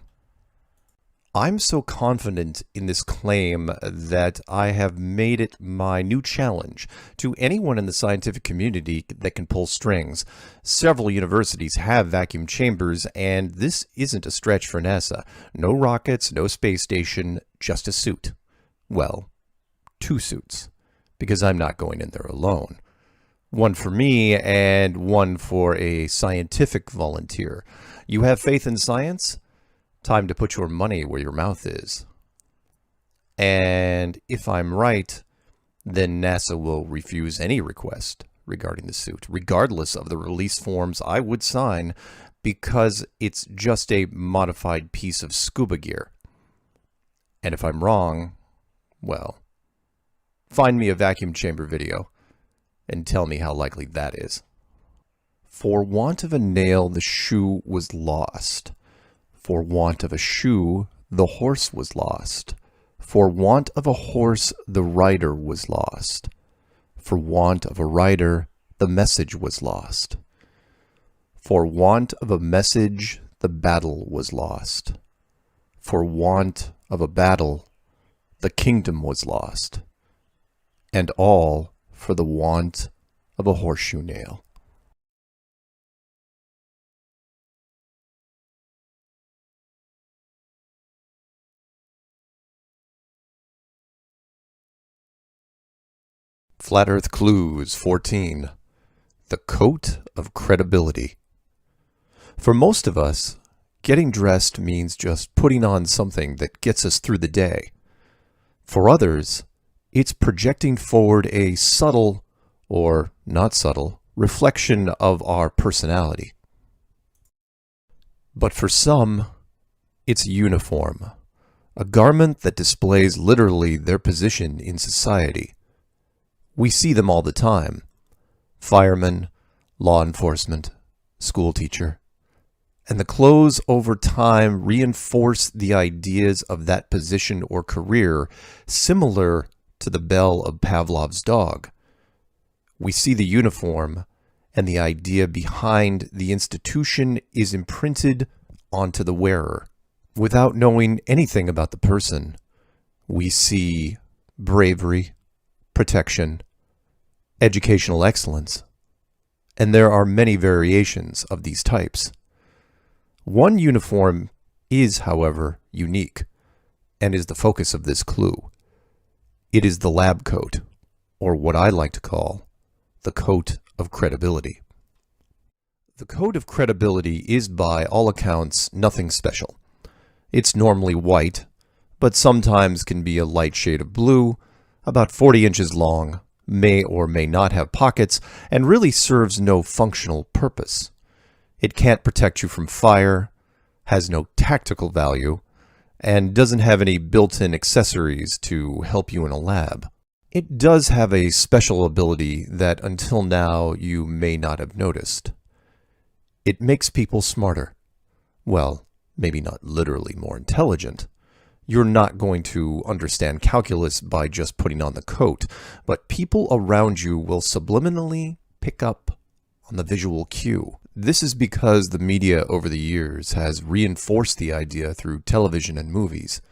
Speaker 10: I'm so confident in this claim that I have made it my new challenge to anyone in the scientific community that can pull strings. Several universities have vacuum chambers, and this isn't a stretch for NASA. No rockets, no space station, just a suit. Well, 2 suits, because I'm not going in there alone. One for me and one for a scientific volunteer. You have faith in science? Time to put your money where your mouth is. And if I'm right, then NASA will refuse any request regarding the suit, regardless of the release forms I would sign, because it's just a modified piece of scuba gear. And if I'm wrong, well, find me a vacuum chamber video and tell me how likely that is. For want of a nail, the shoe was lost. For want of a shoe, the horse was lost. For want of a horse, the rider was lost. For want of a rider, the message was lost. For want of a message, the battle was lost. For want of a battle, the kingdom was lost. And all for the want of a horseshoe nail. Flat Earth Clues 14. The Coat of Credibility. For most of us, getting dressed means just putting on something that gets us through the day. For others, it's projecting forward a subtle, or not subtle, reflection of our personality. But for some, it's uniform, a garment that displays literally their position in society. We see them all the time. Firemen, law enforcement, school teacher. And the clothes over time reinforce the ideas of that position or career, similar to the bell of Pavlov's dog. We see the uniform, and the idea behind the institution is imprinted onto the wearer. Without knowing anything about the person, we see bravery, protection, educational excellence, and there are many variations of these types. One uniform is, however, unique, and is the focus of this clue. It is the lab coat, or what I like to call the coat of credibility. The coat of credibility is, by all accounts, nothing special. It's normally white, but sometimes can be a light shade of blue, about 40 inches long, may or may not have pockets, and really serves no functional purpose. It can't protect you from fire, has no tactical value, and doesn't have any built-in accessories to help you in a lab. It does have a special ability that until now you may not have noticed. It makes people smarter. Well, maybe not literally more intelligent. You're not going to understand calculus by just putting on the coat, but people around you will subliminally pick up on the visual cue. This is because the media over the years has reinforced the idea through television and movies.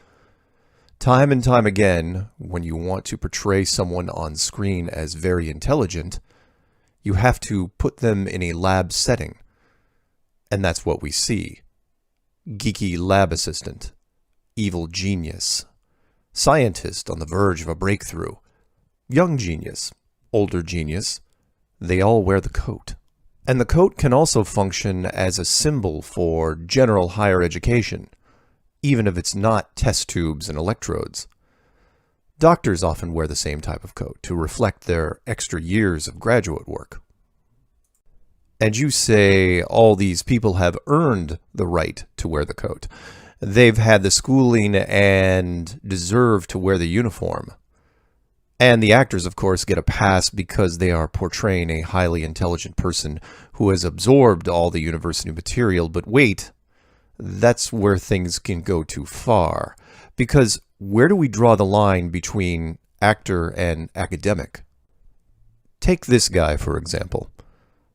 Speaker 10: Time and time again, when you want to portray someone on screen as very intelligent, you have to put them in a lab setting. And that's what we see. Geeky lab assistant, evil genius, scientist on the verge of a breakthrough, young genius, older genius, they all wear the coat. And the coat can also function as a symbol for general higher education, even if it's not test tubes and electrodes. Doctors often wear the same type of coat to reflect their extra years of graduate work. And you say all these people have earned the right to wear the coat. They've had the schooling and deserve to wear the uniform. And the actors, of course, get a pass because they are portraying a highly intelligent person who has absorbed all the university material. But wait, that's where things can go too far. Because where do we draw the line between actor and academic? Take this guy, for example.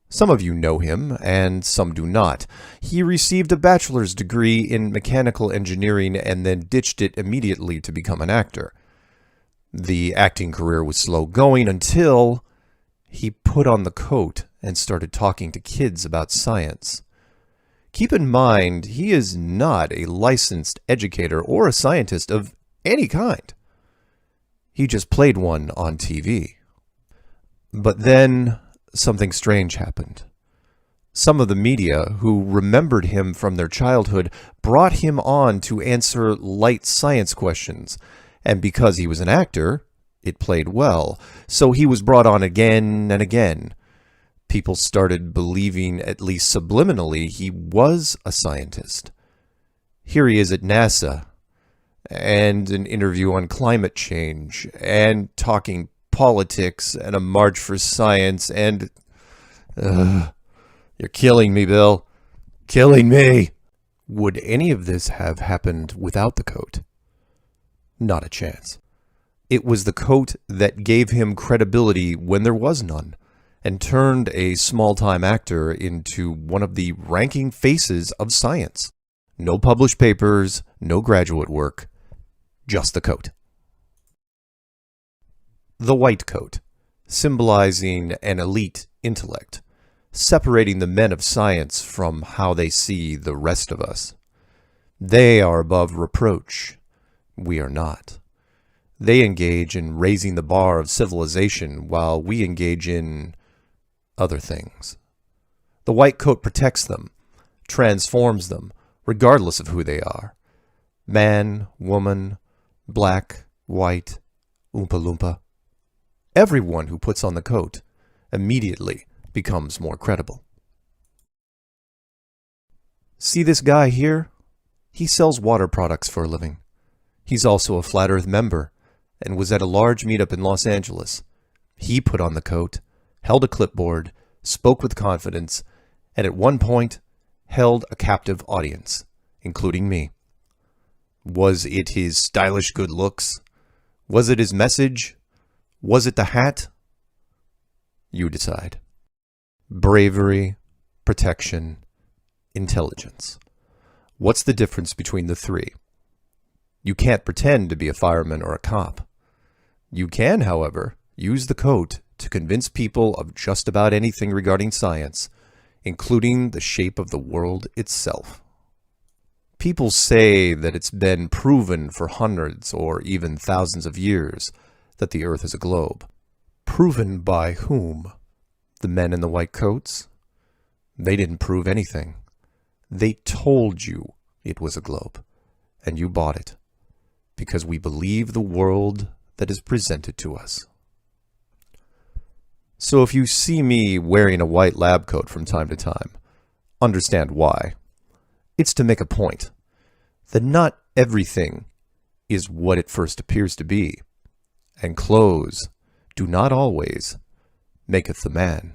Speaker 10: Some of you know him, and some do not. He received a bachelor's degree in mechanical engineering and then ditched it immediately to become an actor. The acting career was slow going until he put on the coat and started talking to kids about science. Keep in mind, he is not a licensed educator or a scientist of any kind. He just played one on TV. But then something strange happened. Some of the media, who remembered him from their childhood, brought him on to answer light science questions, and because he was an actor, it played well, so he was brought on again and again. People started believing, at least subliminally, he was a scientist. Here he is at NASA, and an interview on climate change, and talking politics, and a march for science, and... You're killing me, Bill. Killing me. Would any of this have happened without the coat? Not a chance. It was the coat that gave him credibility when there was none, and turned a small-time actor into one of the ranking faces of science. No published papers, no graduate work, just the coat. The white coat, symbolizing an elite intellect, separating the men of science from how they see the rest of us. They are above reproach. We are not. They engage in raising the bar of civilization while we engage in other things. The white coat protects them, transforms them, regardless of who they are. Man, woman, black, white, Oompa Loompa. Everyone who puts on the coat immediately becomes more credible. See this guy here? He sells water products for a living. He's also a Flat Earth member and was at a large meetup in Los Angeles. He put on the coat, held a clipboard, spoke with confidence, and at one point held a captive audience, including me. Was it his stylish good looks? Was it his message? Was it the hat? You decide. Bravery, protection, intelligence. What's the difference between the three? You can't pretend to be a fireman or a cop. You can, however, use the coat to convince people of just about anything regarding science, including the shape of the world itself. People say that it's been proven for hundreds or even thousands of years that the Earth is a globe. Proven by whom? The men in the white coats? They didn't prove anything. They told you it was a globe, and you bought it, because we believe the world that is presented to us. So if you see me wearing a white lab coat from time to time, understand why. It's to make a point that not everything is what it first appears to be, and clothes do not always maketh the man.